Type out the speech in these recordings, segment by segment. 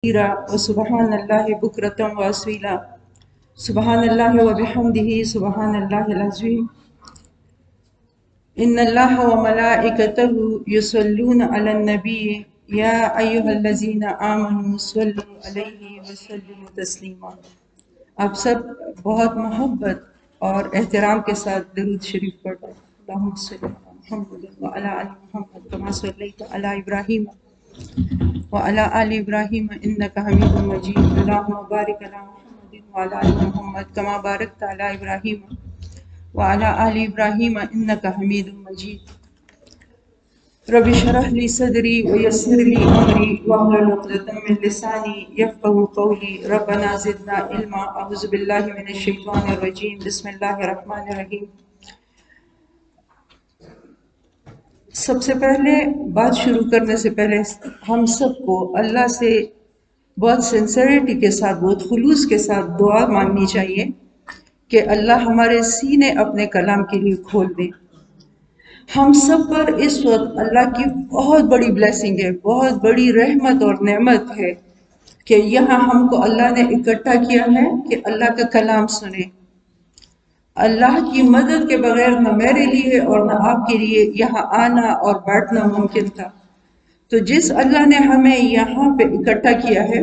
وسبحان الله بكرة وأصيلا سبحان الله وبحمده سبحان الله العظيم إن الله وملائكته يصلون على النبي يا أيها الذين آمنوا صلوا عليه وسلموا تسليما. آپ سب بہت محبت اور احترام کے ساتھ درود شریف پڑھیں. اللهم صل على محمد وعلى آل محمد كما صليت على إبراهيم وعلى آل إبراهيم إنك حميد مجيد. اللهم بارك على محمد وعلى آل محمد كما باركت على إبراهيم وعلى آل إبراهيم إنك حميد مجيد. رب اشرح لي صدري ويسر لي أمري واحلل عقدة من لساني يفقهوا قولي. ربنا زدنا علما. أعوذ بالله من الشيطان الرجيم. بسم الله الرحمن الرحيم. سب سے پہلے بات شروع کرنے سے پہلے ہم سب کو اللہ سے بہت سنسیریٹی کے ساتھ، بہت خلوص کے ساتھ دعا مانگنی چاہیے کہ اللہ ہمارے سینے اپنے کلام کے لیے کھول دیں. ہم سب پر اس وقت اللہ کی بہت بڑی بلیسنگ ہے، بہت بڑی رحمت اور نعمت ہے کہ یہاں ہم کو اللہ نے اکٹھا کیا ہے کہ اللہ کا کلام سنیں. اللہ کی مدد کے بغیر نہ میرے لیے اور نہ آپ کے لیے یہاں آنا اور بیٹھنا ممکن تھا. تو جس اللہ نے ہمیں یہاں پہ اکٹھا کیا ہے،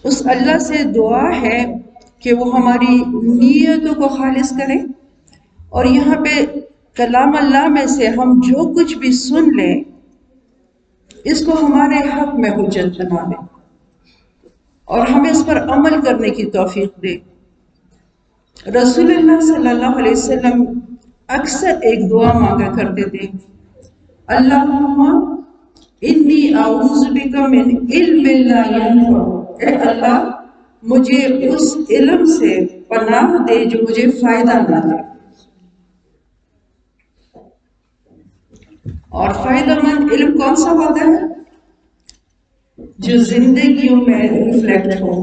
اس اللہ سے دعا ہے کہ وہ ہماری نیتوں کو خالص کرے اور یہاں پہ کلام اللہ میں سے ہم جو کچھ بھی سن لیں اس کو ہمارے حق میں حجت بنا دیں اور ہمیں اس پر عمل کرنے کی توفیق دے. رسول اللہ صلی اللہ علیہ وسلم اکثر ایک دعا مانگا کرتے تھے، اللہم انی اعوذ بک من علم لا ینفع. اے اللہ مجھے اس علم سے پناہ دے جو مجھے فائدہ نہ دے. اور فائدہ مند علم کون سا ہوتا ہے؟ جو زندگیوں میں ریفلیکٹ ہو،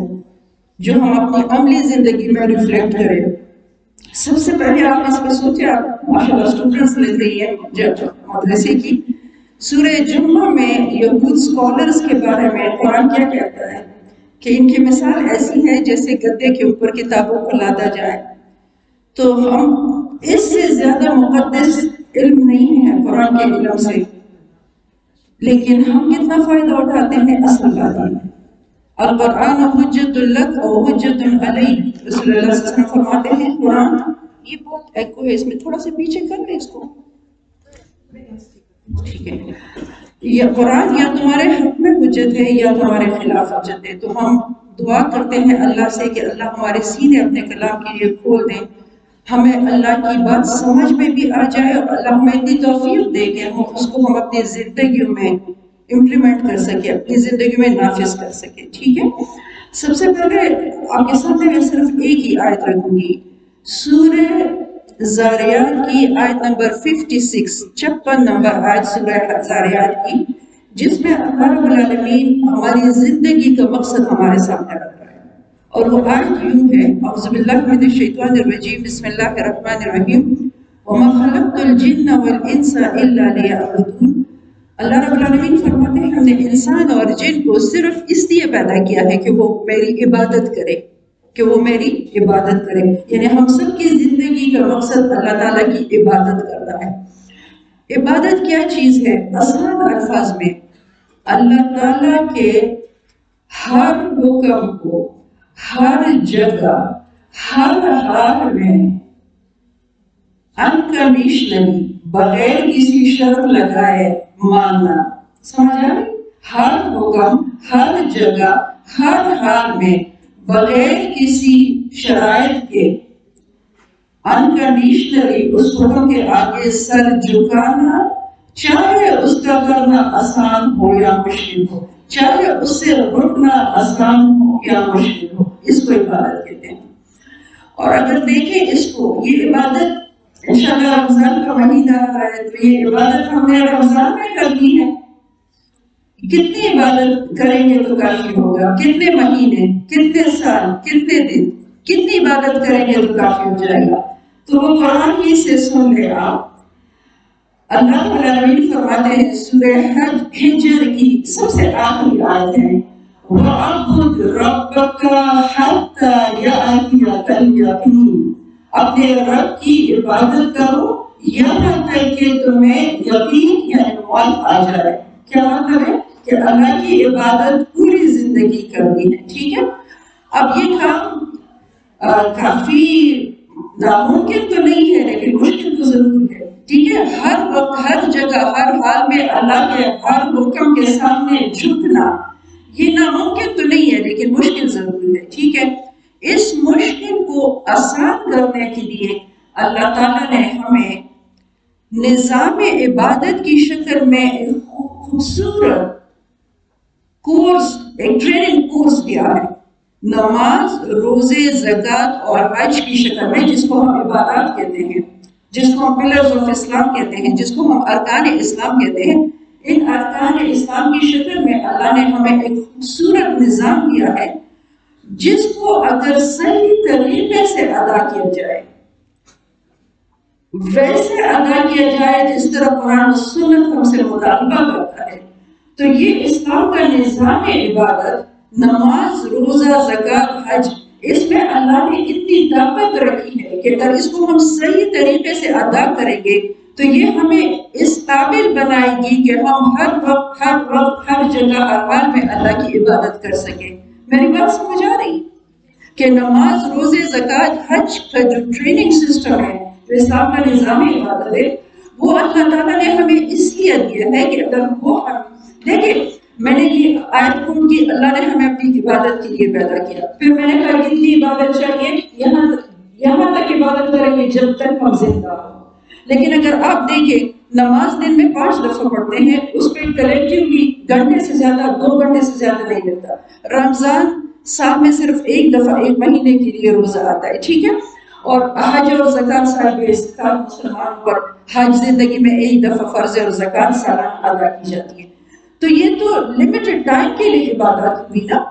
جو ہم اپنی عملی زندگی میں ریفلیکٹ کریں. سب سے پہلے آپ اس پر سوچیں، آپ ماشاءاللہ اسٹوڈنٹس لگ رہی ہے جب مدرسے کی. سورہ جمعہ میں یہود سکولرز کے بارے میں قرآن کیا کہتا ہے کہ ان کی مثال ایسی ہے جیسے گدے کے اوپر کتابوں کو لادا جائے. تو ہم اس سے زیادہ مقدس علم نہیں ہے قرآن کے علم سے، لیکن ہم کتنا فائدہ اٹھاتے ہیں اصل بات ہے. القرآن حجت لک او حجت علیک. رسول اللہ صلی اللہ علیہ وسلم فرماتے ہیں قرآن، یہ بہت ایکو ہے، اس میں تھوڑا سا پیچھے کر لیں اس کو، ٹھیک ہے. یہ قرآن یا تمہارے حق میں حجت ہے یا تمہارے خلاف حجت ہے. تو ہم دعا کرتے ہیں اللہ سے کہ اللہ ہمارے سینے اپنے کلام کے لیے کھول دیں، ہمیں اللہ کی بات سمجھ میں بھی آ جائے اور اللہ ہمیں اتنی توفیق دے کہ اس کو ہم اپنی زندگیوں میں امپلیمنٹ کر سکے، اپنی زندگی میں نافذ کر سکے. ٹھیک ہے. سب سے پہلے آپ کے سامنے میں صرف ایک ہی آیت رکھوں گی، سورہ زاریات کی آیت نمبر 56 نمبر آیت سورہ زاریات کی، جس میں اللہ رب العالمین ہماری زندگی کا مقصد ہمارے سامنے رکھ رہا ہے. اور وہ آیت یوں ہے، اعوذ باللہ من الشیطان الرجیم، بسم اللہ الرحمن الرحیم، وما خلقت الجن والانس الا لیعبدون. اللہ رب العالمین فرماتے ہیں ہم نے انسان اور جن کو صرف اس لیے پیدا کیا ہے کہ وہ میری عبادت کرے، کہ وہ میری عبادت کرے. یعنی ہم سب کی زندگی کا مقصد اللہ تعالیٰ کی عبادت کرنا ہے. عبادت کیا چیز ہے؟ آسان الفاظ میں اللہ تعالیٰ کے ہر حکم کو ہر جگہ ہر حال میں انکنڈیشنلی بغیر کسی شرط لگائے ماننا. سمجھ آئے؟ ہر حکم ہر جگہ ہر حال میں بغیر کسی شرائط کے انکنڈیشنلی اس حکم کے آگے سر جھکانا، چاہے اس کا کرنا آسان ہو یا مشکل ہو، چاہے اس سے رکنا آسان ہو یا مشکل ہو. اس کو عبادت کہتے ہیں. اور اگر دیکھیں اس کو، یہ عبادت انشاءاللہ رمضان کا مہینہ آ رہا ہے تو یہ عبادت ہم نے رمضان میں کرنی ہے. کتنی عبادت کریں گے تو کافی ہوگا؟ کتنے مہینے، کتنے سال، کتنے دن، کتنی عبادت کریں گے تو کافی ہو جائے گا؟ تو وہ قرآن ہی سے سن لے آپ. اللہ العالمین فرماتے ہیں سورہ حجر کی سب سے آخری آیت ہے، وَعَبُدْ رَبَّكَ حَتَّى يَأْتِيَكَ الْيَقِينُ، اپنے رب کی عبادت کرو یہاں تک کہ تمہیں یقین یعنی موت آ جائے۔ کیا مطلب ہے کہ اللہ کی عبادت پوری زندگی کرنی ہے، ٹھیک ہے۔ اب یہ کام کافی ناممکن تو نہیں ہے لیکن مشکل تو ضرور ہے، ٹھیک ہے۔ ہر وقت ہر جگہ ہر حال میں اللہ کے ہر حکم کے سامنے جھکنا یہ ناممکن تو نہیں ہے لیکن مشکل ضرور ہے، ٹھیک ہے۔ اس مشکل کو آسان کرنے کے لیے اللہ تعالیٰ نے ہمیں نظام عبادت کی شکل میں ایک خوبصورت کورس، ایک ٹریننگ کورس دیا ہے، نماز، روزے، زکوٰۃ اور حج کی شکل میں، جس کو ہم عبادات کہتے ہیں، جس کو ہم پلرز آف اسلام کہتے ہیں، جس کو ہم ارکان اسلام کہتے ہیں۔ ان ارکان اسلام کی شکل میں اللہ نے ہمیں ایک خوبصورت نظام دیا ہے جس کو اگر صحیح طریقے سے ادا کیا جائے، ویسے ادا کیا جائے جس طرح قرآن و سنت ہم سے مطالبہ کرتا ہے، تو یہ اسلام کا نظام عبادت، نماز، روزہ، زکوٰۃ، حج، اس میں اللہ نے اتنی طاقت رکھی ہے کہ اگر اس کو ہم صحیح طریقے سے ادا کریں گے تو یہ ہمیں اس قابل بنائے گی کہ ہم ہر وقت ہر جگہ ہر حال میں اللہ کی عبادت کر سکیں۔ میری بات سمجھ آ رہی کہ نماز، روزے، زکوٰۃ، حج کا جو ٹریننگ سسٹم ہے، جو اسلام کا نظام عبادت ہے، وہ اللہ تعالیٰ نے ہمیں اس لیے دیا ہے کہ اگر وہ دیکھیں، میں نے یہ آیت خود کی، اللہ نے ہمیں اپنی عبادت کے لیے پیدا کیا، پھر میں نے کہا کتنی عبادت چاہیے، یہاں تک عبادت کریں گے جب تک ہم زندہ ہوں۔ لیکن اگر آپ دیکھیں نماز دن میں 5 دفعہ پڑھتے ہیں، اس پہ کلیکٹیولی گھنٹے سے زیادہ 2 گھنٹے سے زیادہ نہیں ملتا۔ رمضان سال میں صرف ایک دفعہ 1 مہینے کے لیے روزہ آتا ہے، ٹھیک ہے۔ اور حج اور زکوٰۃ صاحب استطاعت مسلمان پر حج زندگی میں 1 دفعہ فرض اور زکوٰۃ سالانہ ادا کی جاتی ہے۔ تو یہ تو لمیٹڈ ٹائم کے لیے عبادت ہوئی نا،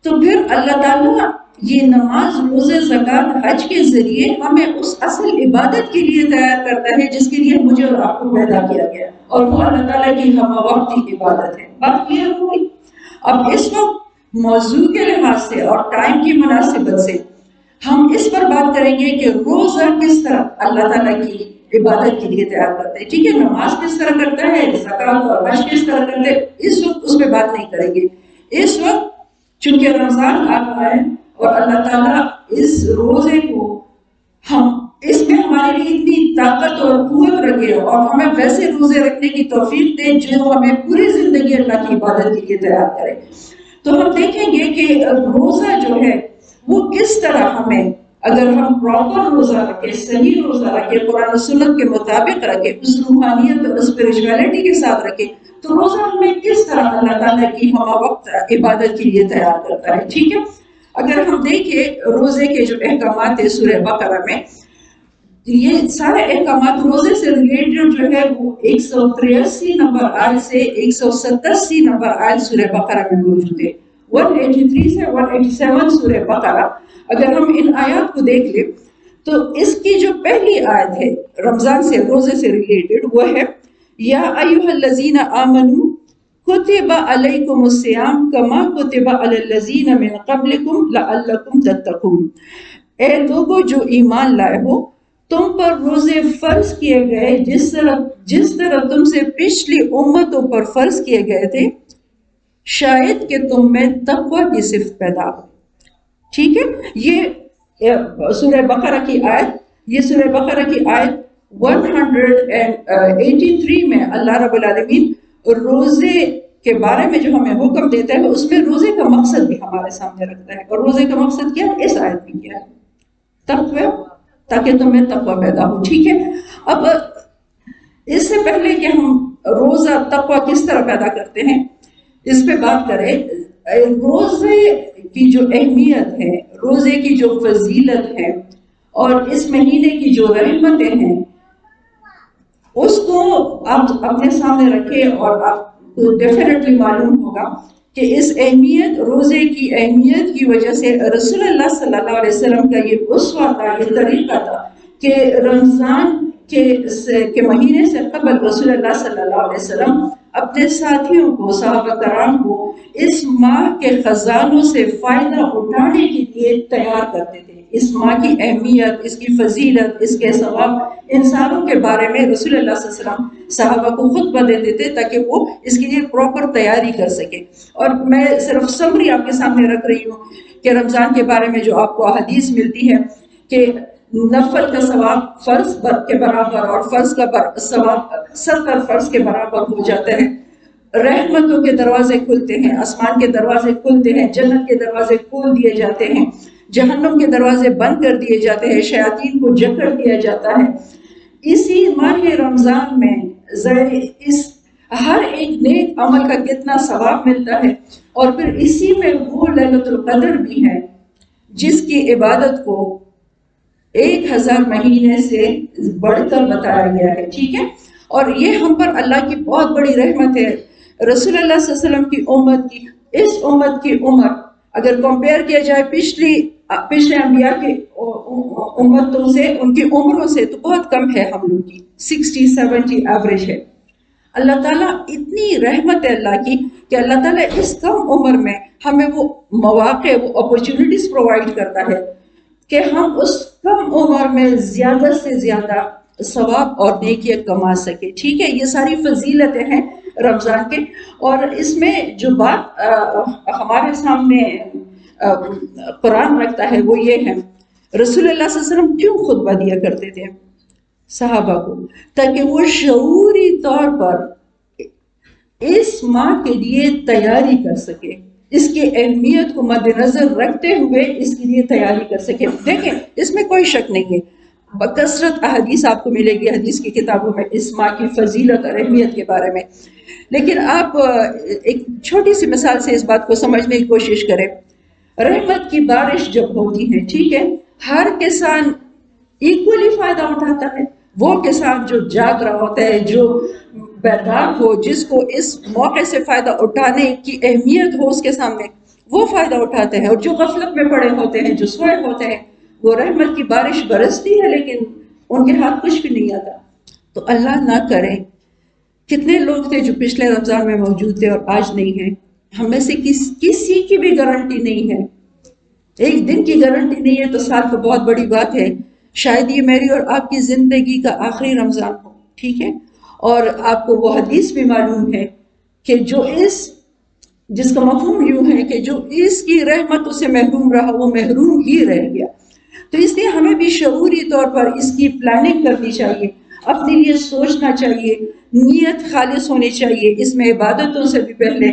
تو پھر اللہ تعالیٰ یہ نماز، روزے، زکوٰۃ، حج کے ذریعے ہمیں اس اصل عبادت کے لیے تیار کرتا ہے جس کے لیے مجھے اور آپ کو پیدا کیا گیا، اور وہ اللہ تعالیٰ کی ہم وقتی عبادت ہے۔ بات کلیئر ہو گئی؟ اب اس وقت موضوع کے لحاظ سے اور ٹائم کی مناسبت سے ہم اس پر بات کریں گے کہ روزہ کس طرح اللہ تعالیٰ کی عبادت کے لیے تیار کرتا ہے، ٹھیک ہے۔ نماز کس طرح کرتا ہے، زکوٰۃ اور حج کس طرح کرتے ہیں، اس وقت اس پہ بات نہیں کریں گے۔ اس وقت چونکہ رمضان آ رہا ہے اور اللہ تعالیٰ اس روزے کو اس میں ہمارے لیے اتنی طاقت اور قوت رکھے اور ہمیں ویسے روزے رکھنے کی توفیق دے جو ہمیں پوری زندگی اللہ کی عبادت کے لیے تیار کرے، تو ہم دیکھیں گے کہ روزہ جو ہے وہ کس طرح ہمیں، اگر ہم پراپر روزہ رکھیں، صحیح روزہ رکھیں، قرآن و سنت کے مطابق رکھیں، اس روحانیت اور اسپرچویلٹی کے ساتھ رکھیں، تو روزہ ہمیں کس طرح اللہ تعالیٰ کی ہم وقت عبادت کے لیے تیار کرتا ہے، ٹھیک ہے۔ اگر ہم دیکھیں روزے کے جو احکامات ہیں سورہ بقرہ میں، یہ سارے احکامات روزے سے ریلیٹڈ جو ہے وہ 183 نمبر آیت سے 187 نمبر آیت سورہ بقرہ میں موجود ہے۔ 183 سے 187 سورہ بقرہ، اگر ہم ان آیات کو دیکھ لیں تو اس کی جو پہلی آیت ہے رمضان سے، روزے سے ریلیٹڈ، وہ ہے یا ایھا الذین آمنوا کتب علیکم الصیام کما کتب علی الذین من قبلکم لعلکم تتقون، اے لوگو جو ایمان لائے ہو، تم پر روزے فرض کیے گئے جس طرح تم سے پچھلی امتوں پر فرض کیے گئے تھے، شاید کہ تم میں تقوی کی صفت پیدا ہو، ٹھیک ہے۔ یہ سورہ بقرہ کی آیت، یہ سورہ بقرہ کی آیت 183 میں اللہ رب العالمین روزے کے بارے میں جو ہمیں حکم دیتا ہے اس میں روزے کا مقصد بھی ہمارے سامنے رکھتا ہے، اور روزے کا مقصد کیا ہے، اس آیت میں کیا ہے، تقوی، تاکہ تمہیں تقوی پیدا ہو، ٹھیک ہے۔ اب اس سے پہلے کہ ہم روزہ تقوی کس طرح پیدا کرتے ہیں اس پہ بات کریں، روزے کی جو اہمیت ہے، روزے کی جو فضیلت ہے اور اس مہینے کی جو رحمتیں ہیں، اس کو آپ اپنے سامنے رکھیں اور آپ کو ڈیفینیٹلی معلوم ہوگا کہ اس اہمیت، روزے کی اہمیت کی وجہ سے رسول اللہ صلی اللہ علیہ وسلم کا یہ اسوہ تھا، یہ طریقہ تھا کہ رمضان کے مہینے سے قبل رسول اللہ صلی اللہ علیہ وسلم اپنے ساتھیوں کو، صحابہ کرام کو اس ماہ کے خزانوں سے فائدہ اٹھانے کے لیے تیار کرتے تھے. اس ماہ کی اہمیت، اس کی فضیلت، اس کے ثواب، انسانوں کے بارے میں رسول اللہ صلی اللہ علیہ وسلم صحابہ کو خطبہ دیتے تھے تاکہ وہ اس کے لیے پراپر تیاری کر سکیں. اور میں صرف سمری آپ کے سامنے رکھ رہی ہوں کہ رمضان کے بارے میں جو آپ کو حدیث ملتی ہے کہ نفل کا ثواب فرض کے برابر اور فرض کا ثواب 70 فرض کے برابر ہو جاتا ہے. رحمتوں کے دروازے کھلتے ہیں، آسمان کے دروازے کھلتے ہیں، جنت کے دروازے کھول دیے جاتے ہیں، جہنم کے دروازے بند کر دیے جاتے ہیں، شیاطین کو جکڑ دیا جاتا ہے. اسی ماہ رمضان میں اس ہر ایک نیک عمل کا کتنا ثواب ملتا ہے. اور پھر اسی میں وہ لیلۃ القدر بھی ہے جس کی عبادت کو 1000 مہینے سے بڑھ کر بتایا گیا ہے. ٹھیک ہے، اور یہ ہم پر اللہ کی بہت بڑی رحمت ہے. رسول اللہ صلی اللہ علیہ وسلم کی امت کی، اس امت کی عمر اگر کمپیئر کیا جائے پچھلے انبیاء کی امتوں سے، ان کی عمروں سے، تو بہت کم ہے ہم لوگ کی، 60-70 ایوریج ہے. اللہ تعالیٰ اتنی رحمت ہے اللہ کی کہ اللہ تعالیٰ اس کم عمر میں ہمیں وہ مواقع، وہ اپرچونٹیز پرووائڈ کرتا ہے کہ ہم اس کم عمر میں زیادہ سے زیادہ ثواب اور نیکیاں کما سکے. ٹھیک ہے، یہ ساری فضیلتیں ہیں رمضان کے. اور اس میں جو بات ہمارے سامنے قرآن رکھتا ہے وہ یہ ہے، رسول اللہ صلی اللہ علیہ وسلم کیوں خطبہ دیا کرتے تھے صحابہ کو؟ تاکہ وہ شعوری طور پر اس ماہ کے لیے تیاری کر سکے، اس کی اہمیت کو مد نظر رکھتے ہوئے اس کے لیے تیاری کر سکے. دیکھیں اس میں کوئی شک نہیں ہے، بکثرت احادیث آپ کو ملے گی حدیث کی کتابوں میں اس ماہ کی فضیلت اور اہمیت کے بارے میں. لیکن آپ ایک چھوٹی سی مثال سے اس بات کو سمجھنے کی کوشش کریں. رحمت کی بارش جب ہوتی ہے، ٹھیک ہے، ہر کسان ایکولی فائدہ اٹھاتا ہے. وہ کسان جو جاگ رہا ہوتا ہے، جو بیدار ہو، جس کو اس موقع سے فائدہ اٹھانے کی اہمیت ہو اس کے سامنے، وہ فائدہ اٹھاتے ہیں. اور جو غفلت میں پڑے ہوتے ہیں، جو سوئے ہوتے ہیں، وہ رحمت کی بارش برستی ہے لیکن ان کے ہاتھ کچھ بھی نہیں آتا. تو اللہ نہ کرے، کتنے لوگ تھے جو پچھلے رمضان میں موجود تھے اور آج نہیں ہیں. ہم میں سے کسی کی بھی گارنٹی نہیں ہے، ایک دن کی گارنٹی نہیں ہے تو سال کو بہت بڑی بات ہے. شاید یہ میری اور آپ کی زندگی کا آخری رمضان ہو. ٹھیک ہے، اور آپ کو وہ حدیث بھی معلوم ہے کہ جس کا مفہوم یوں ہے کہ جو اس کی رحمت سے محروم رہا وہ محروم ہی رہ گیا. تو اس لیے ہمیں بھی شعوری طور پر اس کی پلاننگ کرنی چاہیے، اپنے لیے سوچنا چاہیے، نیت خالص ہونی چاہیے اس میں عبادتوں سے بھی پہلے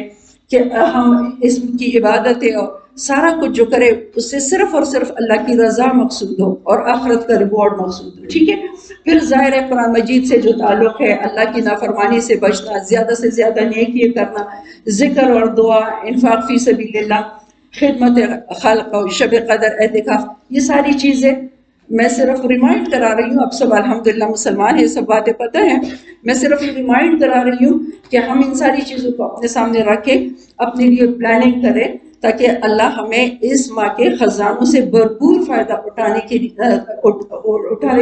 کہ ہم اس کی عبادتیں اور سارا کچھ جو کرے اس سے صرف اور صرف اللہ کی رضا مقصود ہو اور آخرت کا ریوارڈ مقصود ہو. ٹھیک ہے، پھر ظاہر ہے قرآن مجید سے جو تعلق ہے، اللہ کی نافرمانی سے بچنا، زیادہ سے زیادہ نیکی کرنا، ذکر اور دعا، انفاق فی سبیل اللہ، خدمت خلق، شب قدر، اعتکاف، یہ ساری چیزیں میں صرف ریمائنڈ کرا رہی ہوں. اب سب الحمدللہ مسلمان ہیں، سب باتیں پتہ ہیں. میں صرف ریمائنڈ کرا رہی ہوں کہ ہم ان ساری چیزوں کو اپنے سامنے رکھ کے اپنے لیے پلاننگ کریں تاکہ اللہ ہمیں اس ماہ کے خزانوں سے بھرپور فائدہ اٹھانے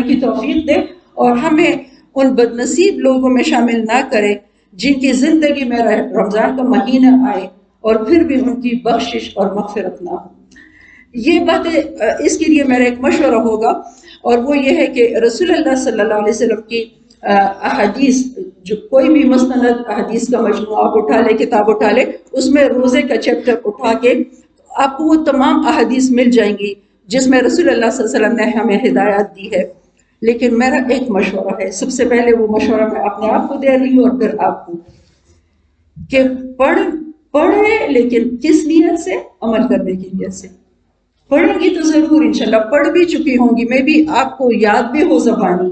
کی توفیق دے اور ہمیں ان بد نصیب لوگوں میں شامل نہ کرے جن کی زندگی میں رمضان کا مہینہ آئے اور پھر بھی ان کی بخشش اور مغفرت نہ ہو. یہ باتیں اس کے لیے میرا ایک مشورہ ہوگا، اور وہ یہ ہے کہ رسول اللہ صلی اللہ علیہ وسلم کی احادیث، جو کوئی بھی مستند احادیث کا مجموعہ آپ اٹھا لے، کتاب اٹھا لے، اس میں روزے کا چیپٹر اٹھا کے آپ کو وہ تمام احادیث مل جائیں گی جس میں رسول اللہ صلی اللہ علیہ وسلم نے ہمیں ہدایات دی ہے. لیکن میرا ایک مشورہ ہے، سب سے پہلے وہ مشورہ میں اپنے آپ کو دے رہی ہوں اور پھر آپ کو، کہ پڑھیں لیکن کس نیت سے؟ عمل کرنے کی نیت سے. پڑھیں گی تو ضرور انشاءاللہ پڑھ بھی چکی ہوں گی، میں بھی آپ کو یاد بھی ہو زبانی،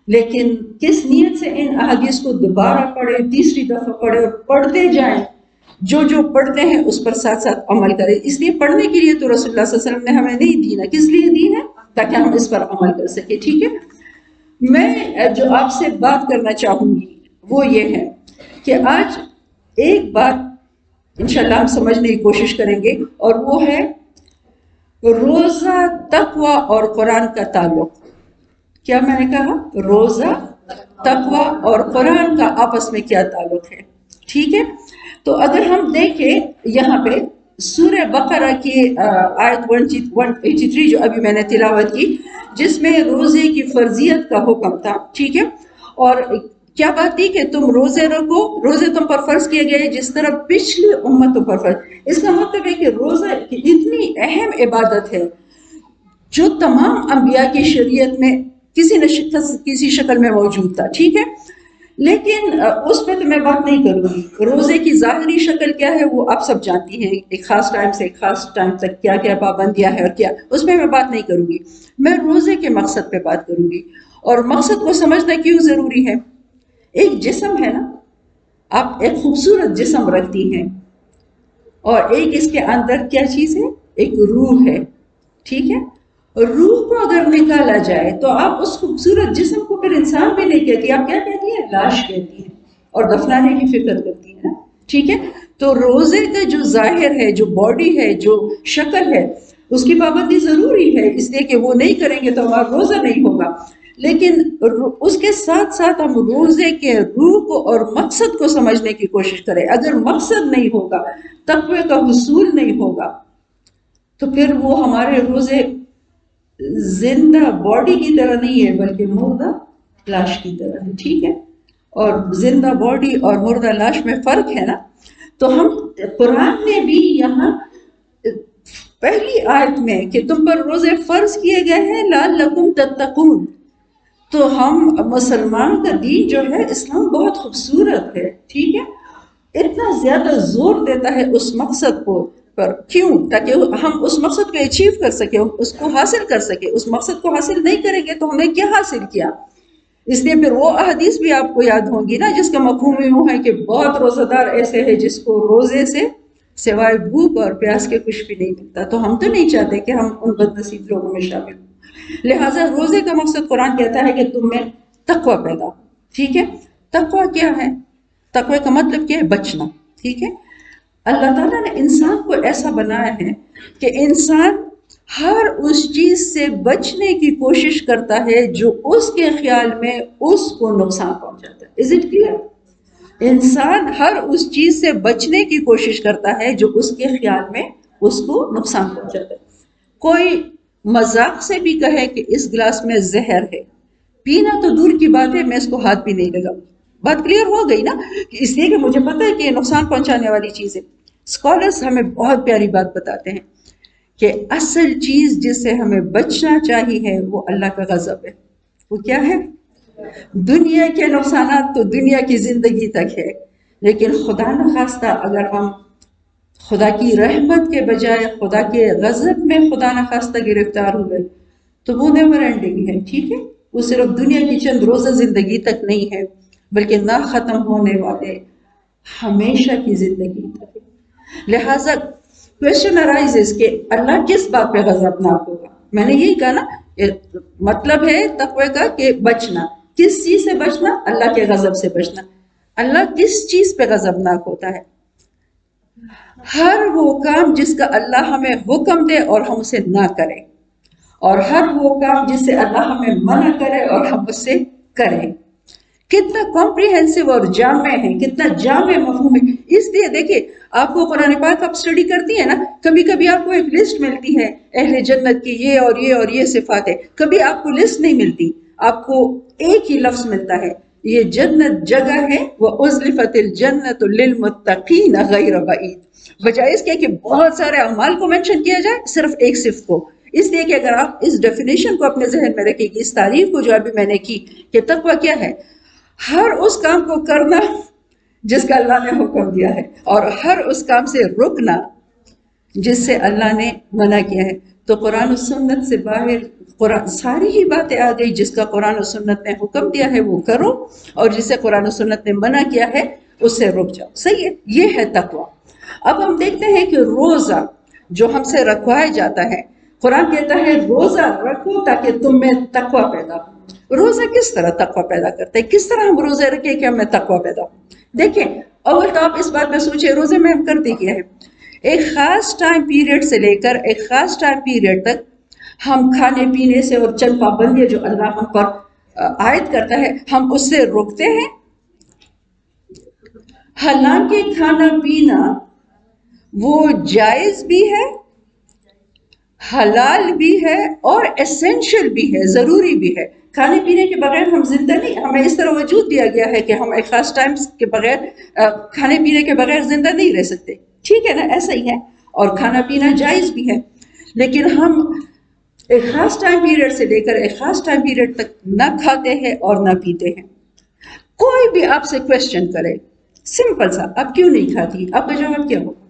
لیکن کس نیت سے ان احادیث کو دوبارہ پڑھیں، تیسری دفعہ پڑھیں اور پڑھتے جائیں. جو پڑھتے ہیں اس پر ساتھ ساتھ عمل کریں. اس لیے پڑھنے کے لیے تو رسول اللہ صلی اللہ علیہ وسلم نے ہمیں نہیں دی نا، کس لیے دی ہے؟ تاکہ ہم اس پر عمل کر سکیں. ٹھیک ہے، میں جو آپ سے بات کرنا چاہوں گی وہ یہ ہے کہ آج ایک بات انشاءاللہ ہم سمجھنے کی کوشش کریں گے، اور وہ ہے روزہ، تقوی اور قرآن کا تعلق. کیا میں نے کہا؟ روزہ، تقوی اور قرآن کا آپس میں کیا تعلق ہے. ٹھیک ہے. تو اگر ہم دیکھیں یہاں پہ سورہ بقرہ کی آیت 183 جو ابھی میں نے تلاوت کی، جس میں روزے کی فرضیت کا حکم تھا، ٹھیک ہے. اور کیا بات تھی کہ تم روزے رکھو، روزے تم پر فرض کیے گئے جس طرح پچھلی امتوں پر فرض. اس کا مطلب ہے کہ روزہ اتنی اہم عبادت ہے جو تمام انبیاء کی شریعت میں کسی شکل میں موجود تھا، ٹھیک ہے. لیکن اس پہ تو میں بات نہیں کروں گی. روزے کی ظاہری شکل کیا ہے وہ آپ سب جانتی ہیں، ایک خاص ٹائم سے ایک خاص ٹائم تک کیا کیا پابندیاں ہیں اور کیا، اس پہ میں بات نہیں کروں گی. میں روزے کے مقصد پہ بات کروں گی. اور مقصد کو سمجھنا کیوں ضروری ہے؟ ایک جسم ہے نا، آپ ایک خوبصورت جسم رکھتی ہیں، اور ایک اس کے اندر کیا چیز ہے؟ ایک روح ہے، ٹھیک ہے. روح کو اگر نکالا جائے تو آپ اس خوبصورت جسم کو پھر انسان بھی نہیں کہتی، آپ کیا کہتی ہیں؟ لاش کہتی ہیں، اور دفنانے کی فکر کرتی ہیں، ٹھیک ہے. تو روزے کا جو ظاہر ہے، جو باڈی ہے، جو شکل ہے، اس کی پابندی ضروری ہے، اس لیے کہ وہ نہیں کریں گے تو ہمارا روزہ نہیں ہوگا. لیکن اس کے ساتھ ساتھ ہم روزے کے روح کو اور مقصد کو سمجھنے کی کوشش کریں. اگر مقصد نہیں ہوگا، تقوی کا حصول نہیں ہوگا، تو پھر وہ ہمارے روزے زندہ باڈی کی طرح نہیں ہے بلکہ مردہ لاش کی طرح ہے، ٹھیک ہے. اور زندہ باڈی اور مردہ لاش میں فرق ہے نا. تو ہم قرآن نے بھی یہاں پہلی آیت میں کہ تم پر روزے فرض کیے گئے ہیں لعلکم تتقون. تو ہم مسلمانوں کا دین جو ہے اسلام بہت خوبصورت ہے، ٹھیک ہے. اتنا زیادہ زور دیتا ہے اس مقصد پر، کیوں؟ تاکہ ہم اس مقصد کو اچیو کر سکیں، اس کو حاصل کر سکیں. اس مقصد کو حاصل نہیں کریں گے تو ہم نے کیا حاصل کیا؟ اس لیے پھر وہ احادیث بھی آپ کو یاد ہوں گی نا، جس کا مفہوم یوں ہے کہ بہت روزہ دار ایسے ہیں جس کو روزے سے سوائے بھوک اور پیاس کے کچھ بھی نہیں ملتا. تو ہم تو نہیں چاہتے کہ ہم ان بدنصیب لوگوں میں شامل ہوں. لہٰذا روزے کا مقصد قرآن کہتا ہے کہ تم میں تقوی پیدا ہو، ٹھیک ہے. تقوی کیا ہے؟ تقوی کا مطلب کیا ہے؟ بچنا، ٹھیک ہے. اللہ تعالیٰ نے انسان کو ایسا بنایا ہے کہ انسان ہر اس چیز سے بچنے کی کوشش کرتا ہے جو اس کے خیال میں اس کو نقصان پہنچاتا ہے. Is it clear؟ انسان ہر اس چیز سے بچنے کی کوشش کرتا ہے جو اس کے خیال میں اس کو نقصان پہنچاتا ہے. کوئی مذاق سے بھی کہے کہ اس گلاس میں زہر ہے، پینا تو دور کی بات ہے، میں اس کو ہاتھ بھی نہیں لگاؤں. بات کلیئر ہو گئی نا؟ اس لیے کہ مجھے پتا ہے کہ یہ نقصان پہنچانے والی چیز ہے. اسکالرس ہمیں بہت پیاری بات بتاتے ہیں کہ اصل چیز جس سے ہمیں بچنا چاہیے وہ اللہ کا غضب ہے. وہ کیا ہے؟ دنیا کے نقصانات تو دنیا کی زندگی تک ہے، لیکن خدا نخواستہ اگر ہم خدا کی رحمت کے بجائے خدا کے غضب میں خدا نخواستہ گرفتار ہوئے تو وہ نیور اینڈنگ ہے، ٹھیک ہے. وہ صرف دنیا کی چند روزہ زندگی تک نہیں ہے بلکہ نہ ختم ہونے والے ہمیشہ کی زندگی تک. لہٰذا کویشچن ارائزز کہ اللہ کس بات پہ غضبناک ہوگا؟ میں نے یہی کہا نا، مطلب ہے تقوی کا کہ بچنا. کس چیز سے بچنا؟ اللہ کے غضب سے بچنا. اللہ کس چیز پہ غضبناک ہوتا ہے؟ ہر وہ کام جس کا اللہ ہمیں حکم دے اور ہم اسے نہ کریں، اور ہر وہ کام جس سے اللہ ہمیں منع کرے اور ہم اسے کریں. کتنا کمپریہنسو اور جامع ہے، کتنا جامع مفہوم ہے. اس لیے دیکھیں، آپ کو قرآن پاک آپ اسٹڈی کرتی ہیں نا، کبھی کبھی آپ کو ایک لسٹ ملتی ہے اہل جنت کی یہ اور یہ اور یہ صفات ہے، کبھی آپ کو لسٹ نہیں ملتی، آپ کو ایک ہی لفظ ملتا ہے، یہ جنت جگہ ہے، وَأُزْلِفَتِ الْجَنَّةُ لِلْمُتَّقِينَ غَيْرَ بَعِيدٍ. بجائے اس کے کہ بہت سارے اعمال کو مینشن کیا جائے، صرف ایک صفت کو. اس لیے کہ اگر آپ اس ڈیفینیشن کو اپنے ذہن میں رکھیں گی، اس تعریف کو جو ابھی میں نے کی کہ تقویٰ کیا ہے، ہر اس کام کو کرنا جس کا اللہ نے حکم دیا ہے اور ہر اس کام سے رکنا جس سے اللہ نے منع کیا ہے. تو قرآن و سنت سے باہر ساری ہی باتیں آ گئی. جس کا قرآن و سنت نے حکم دیا ہے وہ کرو، اور جسے قرآن و سنت نے منع کیا ہے اس سے رک جاؤ. صحیح ہے، یہ ہے تقویٰ. اب ہم دیکھتے ہیں کہ روزہ جو ہم سے رکھوایا جاتا ہے، قرآن کہتا ہے روزہ رکھو تاکہ تم میں تقویٰ پیدا ہو. روزہ کس طرح تقویٰ پیدا کرتا ہے؟ کس طرح ہم روزے رکھیں کہ ہمیں تقویٰ پیدا ہو؟ دیکھیں، اول تو آپ اس بات میں سوچیں روزے میں ہم کرتے کیا ہے. ایک خاص ٹائم پیریڈ سے لے کر ایک خاص ٹائم پیریڈ تک ہم کھانے پینے سے اور چند پابندیاں جو اللہ ہم پر عائد کرتا ہے ہم اس سے رکتے ہیں. حالانکہ کھانا پینا وہ جائز بھی ہے، حلال بھی ہے اور ایسینشل بھی ہے، ضروری بھی ہے۔ کھانے پینے کے بغیر ہم زندہ نہیں، ہمیں اس طرح وجود دیا گیا ہے کہ ہم ایک خاص ٹائم کے بغیر کھانے پینے کے بغیر زندہ نہیں رہ سکتے، ٹھیک ہے نا، ایسا ہی ہے، اور کھانا پینا جائز بھی ہے، لیکن ہم ایک خاص ٹائم پیریڈ سے لے کر ایک خاص ٹائم پیریڈ تک نہ کھاتے ہیں اور نہ پیتے ہیں۔ کوئی بھی آپ سے کوشچن کرے سمپل سا، آپ کیوں نہیں کھاتی، آپ کا جواب کیا ہوگا؟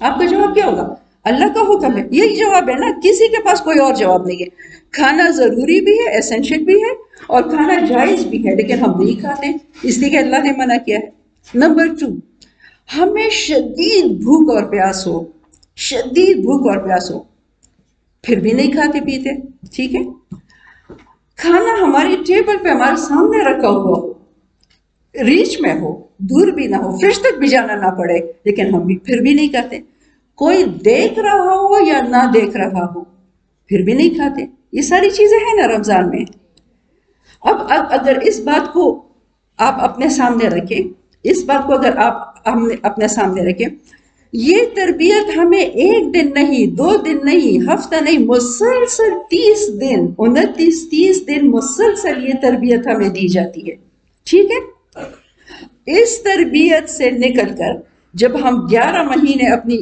آپ کا جواب کیا ہوگا؟ اللہ کا حکم ہے، یہی جواب ہے نا، کسی کے پاس کوئی اور جواب نہیں ہے۔ کھانا ضروری بھی ہے، ایسینشل بھی ہے، اور کھانا جائز بھی ہے، لیکن ہم نہیں کھاتے اس لیے کہ اللہ نے منع کیا ہے۔ نمبر 2، ہمیں شدید بھوک اور پیاس ہو، شدید بھوک اور پیاس ہو، پھر بھی نہیں کھاتے پیتے، ٹھیک ہے؟ کھانا ہماری ٹیبل پہ ہمارے سامنے رکھا ہوا ہو، ریچ میں ہو، دور بھی نہ ہو، فرش تک بھی جانا نہ پڑے، لیکن ہم بھی پھر بھی نہیں کھاتے۔ کوئی دیکھ رہا ہو یا نہ دیکھ رہا ہو، پھر بھی نہیں کھاتے۔ یہ ساری چیزیں ہیں نا رمضان میں۔ اب اگر اس بات کو آپ اپنے سامنے رکھیں، اس بات کو اگر آپ اپنے سامنے رکھیں، یہ تربیت ہمیں ایک دن نہیں، 2 دن نہیں، ہفتہ نہیں، مسلسل 30 دن، 29-30 دن مسلسل یہ تربیت ہمیں دی جاتی ہے، ٹھیک ہے؟ اس تربیت سے نکل کر جب ہم 11 مہینے اپنی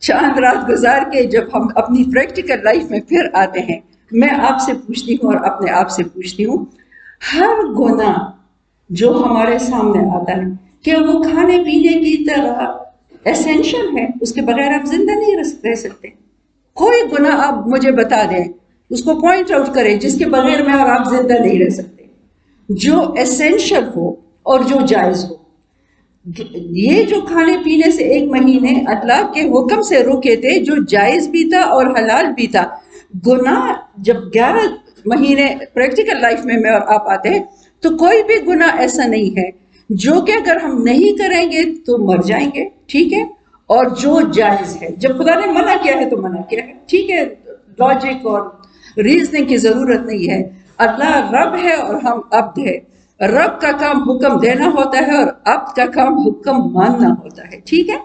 چاند رات گزار کے جب ہم اپنی پریکٹیکل لائف میں پھر آتے ہیں، میں آپ سے پوچھتی ہوں اور اپنے آپ سے پوچھتی ہوں، ہر گناہ جو ہمارے سامنے آتا ہے کہ وہ کھانے پینے کی طرح ایسینشل ہے، اس کے بغیر آپ زندہ نہیں رہ سکتے۔ کوئی گناہ آپ مجھے بتا دیں، اس کو پوائنٹ آؤٹ کریں جس کے بغیر میں اور آپ زندہ نہیں رہ سکتے، جو ایسینشل ہو اور جو جائز ہو۔ یہ جو کھانے پینے سے 1 مہینے اللہ کے حکم سے روکے تھے، جو جائز بھی تھا اور حلال بھی تھا، گناہ جب 11 مہینے پریکٹیکل لائف میں اور آپ آتے ہیں تو کوئی بھی گناہ ایسا نہیں ہے جو کہ اگر ہم نہیں کریں گے تو مر جائیں گے، ٹھیک ہے؟ اور جو جائز ہے، جب خدا نے منع کیا ہے تو منع کیا ہے، ٹھیک ہے؟ لاجک اور ریزننگ کی ضرورت نہیں ہے۔ اللہ رب ہے اور ہم عبد ہے، رب کا کام حکم دینا ہوتا ہے اور عبد کا کام حکم ماننا ہوتا ہے، ٹھیک ہے؟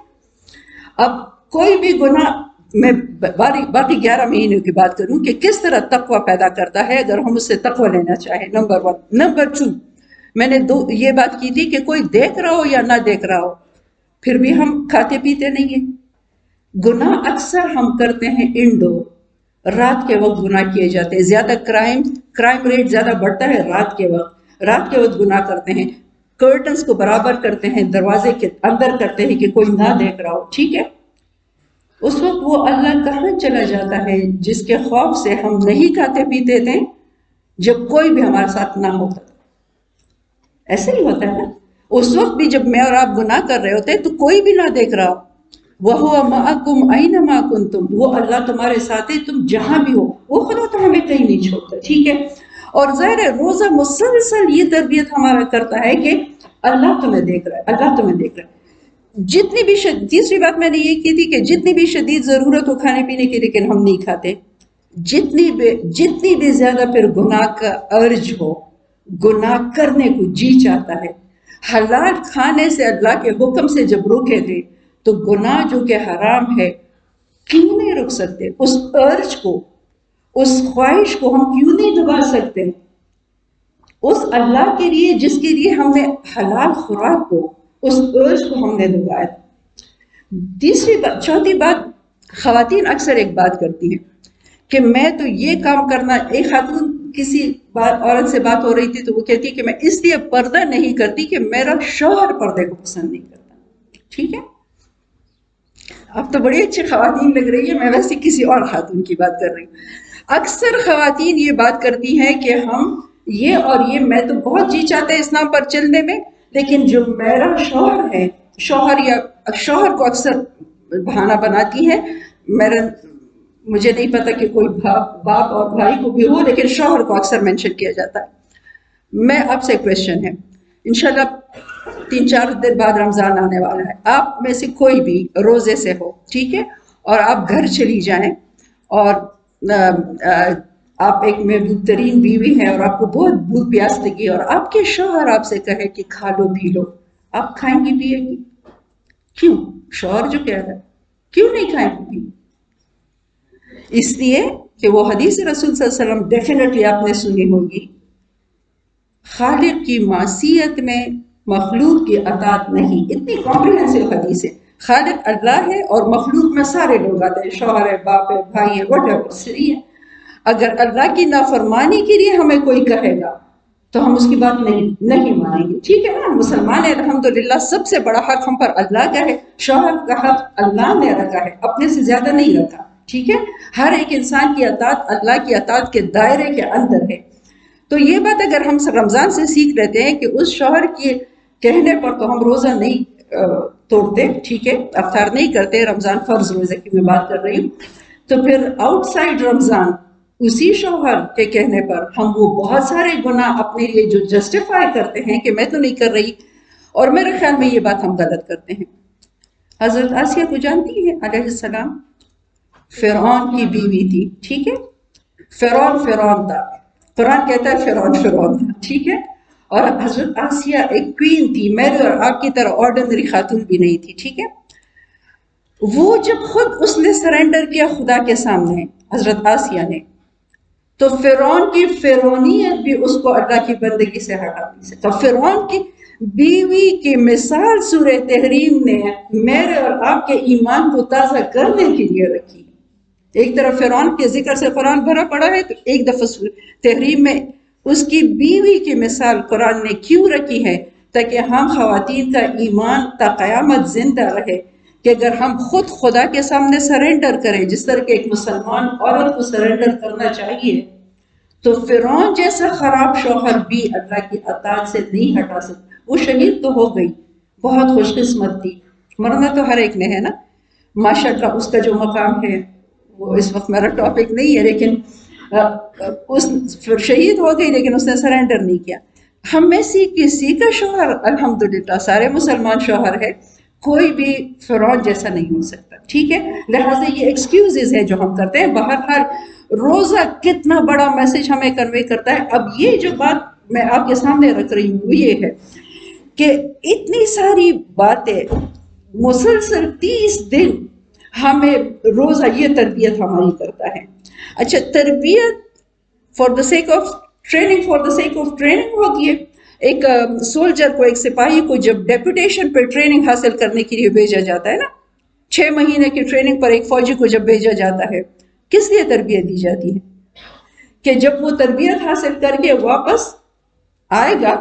اب کوئی بھی گناہ، میں باقی 11 مہینوں کی بات کروں کہ کس طرح تقوی پیدا کرتا ہے اگر ہم اس سے تقوی لینا چاہیں، نمبر 1۔ نمبر 2، میں نے یہ بات کی تھی کہ کوئی دیکھ رہا ہو یا نہ دیکھ رہا ہو، پھر بھی ہم کھاتے پیتے نہیں ہیں۔ گناہ اکثر ہم کرتے ہیں انڈور، رات کے وقت گناہ کیے جاتے ہیں، زیادہ کرائم ریٹ زیادہ بڑھتا ہے رات کے وقت گناہ کرتے ہیں، کرٹنز کو برابر کرتے ہیں، دروازے کے اندر کرتے ہیں کہ کوئی نہ دیکھ رہا ہو، ٹھیک ہے؟ اس وقت وہ اللہ کہاں چلا جاتا ہے جس کے خوف سے ہم نہیں کھاتے پیتے تھے جب کوئی بھی ہمارے ساتھ نہ ہوتا؟ ایسے ہی ہوتا ہے نا، اس وقت بھی جب میں اور آپ گناہ کر رہے ہوتے تو کوئی بھی نہ دیکھ رہا، وَهُوَ مَعَكُمْ أَيْنَمَا كُنْتُمْ، وہ اللہ تمہارے ساتھ ہے تم جہاں بھی ہو، وہ خدا تو ہمیں کہیں نہیں چھوڑتا، ٹھیک ہے؟ اور ظاہر ہے روزہ مسلسل یہ تربیت ہمارا کرتا ہے کہ اللہ تمہیں دیکھ رہا ہے، اللہ تمہیں دیکھ رہا ہے۔ جتنی بھی تیسری بات میں نے یہ کی تھی کہ جتنی بھی شدید ضرورت ہو کھانے پینے کی لیکن ہم نہیں کھاتے، جتنی بھی زیادہ پھر گناہ کا ارج ہو، گناہ کرنے کو جی چاہتا ہے، حلال کھانے سے اللہ کے حکم سے جب روکے تھے تو گناہ جو کہ حرام ہے کیوں نہیں رک سکتے؟ اس ارج کو، اس خواہش کو ہم کیوں نہیں دبا سکتے؟ اس اللہ کے لیے جس کے لیے ہم نے حلال خوراک کو، اس ارج کو ہم نے دبایا۔ چوتھی بات، خواتین اکثر ایک بات کرتی ہیں کہ میں تو یہ کام کرنا، ایک خاتون کسی عورت سے بات ہو رہی تھی تو وہ کہتی کہ میں اس لیے پردہ نہیں کرتی کہ میرا شوہر پردے کو پسند نہیں کرتا، ٹھیک ہے؟ اب تو بڑی اچھی خواتین لگ رہی ہے، میں ویسے کسی اور خاتون کی بات کر رہی ہوں۔ اکثر خواتین یہ بات کرتی ہیں کہ ہم یہ اور یہ، میں تو بہت جی چاہتا ہے اسلام پر چلنے میں، لیکن جو میرا شوہر ہے، شوہر کو اکثر بہانہ بناتی ہے، مجھے نہیں پتا کہ کوئی باپ اور بھائی کو بھی ہو، لیکن شوہر کو اکثر مینشن کیا جاتا ہے۔ میں آپ سے کویسچن ہے، انشاءاللہ 3-4 دن بعد رمضان آنے والا ہے، آپ میں سے کوئی بھی روزے سے ہو، ٹھیک ہے، اور آپ گھر چلی جائیں اور آپ ایک محبوب ترین بیوی ہیں اور آپ کو بہت بھوک پیاس لگی اور آپ کے شوہر آپ سے کہے کہ کھا لو پی لو، آپ کھائیں گی پیے گی؟ کیوں؟ شوہر جو کہہ رہا ہے کیوں نہیں کھائیں گی؟ اس لیے کہ وہ حدیث رسول صلی اللہ علیہ وسلم ڈیفینیٹلی آپ نے سنی ہوگی، خالق کی معصیت میں مخلوق کی اطاعت نہیں. اتنی کمپریہنسو حدیث ہے. خالق اللہ ہے اور مخلوق میں سارے لوگ آتے ہیں، شوہر ہے، باپ ہے، بھائی ہے، وٹ ایور سری ہے. اگر اللہ کی نافرمانی کے لیے ہمیں کوئی کہے گا تو ہم اس کی بات نہیں مانیں گے. ٹھیک ہے نا، مسلمان ہیں الحمدللہ، سب سے بڑا حق ہم پر اللہ کا ہے، شوہر کا حق اللہ نے رکھا ہے، اپنے سے زیادہ نہیں رکھا. ٹھیک ہے، ہر ایک انسان کی اطاعت اللہ کی اطاعت کے دائرے کے اندر ہے. تو یہ بات اگر ہم رمضان سے سیکھ لیتے ہیں کہ اس شوہر کے کہنے پر تو ہم روزہ نہیں توڑتے، ٹھیک ہے، افطار نہیں کرتے، رمضان فرض روزے کی میں بات کر رہی ہوں، تو پھر آؤٹ سائڈ رمضان اسی شوہر کے کہنے پر ہم وہ بہت سارے گناہ اپنے لیے جو جسٹیفائی کرتے ہیں کہ میں تو نہیں کر رہی، اور میرے خیال میں یہ بات ہم غلط کرتے ہیں. حضرت آسیہ کو جانتی ہے علیہ السلام، فرعون کی بیوی تھی. ٹھیک ہے، فرعون تھا، قرآن کہتا ہے فرعون تھا. ٹھیک ہے، اور حضرت آسیہ ایک کوئین تھی، میرے اور آپ کی طرح آرڈنری خاتون بھی نہیں تھی. ٹھیک ہے، وہ جب خود اس نے سرنڈر کیا خدا کے سامنے، حضرت آسیہ نے، تو فرعون کی فرعونیت بھی اس کو اللہ کی بندگی سے ہٹا دی سکتا. فرعون کی بیوی کی مثال سورہ تحریم نے میرے اور آپ کے ایمان کو تازہ کرنے کے لیے رکھی. ایک طرف فرعون کے ذکر سے قرآن بھرا پڑا ہے، تو ایک دفعہ تحریم میں اس کی بیوی کی مثال قرآن نے کیوں رکھی ہے؟ تاکہ ہم خواتین کا ایمان تا قیامت زندہ رہے، کہ اگر ہم خود خدا کے سامنے سرنڈر کریں، جس طرح کہ ایک مسلمان عورت کو سرنڈر کرنا چاہیے، تو فرعون جیسا خراب شوہر بھی اللہ کی اطاعت سے نہیں ہٹا سکتا. وہ شہید تو ہو گئی، بہت خوش قسمت تھی، مرنا تو ہر ایک نے ہے نا، ماشاءاللہ اس کا جو مقام ہے وہ اس وقت میرا ٹاپک نہیں ہے، لیکن اس شہید ہو گئی، لیکن اس نے سرنڈر نہیں کیا. ہم میں سے کسی کا شوہر الحمدللہ سارے مسلمان شوہر ہے، کوئی بھی فرعون جیسا نہیں ہو سکتا. ٹھیک ہے، لہٰذا یہ ایکسکیوزز ہے جو ہم کرتے ہیں. بہرحال روزہ کتنا بڑا میسج ہمیں کنوے کرتا ہے. اب یہ جو بات میں آپ کے سامنے رکھ رہی ہوں وہ یہ ہے کہ اتنی ساری باتیں مسلسل 30 دن ہمیں روزہ یہ تربیت ہماری کرتا ہے. اچھا، تربیت for the sake of training ہوتی ہے. ایک سولجر کو، ایک سپاہی کو جب ڈیپوٹیشن پہ ٹریننگ حاصل کرنے کے لیے بھیجا جاتا ہے نا، 6 مہینے کی ٹریننگ پر ایک فوجی کو جب بھیجا جاتا ہے، کس لیے تربیت دی جاتی ہے؟ کہ جب وہ تربیت حاصل کر کے واپس آئے گا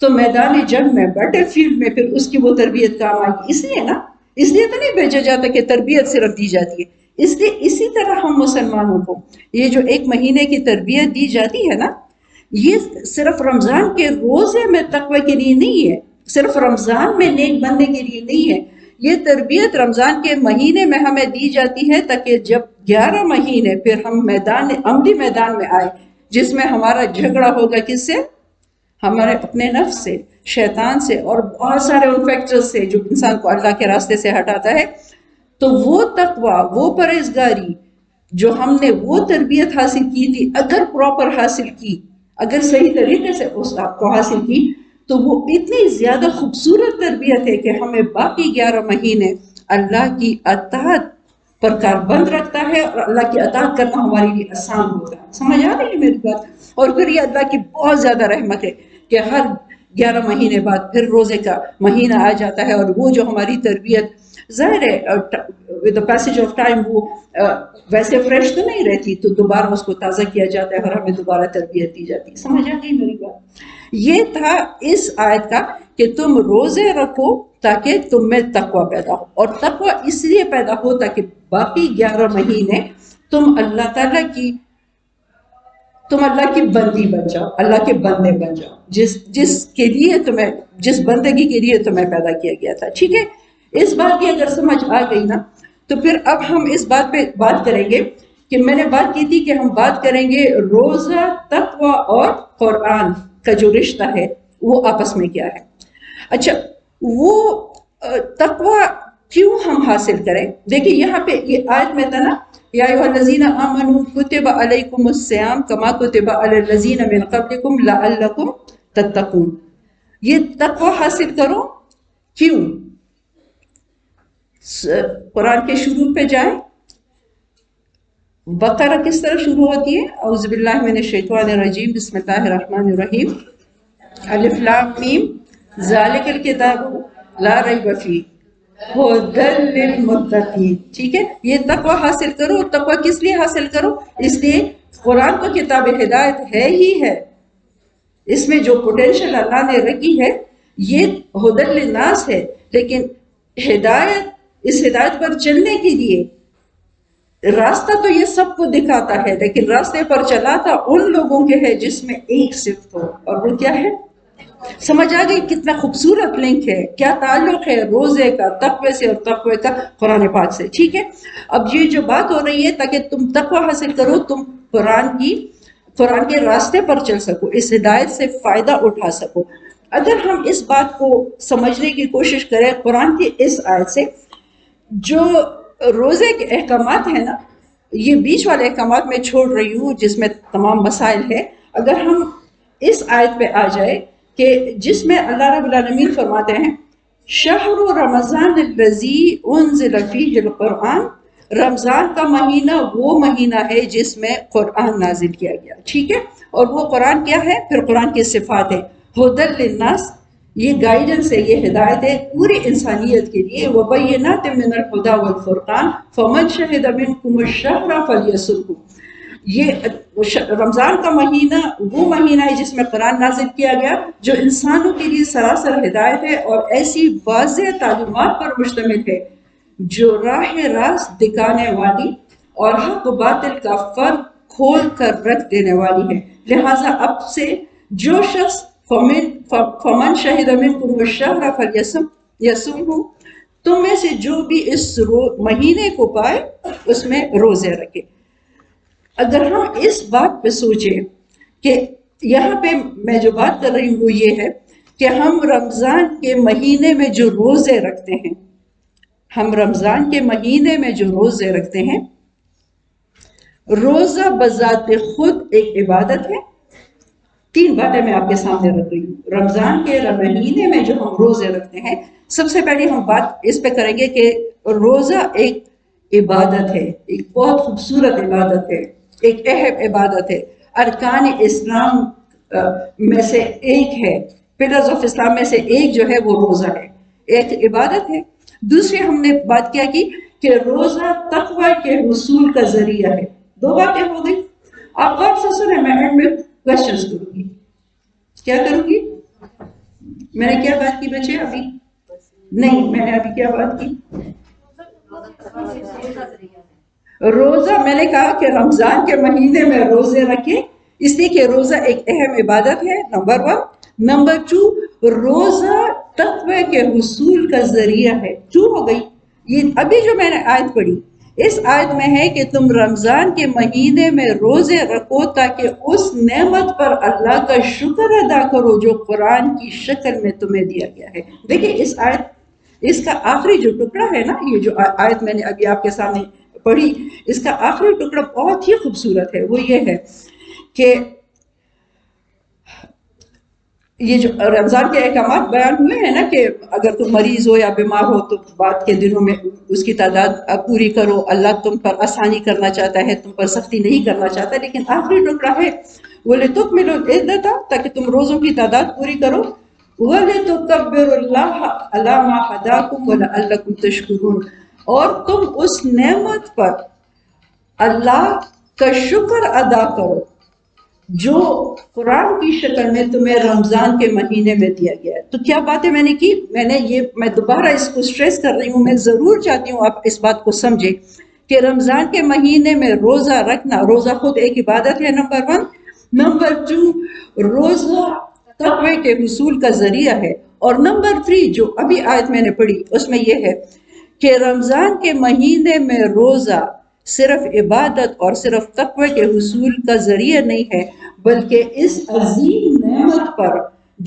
تو میدان جنگ میں، بیٹل فیلڈ میں پھر اس کی وہ تربیت کام آئے گی. اس لیے نا، اس لیے تو نہیں بھیجا جاتا کہ تربیت صرف دی جاتی ہے. اس لیے اسی طرح ہم مسلمانوں کو یہ جو 1 مہینے کی تربیت دی جاتی ہے نا، یہ صرف رمضان کے روزے میں تقوی کے لیے نہیں ہے، صرف رمضان میں نیک بننے کے لیے نہیں ہے. یہ تربیت رمضان کے مہینے میں ہمیں دی جاتی ہے تاکہ جب 11 مہینے پھر ہم عملی میدان میں آئے، جس میں ہمارا جھگڑا ہوگا کس سے؟ ہمارے اپنے نفس سے، شیطان سے، اور بہت سارے ان فیکٹرز سے جو انسان کو اللہ کے راستے سے ہٹاتا ہے. تو وہ تقوی، وہ پرہیزگاری جو ہم نے وہ تربیت حاصل کی تھی، اگر پراپر حاصل کی، اگر صحیح طریقے سے اس آپ کو حاصل کی، تو وہ اتنی زیادہ خوبصورت تربیت ہے کہ ہمیں باقی 11 مہینے اللہ کی اطاعت پر کاربند رکھتا ہے، اور اللہ کی اطاعت کرنا ہمارے لیے آسان ہوتا ہے. سمجھ آ رہی ہے میری بات؟ اور پھر یہ اللہ کی بہت زیادہ رحمت ہے کہ ہر 11 مہینے بعد پھر روزے کا مہینہ آ جاتا ہے، اور وہ جو ہماری تربیت ظاہر ہے with the passage of time وہ ویسے فریش تو نہیں رہتی، تو دوبارہ اس کو تازہ کیا جاتا ہے اور ہمیں دوبارہ تربیت دی جاتی ہے. سمجھ آ گئی میری بات؟ یہ تھا اس آیت کا کہ تم روزے رکھو تاکہ تم میں تقوی پیدا ہو. اور تقوی اس لیے پیدا ہو تاکہ باقی 11 مہینے تم اللہ تعالیٰ کی بندی بن جاؤ، اللہ کے بندے بن جاؤ، جس کے لیے تمہیں، جس بندگی کے لیے تمہیں پیدا کیا گیا تھا. ٹھیک ہے، اس بات کی اگر سمجھ آ گئی نا، تو پھر اب ہم اس بات پہ بات کریں گے کہ میں نے بات کی تھی کہ ہم بات کریں گے روزہ، تقوی اور قرآن کا جو رشتہ ہے وہ آپس میں کیا ہے. اچھا، وہ تقوی کیوں ہم حاصل کریں؟ دیکھیں یہاں پہ یہ آیت میں تھا نا، یا ایھا الذین آمنوا کتب علیکم الصیام کما کتب علی الذین من قبلکم لعلکم تتقون. یہ تقوی حاصل کرو کیوں؟ قرآن کے شروع پہ جائیں، بقرہ کس طرح شروع ہوتی ہے؟ اعوذ باللہ من الشیطان الرجیم، بسم اللہ الرحمن الرحیم، الف لام میم، ذالک الکتاب لا ریب فیہ ہدی للمتقین. ٹھیک ہے، یہ تقوی حاصل کرو. تقوی کس لیے حاصل کرو؟ اس لیے قرآن تو کتاب ہدایت ہے ہی ہے، اس میں جو پوٹینشل اللہ نے رکھی ہے یہ ہدی للناس ہے، لیکن ہدایت، اس ہدایت پر چلنے کے لیے راستہ تو یہ سب کو دکھاتا ہے، لیکن راستے پر چلاتا ان لوگوں کے ہے جس میں ایک صفت ہو، اور وہ کیا ہے؟ سمجھ آ گئی کتنا خوبصورت لنک ہے، کیا تعلق ہے روزے کا تقوی سے اور تقوی کا قرآن پاک سے. ٹھیک ہے، اب یہ جو بات ہو رہی ہے تاکہ تم تقوی حاصل کرو، تم قرآن کے راستے پر چل سکو، اس ہدایت سے فائدہ اٹھا سکو. اگر ہم اس بات کو سمجھنے کی کوشش کریں قرآن کی اس آیت سے، جو روزے کے احکامات ہیں نا، یہ بیچ والے احکامات میں چھوڑ رہی ہوں جس میں تمام مسائل ہے. اگر ہم اس آیت پہ آ جائے کہ جس میں اللہ رب العالمین فرماتے ہیں شہر رمضان الذی انزل فیہ القرآن، رمضان کا مہینہ وہ مہینہ ہے جس میں قرآن نازل کیا گیا. ٹھیک ہے، اور وہ قرآن کیا ہے؟ پھر قرآن کی صفات ہے ہدی للناس، یہ گائیڈنس ہے، یہ ہدایت ہے پوری انسانیت کے لیے. وبینات من الہدی والفرقان فمن شہد منکم الشہر فلیصمہ. یہ رمضان کا مہینہ وہ مہینہ ہے جس میں قرآن نازل کیا گیا، جو انسانوں کے لیے سراسر ہدایت ہے اور ایسی واضح تعلیمات پر مشتمل ہے جو راہ راست دکھانے والی اور حق و باطل کا فرق کھول کر رکھ دینے والی ہے. لہٰذا اب سے جو شخص فمن شہد منکم الشہر فلیصمہ، تم میں سے جو بھی اس مہینے کو پائے اس میں روزے رکھے. اگر ہم اس بات پہ سوچیں کہ یہاں پہ میں جو بات کر رہی ہوں وہ یہ ہے کہ ہم رمضان کے مہینے میں جو روزے رکھتے ہیں، ہم رمضان کے مہینے میں جو روزے رکھتے ہیں، روزہ بذات خود ایک عبادت ہے. 3 باتیں میں آپ کے سامنے رکھ رہی ہوں. رمضان کے مہینے میں جو ہم روزے رکھتے ہیں، سب سے پہلے ہم بات اس پہ کریں گے کہ روزہ ایک عبادت ہے، ایک بہت خوبصورت عبادت ہے، ایک اہم عبادت ہے، ارکان اسلام میں سے ایک ہے، پلرز آف اسلام میں سے ایک جو ہے وہ روزہ ہے، ایک عبادت ہے. دوسری ہم نے بات کیا کہ روزہ تقوی کے حصول کا ذریعہ ہے. 2 باتیں ہو گئی. آپ غور سے سنیں، میں اینڈ میں کوشچنز کروں گی. کیا کروں گی؟ میں نے کیا بات کی بچے؟ ابھی نہیں، میں نے ابھی کیا بات کی؟ روزہ میں نے کہا کہ رمضان کے مہینے میں روزے رکھیں، اس لیے کہ روزہ ایک اہم عبادت ہے، نمبر 1. نمبر 2، روزہ تقوی کے حصول کا ذریعہ ہے. 2 ہو گئی. یہ ابھی جو میں نے آیت پڑھی، اس آیت میں ہے کہ تم رمضان کے مہینے میں روزے رکھو تاکہ اس نعمت پر اللہ کا شکر ادا کرو جو قرآن کی شکل میں تمہیں دیا گیا ہے. دیکھیں اس آیت، اس کا آخری جو ٹکڑا ہے نا، یہ جو آیت میں نے ابھی آپ کے سامنے پڑھی، اس کا آخری ٹکڑا بہت ہی خوبصورت ہے. وہ یہ ہے کہ یہ جو رمضان کے احکامات بیان ہوئے ہیں نا کہ اگر تم مریض ہو یا بیمار ہو تو بعد کے دنوں میں اس کی تعداد پوری کرو. اللہ تم پر آسانی کرنا چاہتا ہے، تم پر سختی نہیں کرنا چاہتا. لیکن آخری ٹکڑا ہے وَلِتُكْمِلُوا الْعِدَّةَ، تاکہ تم روزوں کی تعداد پوری کرو. وَلِتُكَبِّرُوا اللَّهَ عَلَىٰ مَا هَدَاكُمْ وَلَعَلَّكُمْ تَشْكُرُونَ، اور تم اس نعمت پر اللہ کا شکر ادا کرو جو قرآن کی شکل میں تمہیں رمضان کے مہینے میں دیا گیا ہے. تو کیا باتیں میں نے کی؟ میں دوبارہ اس کو سٹریس کر رہی ہوں. میں ضرور چاہتی ہوں آپ اس بات کو سمجھیں کہ رمضان کے مہینے میں روزہ رکھنا، روزہ خود ایک عبادت ہے، نمبر 1. نمبر 2، روزہ تقوی کے حصول کا ذریعہ ہے. اور نمبر 3 جو ابھی آیت میں نے پڑھی، اس میں یہ ہے کہ رمضان کے مہینے میں روزہ صرف عبادت اور صرف تقوی کے حصول کا ذریعہ نہیں ہے، بلکہ اس عظیم نعمت پر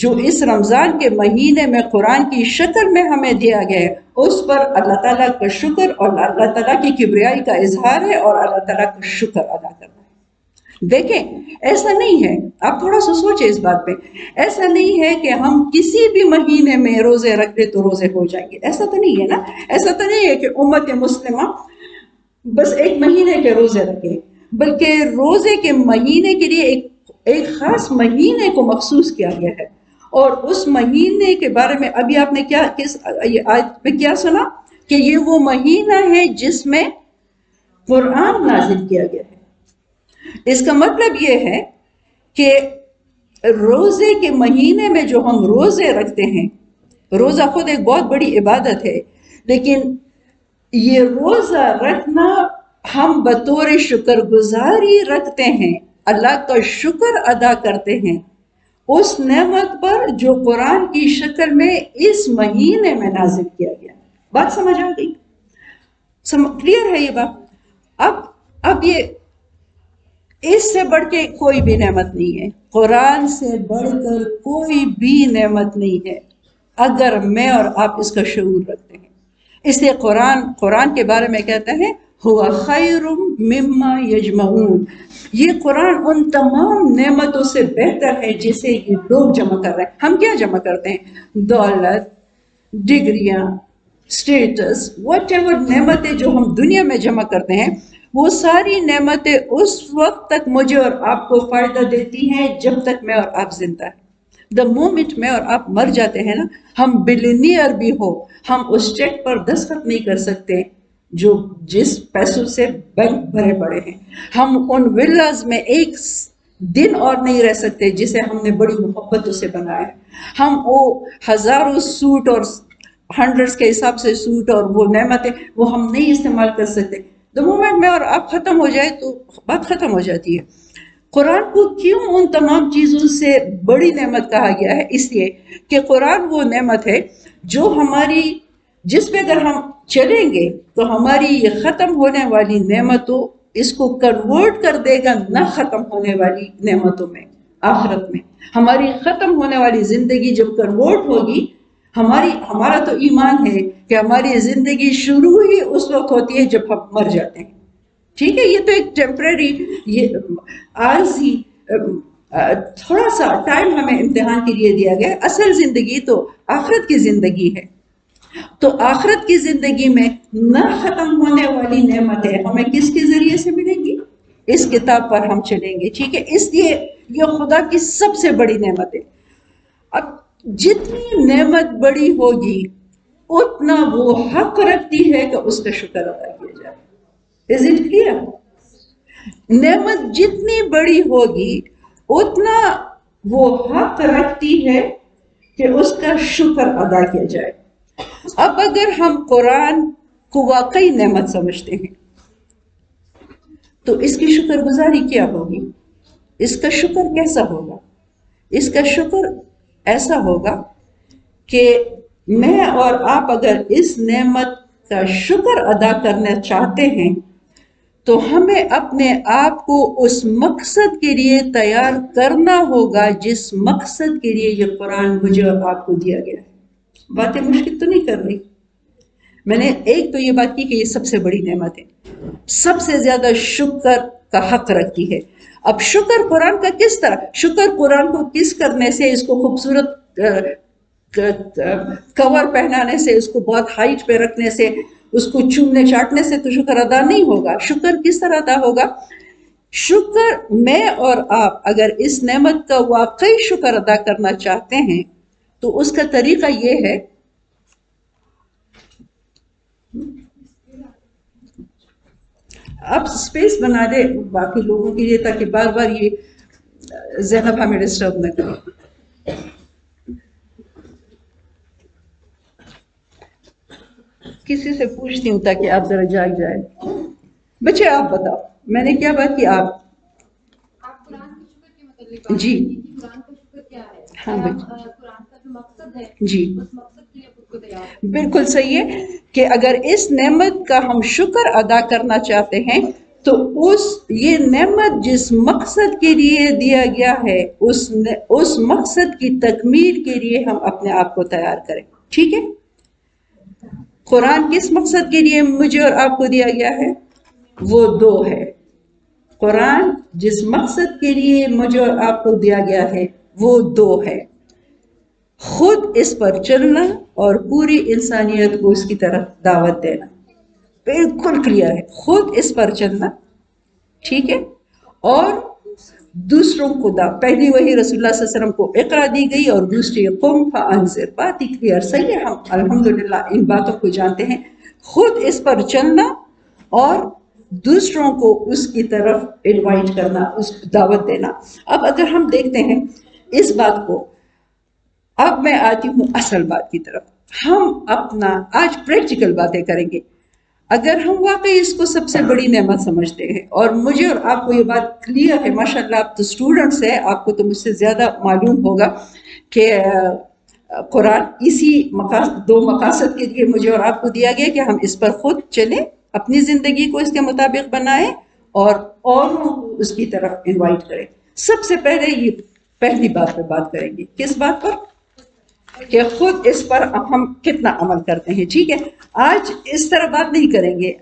جو اس رمضان کے مہینے میں قرآن کی شکل میں ہمیں دیا گیا ہے، اس پر اللہ تعالیٰ کا شکر اور اللہ تعالیٰ کی کبریائی کا اظہار ہے اور اللہ تعالیٰ کا شکر ادا کرنا ہے. دیکھیں ایسا نہیں ہے، آپ تھوڑا سا سوچیں اس بات پہ، ایسا نہیں ہے کہ ہم کسی بھی مہینے میں روزے رکھ دیں تو روزے ہو جائیں گے، ایسا تو نہیں ہے نا. ایسا تو نہیں ہے کہ امت مسلمہ بس ایک مہینے کے روزے رکھے، بلکہ روزے کے مہینے کے لیے ایک خاص مہینے کو مخصوص کیا گیا ہے. اور اس مہینے کے بارے میں ابھی آپ نے کس آیت میں کیا سنا کہ یہ وہ مہینہ ہے جس میں قرآن نازل کیا گیا ہے. اس کا مطلب یہ ہے کہ روزے کے مہینے میں جو ہم روزے رکھتے ہیں، روزہ خود ایک بہت بڑی عبادت ہے، لیکن یہ روزہ رکھنا ہم بطور شکر گزاری رکھتے ہیں، اللہ کا شکر ادا کرتے ہیں اس نعمت پر جو قرآن کی شکل میں اس مہینے میں نازل کیا گیا. بات سمجھ آ گئی؟ کلیئر ہے یہ بات؟ اب یہ اس سے بڑھ کے کوئی بھی نعمت نہیں ہے، قرآن سے بڑھ کر کوئی بھی نعمت نہیں ہے اگر میں اور آپ اس کا شعور رکھتے ہیں. اس لیے قرآن کے بارے میں کہتے ہیں ہوا خیر مما یجمعون، یہ قرآن ان تمام نعمتوں سے بہتر ہے جسے یہ لوگ جمع کر رہے ہیں. ہم کیا جمع کرتے ہیں؟ دولت، ڈگریاں، اسٹیٹس، واٹ ایور نعمتیں جو ہم دنیا میں جمع کرتے ہیں، وہ ساری نعمتیں اس وقت تک مجھے اور آپ کو فائدہ دیتی ہیں جب تک میں اور آپ زندہ ہیں. دا مومنٹ میں اور آپ مر جاتے ہیں نا، ہم بلینئر بھی ہو، ہم اس چیک پر دستخط نہیں کر سکتے جس پیسوں سے بینک بھرے پڑے ہیں. ہم ان ولاز میں ایک دن اور نہیں رہ سکتے جسے ہم نے بڑی محبتوں سے بنایا ہے. ہم وہ ہزاروں سوٹ اور ہنڈریڈز کے حساب سے سوٹ اور وہ نعمتیں وہ ہم نہیں استعمال کر سکتے. دا مومنٹ میں اور آپ ختم ہو جائے تو بات ختم ہو جاتی ہے. قرآن کو کیوں ان تمام چیزوں سے بڑی نعمت کہا گیا ہے؟ اس لیے کہ قرآن وہ نعمت ہے جو جس پہ اگر ہم چلیں گے تو ہماری یہ ختم ہونے والی نعمتوں اس کو کنورٹ کر دے گا نہ ختم ہونے والی نعمتوں میں. آخرت میں ہماری ختم ہونے والی زندگی جب کنورٹ ہوگی، ہمارا تو ایمان ہے کہ ہماری زندگی شروع ہی اس وقت ہوتی ہے جب ہم مر جاتے ہیں. ٹھیک ہے، یہ تو ایک ٹیمپریری عارضی تھوڑا سا ٹائم ہمیں امتحان کے لیے دیا گیا. اصل زندگی تو آخرت کی زندگی ہے. تو آخرت کی زندگی میں نہ ختم ہونے والی نعمتیں ہمیں کس کے ذریعے سے ملیں گی؟ اس کتاب پر ہم چلیں گے. ٹھیک ہے، اس لیے یہ خدا کی سب سے بڑی نعمت ہے. اب جتنی نعمت بڑی ہوگی اتنا وہ حق رکھتی ہے کہ اس کا شکر ادا کیا جائے. Is it clear؟ نعمت جتنی بڑی ہوگی اتنا وہ حق رکھتی ہے کہ اس کا شکر ادا کیا جائے. اب اگر ہم قرآن کو واقعی نعمت سمجھتے ہیں تو اس کی شکر گزاری کیا ہوگی؟ اس کا شکر کیسا ہوگا؟ اس کا شکر ایسا ہوگا کہ میں اور آپ اگر اس نعمت کا شکر ادا کرنا چاہتے ہیں تو ہمیں اپنے آپ کو اس مقصد کے لیے تیار کرنا ہوگا جس مقصد کے لیے یہ قرآن مجھے اور آپ کو دیا گیا ہے. باتیں مشکل تو نہیں کر رہی. میں نے ایک تو یہ بات کی کہ یہ سب سے بڑی نعمت ہے، سب سے زیادہ شکر کا حق رکھتی ہے. اب شکر قرآن کا کس طرح؟ شکر قرآن کو کس کرنے سے، اس کو خوبصورت کور پہنانے سے، اس کو بہت ہائٹ پہ رکھنے سے، اس کو چومنے چاٹنے سے تو شکر ادا نہیں ہوگا. شکر کس طرح ادا ہوگا؟ شکر میں اور آپ اگر اس نعمت کا واقعی شکر ادا کرنا چاہتے ہیں تو اس کا طریقہ یہ ہے، آپ سپیس بنا دے باقی لوگوں کے لیے تاکہ بار بار یہ زینب ہمیں ڈسٹرب نہ کرے. کسی سے پوچھتی ہوں تاکہ آپ ذرا جاگ جائے. بچے آپ بتاؤ، میں نے کیا بات کی؟ آپ قرآن کے شکر کے متعلق جی قرآن کا شکر کیا ہے؟ ہاں قرآن کا جو مقصد ہے جی اس مقصد کے لیے خود کو تیار کریں. بالکل صحیح ہے کہ اگر اس نعمت کا ہم شکر ادا کرنا چاہتے ہیں تو یہ نعمت جس مقصد کے لیے دیا گیا ہے اس مقصد کی تکمیل کے لیے ہم اپنے آپ کو تیار کریں. ٹھیک ہے، قرآن کس مقصد کے لیے مجھے اور آپ کو دیا گیا ہے؟ وہ دو ہے. قرآن جس مقصد کے لیے مجھے اور آپ کو دیا گیا ہے وہ دو ہے، خود اس پر چلنا اور پوری انسانیت کو اس کی طرف دعوت دینا، بالکل کلیئر ہے، خود اس پر چلنا، ٹھیک ہے، اور دوسروں کو پہلی وہی رسول اللہ صلی اللہ علیہ وسلم کو اقرا دی گئی اور دوسری قم فانذر، بات ہی کلیئر، صحیح ہے، ہم الحمدللہ ان باتوں کو جانتے ہیں، خود اس پر چلنا اور دوسروں کو اس کی طرف انوائٹ کرنا، اس کو دعوت دینا۔ اب اگر ہم دیکھتے ہیں اس بات کو، اب میں آتی ہوں اصل بات کی طرف، ہم اپنا آج پریکٹیکل باتیں کریں گے۔ اگر ہم واقعی اس کو سب سے بڑی نعمت سمجھتے ہیں، اور مجھے اور آپ کو یہ بات کلیئر ہے، ماشاءاللہ آپ تو اسٹوڈنٹس ہیں، آپ کو تو مجھ سے زیادہ معلوم ہوگا کہ قرآن اسی دو مقاصد کے لیے مجھے اور آپ کو دیا گیا کہ ہم اس پر خود چلیں، اپنی زندگی کو اس کے مطابق بنائیں اور اوروں کو اس کی طرف انوائٹ کریں۔ سب سے پہلے یہ پہلی بات پہ بات کریں گے، کس بات پر؟ کہ خود اس پر ہم کتنا عمل کرتے ہیں، ٹھیک ہے؟ آج اس طرح بات نہیں کریں گے،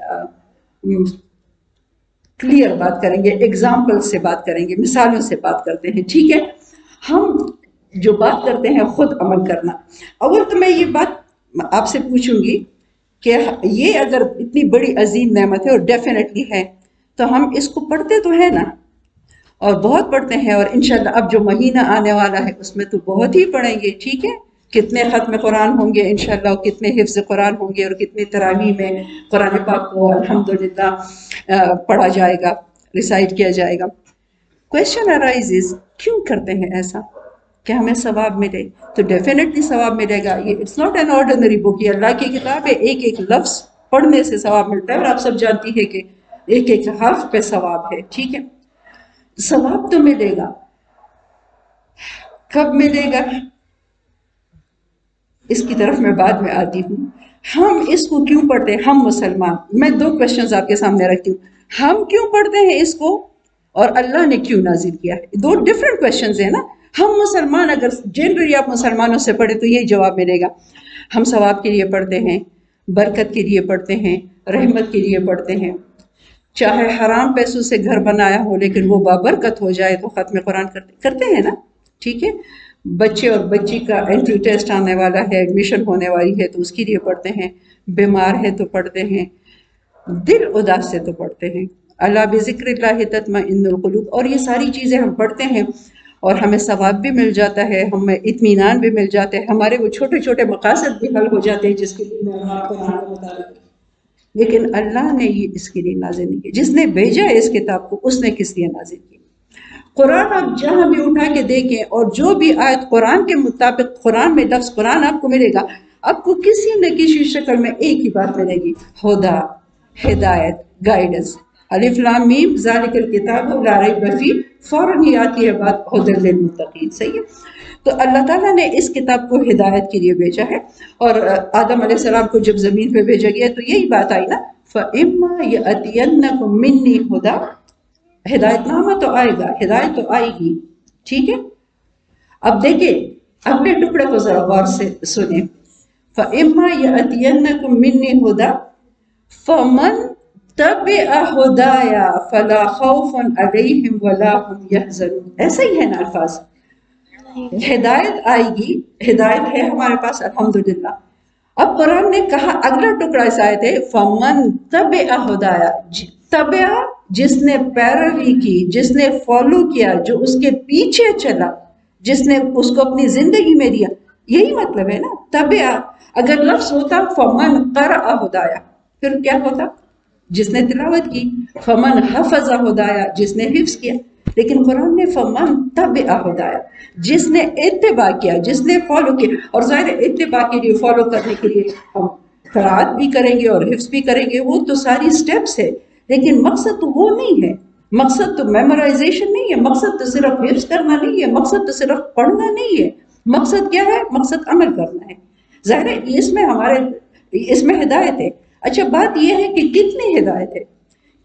کلیئر بات کریں گے، ایگزامپل سے بات کریں گے، مثالوں سے بات کرتے ہیں، ٹھیک ہے؟ ہم جو بات کرتے ہیں خود عمل کرنا، اول تو میں یہ بات آپ سے پوچھوں گی کہ یہ اگر اتنی بڑی عظیم نعمت ہے اور ڈیفینیٹلی ہے تو ہم اس کو پڑھتے تو ہیں نا، اور بہت پڑھتے ہیں، اور انشاءاللہ اب جو مہینہ آنے والا ہے اس میں تو بہت ہی پڑھیں گے، ٹھیک ہے؟ کتنے ختم قرآن ہوں گے انشاءاللہ، اور کتنے حفظ قرآن ہوں گے، اور کتنے تراویح میں قرآن پاک کو الحمدللہ پڑھا جائے گا، ریسائٹ کیا جائے گا۔ کویسچن ارائزز، کیوں کرتے ہیں ایسا کہ ہمیں ثواب ملے؟ تو ڈیفینیٹلی ثواب ملے گا، یہ اٹس ناٹ این آرڈنری بک، یہ اللہ کی کتاب ہے، ایک ایک لفظ پڑھنے سے ثواب ملتا ہے، اور آپ سب جانتی ہے کہ ایک ایک حرف پہ ثواب ہے، ٹھیک ہے؟ ثواب تو ملے گا، کب ملے گا اس کی طرف میں بعد میں آتی ہوں۔ ہم اس کو کیوں پڑھتے ہیں، ہم مسلمان؟ میں دو کویسچنز آپ کے سامنے رکھتی ہوں، ہم کیوں پڑھتے ہیں اس کو اور اللہ نے کیوں نازل کیا ہے؟ دو ڈیفرنٹ کویسچنز ہیں نا۔ ہم مسلمان اگر جنرلی آپ مسلمانوں سے پڑھے تو یہی جواب ملے گا، ہم ثواب کے لیے پڑھتے ہیں، برکت کے لیے پڑھتے ہیں، رحمت کے لیے پڑھتے ہیں، چاہے حرام پیسوں سے گھر بنایا ہو لیکن وہ بابرکت ہو جائے تو ختم قرآن کرتے ہیں نا، ٹھیک ہے؟ بچے اور بچی کا انٹری ٹیسٹ آنے والا ہے، ایڈمیشن ہونے والی ہے تو اس کے لیے پڑھتے ہیں، بیمار ہے تو پڑھتے ہیں، دل اداس سے تو پڑھتے ہیں، اللہ بذکر اللہ تطمئن القلوب، اور یہ ساری چیزیں ہم پڑھتے ہیں اور ہمیں ثواب بھی مل جاتا ہے، ہمیں اطمینان بھی مل جاتا ہے، ہمارے وہ چھوٹے چھوٹے مقاصد بھی حل ہو جاتے ہیں جس کے لیے میں آپ کو بتا رہی ہوں۔ لیکن اللہ نے یہ اس کے لیے نازل نہیں کیا، جس نے بھیجا ہے اس کتاب کو اس نے کس لیے نازل کی؟ قرآن آپ جہاں بھی اٹھا کے دیکھیں اور جو بھی آیت قرآن کے مطابق، قرآن میں لفظ قرآن آپ کو ملے گا، آپ کو کسی نہ کسی شکل میں ایک ہی بات ملے گی، ہدا، ہدایت، گائیڈنس۔ الف لام میم ذالک الکتاب لا ریب فیہ، فوراً ہی آتی ہے بات ھدی للمتقین، صحیح ہے؟ تو اللہ تعالیٰ نے اس کتاب کو ہدایت کے لیے بھیجا ہے، اور آدم علیہ السلام کو جب زمین پہ بھیجا گیا تو یہی بات آئی نا، فَإِمَّا يَأْتِيَنَّكُم مِّنِّي هُدًى، ہدایت نامہ تو آئے گا، ہدایت تو آئے گی، ٹھیک ہے؟ اب دیکھیں اگلے ٹکڑے کو ذرا غور سے سنیں، فَإِمَّا يَأْتِيَنَّكُم مِّنِّي هُدًى فَمَن تَبِعَ هُدَايَ فَلَا خَوْفٌ عَلَيْهِمْ وَلَا هُمْ يَحْزَنُونَ، ایسا ہی ہے نا الفاظ؟ ہدایت آئے گی، ہدایت ہے ہمارے پاس الحمدللہ۔ اب قرآن نے کہا اگلا ٹکڑا اس آیت ہے، فَمَن تَبِعَ هُدَايَ، تبع جس نے پیروی کی، جس نے فالو کیا، جو اس کے پیچھے چلا، جس نے اس کو اپنی زندگی میں دیا، یہی مطلب ہے نا تبع۔ اگر لفظ ہوتا فَمَن قَرَأَ هُدَايَ پھر کیا ہوتا؟ جس نے تلاوت کی، فَمَن حَفَظَ هُدَايَ جس نے حفظ کیا، لیکن قرآن نے فَمَن تَبِعَ هُدَايَ جس نے اتباع کیا، جس نے فالو کیا، اور ظاہر اتباع کے لیے، فالو کرنے کے لیے ہم قرأت بھی کریں گے اور حفظ بھی کریں گے، وہ تو ساری سٹیپس ہے، لیکن مقصد تو وہ نہیں ہے، مقصد تو میمورائزیشن نہیں ہے، مقصد تو صرف حفظ کرنا نہیں ہے، مقصد تو صرف پڑھنا نہیں ہے، مقصد کیا ہے؟ مقصد عمل کرنا ہے۔ ظاہر ہے اس میں ہدایت ہے۔ اچھا بات یہ ہے کہ کتنی ہدایت ہے؟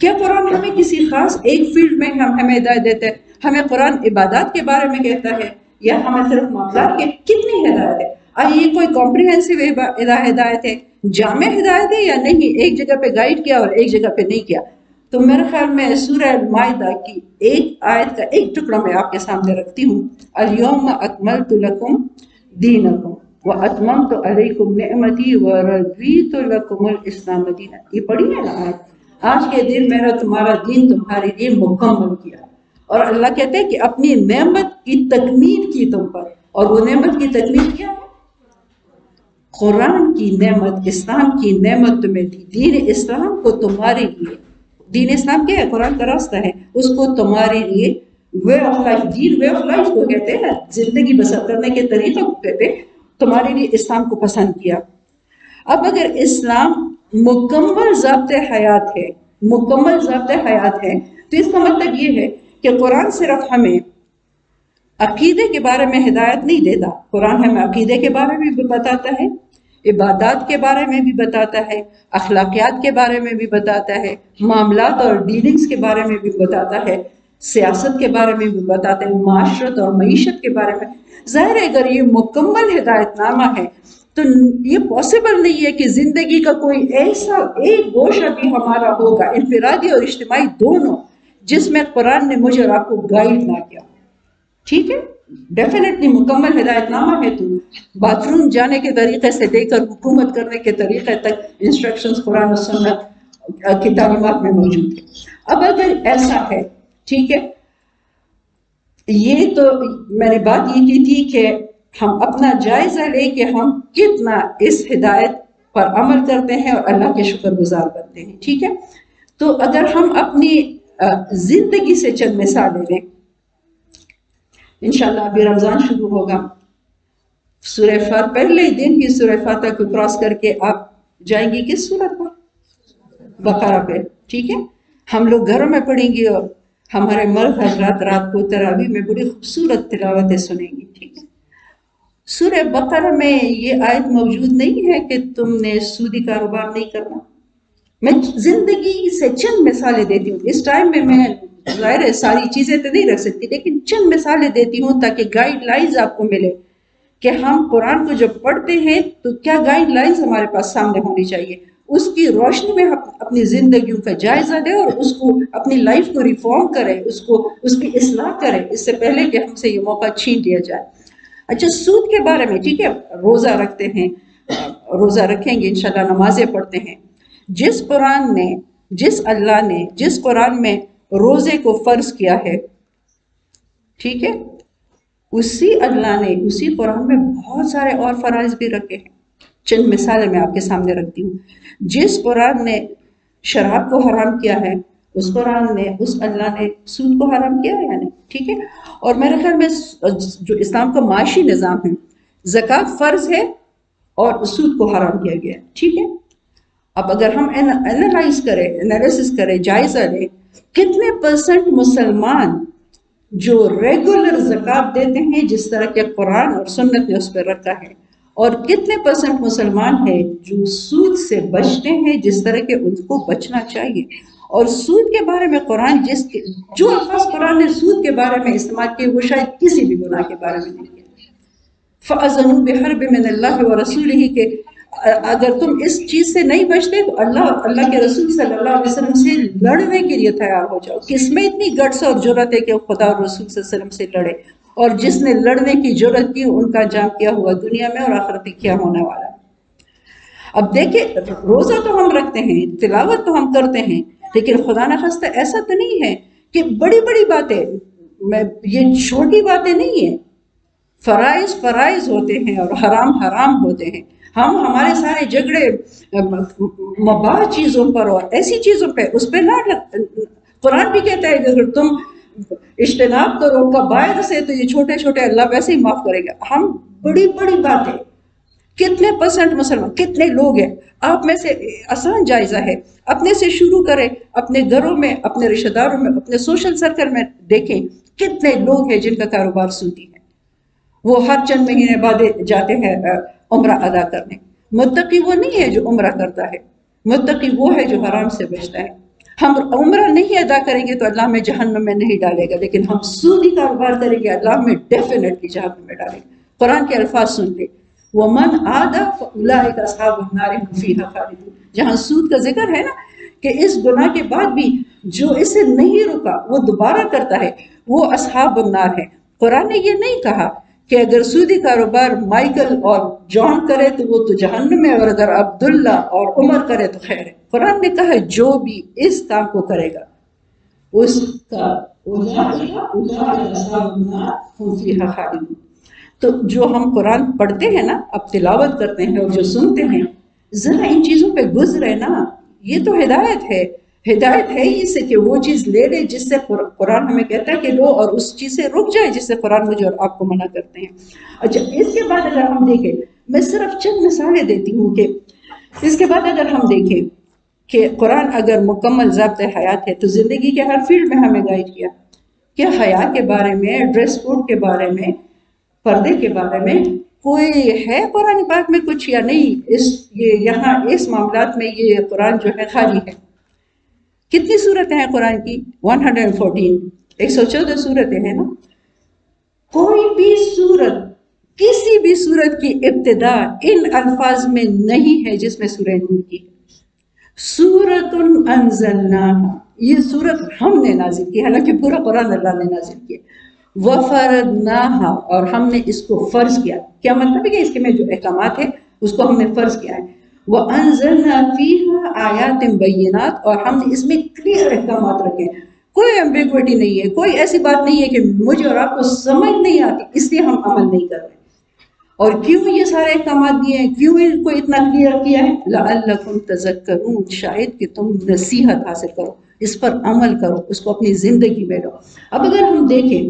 کیا قرآن ہمیں کسی خاص ایک فیلڈ میں ہمیں ہدایت دیتا ہے؟ ہمیں قرآن عبادات کے بارے میں کہتا ہے یا ہمیں صرف معاملات کے؟ کتنی ہدایت ہے؟ یہ کوئی کمپریہنسو ہدایت ہے، جامع ہدایت ہے یا نہیں؟ ایک جگہ پہ گائیڈ کیا اور ایک جگہ پہ نہیں کیا؟ تو میرے خیال میں سورہ المائدہ کی ایک آیت کا ایک ٹکڑا میں آپ کے سامنے رکھتی ہوں. الیوم اکملت لکم دینکم واتممت علیکم نعمتی ورضیت لکم الاسلام دینا. یہ پڑھی ہے نا آیت. آج کے دن میں نے تمہارا دین تمہارے لیے مکمل کیا. اور اللہ کہتے ہیں کہ اپنی نعمت کی تکمیل کی تم پر. اور وہ نعمت کی تکمیل کیا ہے؟ قرآن کی نعمت، اسلام کی نعمت تمہیں دی. دین اسلام کو تمہارے لیے، دین اسلام کیا ہے؟ قرآن کا راستہ ہے. اس کو تمہارے لیے وے آف لائف، دین وے آف لائف کو کہتے ہیں نا، زندگی بسر کرنے کے طریقے کو کہتے ہیں. تمہارے لیے اسلام کو پسند کیا. اب اگر اسلام مکمل ضابط حیات ہے، مکمل ضابط حیات ہے، تو اس کا مطلب یہ ہے کہ قرآن صرف ہمیں عقیدے کے بارے میں ہدایت نہیں دیتا. قرآن ہمیں عقیدے کے بارے میں بھی بتاتا ہے، عبادات کے بارے میں بھی بتاتا ہے، اخلاقیات کے بارے میں بھی بتاتا ہے، معاملات اور ڈیلنگز کے بارے میں بھی بتاتا ہے، سیاست کے بارے میں بھی بتاتا ہے، معاشرت اور معیشت کے بارے میں. ظاہر ہے اگر یہ مکمل ہدایت نامہ ہے تو یہ پاسبل نہیں ہے کہ زندگی کا کوئی ایسا ایک گوشہ بھی ہمارا ہوگا، انفرادی اور اجتماعی دونوں، جس میں قرآن نے مجھے اور آپ کو گائیڈ نہ کیا. ٹھیک ہے، ڈیفینیٹلی مکمل ہدایت نامہ ہے. تو باتھ روم جانے کے طریقے سے لے کر حکومت کرنے کے طریقے تک انسٹرکشنز قرآن و سنت کی تعلیمات میں موجود ہیں. اب اگر ایسا ہے، ٹھیک ہے، یہ تو میں نے بات یہ کی تھی کہ ہم اپنا جائزہ لیں کہ ہم کتنا اس ہدایت پر عمل کرتے ہیں اور اللہ کے شکر گزار بنتے ہیں. ٹھیک ہے، تو اگر ہم اپنی زندگی سے چند مثالیں لیں. انشاءاللہ ابھی رمضان شروع ہوگا. پہلے دن کی سورہ فاتحہ کو کراس کر کے آپ جائیں گی کس سورت پر؟ بقرہ پہ. ٹھیک ہے، ہم لوگ گھروں میں پڑھیں گے اور ہمارے مرد حضرات رات کو تراویح میں بڑی خوبصورت تلاوتیں سنیں گی. ٹھیک ہے، سورہ بقرہ میں یہ آیت موجود نہیں ہے کہ تم نے سودی کاروبار نہیں کرنا. میں زندگی سے چند مثالیں دیتی ہوں. اس ٹائم میں ظاہر ہے ساری چیزیں تو نہیں رکھ سکتی، لیکن چند مثالیں دیتی ہوں تاکہ گائیڈ لائنز آپ کو ملے کہ ہم قرآن کو جب پڑھتے ہیں تو کیا گائیڈ لائنز ہمارے پاس سامنے ہونی چاہیے. اس کی روشنی میں ہم اپنی زندگیوں کا جائزہ لیں اور اس کو اپنی لائف کو ریفارم کریں، اس کی اصلاح کریں، اس سے پہلے کہ ہم سے یہ موقع چھین لیا جائے. اچھا، سود کے بارے میں، ٹھیک ہے، روزہ رکھتے ہیں، روزہ رکھیں گے انشاءاللہ، نمازیں پڑھتے ہیں. جس اللہ نے جس قرآن میں روزے کو فرض کیا ہے، ٹھیک ہے، اسی اللہ نے اسی قرآن میں بہت سارے اور فرائض بھی رکھے ہیں. چند مثالیں میں آپ کے سامنے رکھتی ہوں. جس قرآن نے شراب کو حرام کیا ہے، اس اللہ نے سود کو حرام کیا ہے یعنی. ٹھیک ہے، اور میرے خیال میں جو اسلام کا معاشی نظام ہے، زکوٰۃ فرض ہے اور سود کو حرام کیا گیا ہے. ٹھیک ہے، اب اگر ہم انالیسس کریں، جائزہ لیں، کتنے % مسلمان جو ریگولر زکوٰۃ دیتے ہیں جس طرح کے قرآن اور سنت نے اس پہ رکھا ہے، اور کتنے % مسلمان ہیں جو سود سے بچتے ہیں جس طرح کے ان کو بچنا چاہیے. اور سود کے بارے میں قرآن جو الفاظ قرآن نے سود کے بارے میں استعمال کیے وہ شاید کسی بھی گناہ کے بارے میں نہیں کیا. فَأَذَنُوا بِحَرْبٍ مِّنَ اللَّهِ وَرَسُولِهِ کہ اگر تم اس چیز سے نہیں بچتے تو اللہ کے رسول صلی اللہ علیہ وسلم سے لڑنے کے لیے تیار ہو جاؤ. کس میں اتنی گٹس اور جرت ہے کہ خدا اور رسول صلی اللہ علیہ وسلم سے لڑے، اور جس نے لڑنے کی جرت کی ان کا انجام کیا ہوا دنیا میں اور آخرت میں کیا ہونے والا. اب دیکھیں، روزہ تو ہم رکھتے ہیں، تلاوت تو ہم کرتے ہیں، لیکن خدا نخواستہ ایسا تو نہیں ہے کہ بڑی بڑی باتیں، یہ چھوٹی باتیں نہیں ہیں. فرائض ہوتے ہیں اور حرام ہوتے ہیں. ہمارے سارے جھگڑے مباح چیزوں پر اور ایسی چیزوں پہ اس پہ نہ. قرآن بھی کہتا ہے کہ اگر تم اجتناب کرو کبائر سے تو یہ چھوٹے چھوٹے اللہ ویسے ہی معاف کرے گا. ہم بڑی بڑی باتیں، کتنے % مسلمان، کتنے لوگ ہیں. آپ میں سے آسان جائزہ ہے، اپنے سے شروع کریں، اپنے گھروں میں، اپنے رشتہ داروں میں، اپنے سوشل سرکل میں دیکھیں کتنے لوگ ہیں جن کا کاروبار سودی ہے. وہ ہر چند مہینے بعد جاتے ہیں عمرہ ادا کرنے. متقی وہ نہیں ہے جو عمرہ کرتا ہے، متقی وہ ہے جو حرام سے بچتا ہے. ہم عمرہ نہیں ادا کریں گے تو اللہ ہمیں جہنم میں نہیں ڈالے گا، لیکن ہم سودی کاروبار کریں گے اللہ ہمیں ڈیفینیٹلی جہنم میں ڈالے گا. قرآن کے الفاظ سن لیں، وَمَنْ عَادَ فَأُولَٰئِكَ أَصْحَابُ النَّارِ هُمْ فِيهَا خَالِدُونَ. جہاں سود کا ذکر ہے نا کہ اس گناہ کے بعد بھی جو اسے نہیں رکا وہ دوبارہ کرتا ہے وہ اصحاب النار ہے۔ قرآن نے یہ نہیں کہا کہ اگر سودی کاروبار مائیکل اور جان کرے تو وہ تو جہنم ہے، اور اگر عبداللہ اور عمر کرے تو خیر ہے۔ قرآن نے کہا جو بھی اس کام کو کرے گا اس کا تو جو ہم قرآن پڑھتے ہیں نا، اب تلاوت کرتے ہیں اور جو سنتے ہیں، ذرا ان چیزوں پہ گزرے نا، یہ تو ہدایت ہے۔ ہدایت ہے اس سے کہ وہ چیز لے لے جس سے قرآن ہمیں کہتا ہے کہ لو، اور اس چیز سے رک جائے جس سے قرآن مجھے اور آپ کو منع کرتے ہیں۔ اچھا، اس کے بعد اگر ہم دیکھیں، میں صرف چند مثالیں دیتی ہوں کہ اس کے بعد اگر ہم دیکھیں کہ قرآن اگر مکمل ضابط حیات ہے تو زندگی کے ہر فیلڈ میں ہمیں گائیڈ کیا کہ حیا کے بارے میں، ڈریس کوڈ کے بارے میں، پردے کے بارے میں کوئی ہے قرآن پاک میں کچھ یا نہیں؟ یہاں اس معاملات میں یہ قرآن جو ہے خالی ہے۔ کتنی صورتیں ہیں قرآن کی؟ 114، 114 صورتیں ہیں نا۔ کوئی بھی صورت، کسی بھی صورت کی ابتدا ان الفاظ میں نہیں ہے جس میں سورہ نور کی ہے۔ سورۃ انزلناہا، یہ صورت ہم نے نازل کی، حالانکہ پورا قرآن اللہ نے نازل کیا۔ وفرضناہا، اور ہم نے اس کو فرض کیا۔ کیا مطلب ہے کہ اس کے میں جو احکامات ہیں اس کو ہم نے فرض کیا ہے۔ وَأَنزَلْنَا فِيهَا آیَاتٍ بَيِّنَاتٍ، اور ہم نے اس میں کلیئر احکامات رکھے ہیں، کوئی ایمبیگوٹی نہیں ہے، کوئی ایسی بات نہیں ہے کہ مجھے اور آپ کو سمجھ نہیں آتی اس لیے ہم عمل نہیں کر رہے۔ اور کیوں یہ سارے احکامات دیے ہیں، کیوں ان کو اتنا کلیئر کیا ہے؟ لَعَلَّكُمْ تَذَكَّرُونَ، شاید کہ تم نصیحت حاصل کرو، اس پر عمل کرو، اس کو اپنی زندگی میں لو۔ اب اگر ہم دیکھیں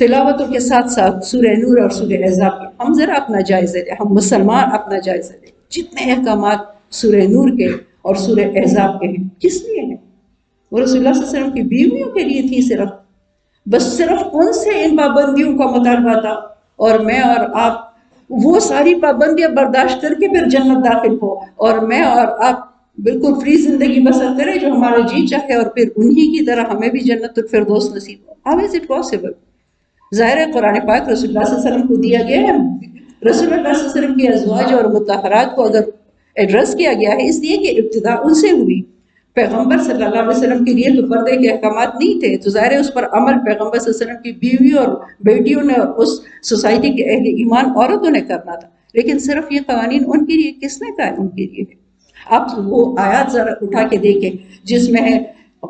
تلاوتوں کے ساتھ ساتھ سورہ نور اور سورہ احزاب کے، ہم ذرا اپنا جائزہ لیں، ہم مسلمان اپنا جائزہ لیں، جتنے احکامات سورہ نور کے اور سورہ احزاب کے ہیں کس لیے ہیں؟ وہ رسول اللہ صلی اللہ علیہ وسلم کی بیویوں کے لیے تھی صرف، بس صرف ان سے ان پابندیوں کا مطالبہ تھا، اور میں اور آپ وہ ساری پابندیاں برداشت کر کے پھر جنت داخل ہو، اور میں اور آپ بالکل فری زندگی بسر کریں جو ہمارا جی چاہے، اور پھر انہی کی طرح ہمیں بھی جنت الفردوس نصیب ہو۔ How is it possible؟ ظاہر ہے قرآن پاک رسول اللہ صلی اللہ علیہ وسلم کو دیا گیا ہے، رسول اللہ صلی اللہ علیہ وسلم کی ازواج اور مطہرات کو اگر ایڈریس کیا گیا ہے اس لیے کہ ابتدا ان سے ہوئی۔ پیغمبر صلی اللہ علیہ وسلم کے لیے تو پردے کے احکامات نہیں تھے، تو ظاہر ہے اس پر عمل پیغمبر صلی اللہ علیہ وسلم کی بیوی اور بیٹیوں نے اور اس سوسائٹی کے اہل ایمان عورتوں نے کرنا تھا، لیکن صرف یہ قوانین ان کے لیے کس نے کہا؟ ان کے لیے ہے۔ آپ وہ آیات ذرا اٹھا کے دیکھیں جس میں ہے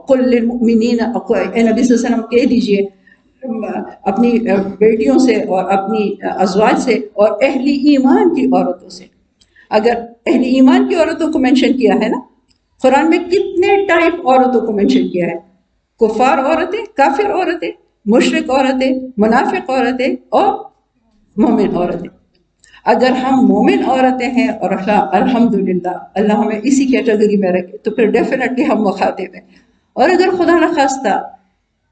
قُلْ لِلْمُؤْمِنِينَ، اے نبی صلی اللہ علیہ وسلم کہہ دیجئے اپنی بیٹیوں سے اور اپنی ازواج سے اور اہل ایمان کی عورتوں سے۔ اگر اہل ایمان کی عورتوں کو منشن کیا ہے نا قرآن میں، کتنے ٹائپ عورتوں کو منشن کیا ہے؟ کفار عورتیں، کافر عورتیں، مشرک عورتیں، منافق عورتیں اور مومن عورتیں۔ اگر ہم مومن عورتیں ہیں اور الحمدللہ اللہ ہمیں اسی کیٹیگری میں رکھے تو پھر ڈیفینیٹلی ہم مخاطب ہیں، اور اگر خدا نخواستہ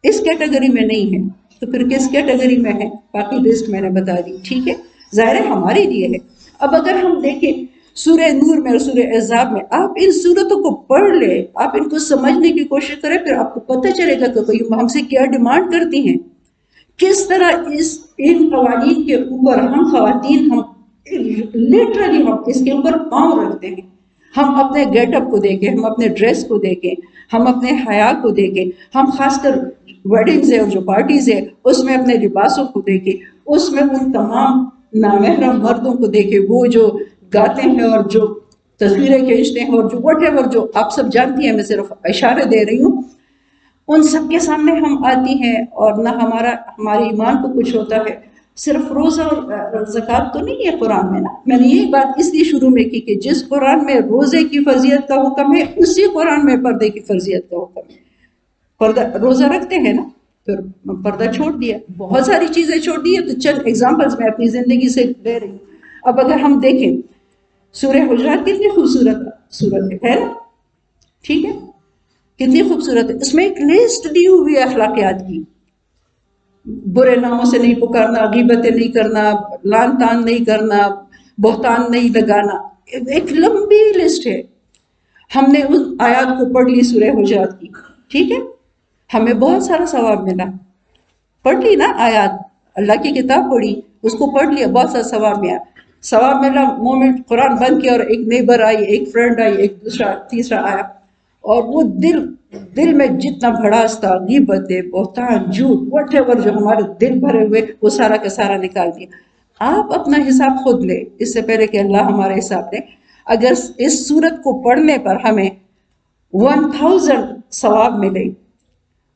اس کیٹیگری میں نہیں ہے تو پھر کس کیٹیگری میں ہے؟ باقی لسٹ میں نے بتا دی، ٹھیک ہے، ظاہر ہے ہمارے لیے ہے۔ اب اگر ہم دیکھیں سورہ نور میں اور سورہ احزاب میں، آپ ان صورتوں کو پڑھ لیں، آپ ان کو سمجھنے کی کوشش کریں، پھر آپ کو پتہ چلے گا کہ ہم سے کیا ڈیمانڈ کرتی ہیں، کس طرح ان قوانین کے اوپر ہم خواتین، ہم لٹرلی ہم اس کے اوپر پاؤں رکھتے ہیں۔ ہم اپنے گیٹ اپ کو دیکھیں، ہم اپنے ڈریس کو دیکھیں، ہم اپنے حیا کو دیکھیں، ہم خاص کر ویڈنگز ہے اور جو پارٹیز ہے اس میں اپنے لباسوں کو دیکھیں، اس میں ان تمام نامحرم مردوں کو دیکھیں، وہ جو گاتے ہیں اور جو تصویریں کھینچتے ہیں اور جو وٹ ایور جو آپ سب جانتی ہیں، میں صرف اشارے دے رہی ہوں، ان سب کے سامنے ہم آتی ہیں، اور نہ ہمارے ایمان کو کچھ ہوتا ہے۔ صرف روزہ اور زکوٰۃ تو نہیں ہے قرآن میں نا، میں نے یہ بات اس لیے شروع میں کی کہ جس قرآن میں روزے کی فرضیت کا حکم ہے اسی قرآن میں پردے کی فرضیت کا حکم ہے۔ پردہ روزہ رکھتے ہیں نا، پھر پردہ چھوڑ دیا، بہت ساری چیزیں چھوڑ دی ہے، تو چند ایگزامپلز میں اپنی زندگی سے لے رہی ہوں۔ اب اگر ہم دیکھیں سورہ حجرات کتنی خوبصورت صورت ہے نا، ٹھیک ہے، کتنی خوبصورت ہے، اس میں ایک لسٹ دی ہوئی ہے اخلاقیات کی، برے ناموں سے نہیں پکارنا، غیبتیں نہیں کرنا، لان تان نہیں کرنا، بہتان نہیں لگانا، ایک لمبی لسٹ ہے۔ ہم نے ان آیات کو پڑھ لی سورہ حجرات کی، ٹھیک ہے، ہمیں بہت سارا ثواب ملا، پڑھ لی نا آیات، اللہ کی کتاب پڑھی، اس کو پڑھ لیا، بہت سارا ثواب ملا۔ مومنٹ قرآن بند کیا اور ایک نیبر آئی، ایک فرینڈ آئی، ایک دوسرا تیسرا آیا، اور وہ دل میں جتنا بھڑاس تھا، غیبتیں، بہتان، جھوٹ، واٹ ایور جو ہمارے دل بھرے ہوئے، وہ سارا کا سارا نکال دیا۔ آپ اپنا حساب خود لے اس سے پہلے کہ اللہ ہمارا حساب لے۔ اگر اس سورت کو پڑھنے پر ہمیں 1000 ثواب ملے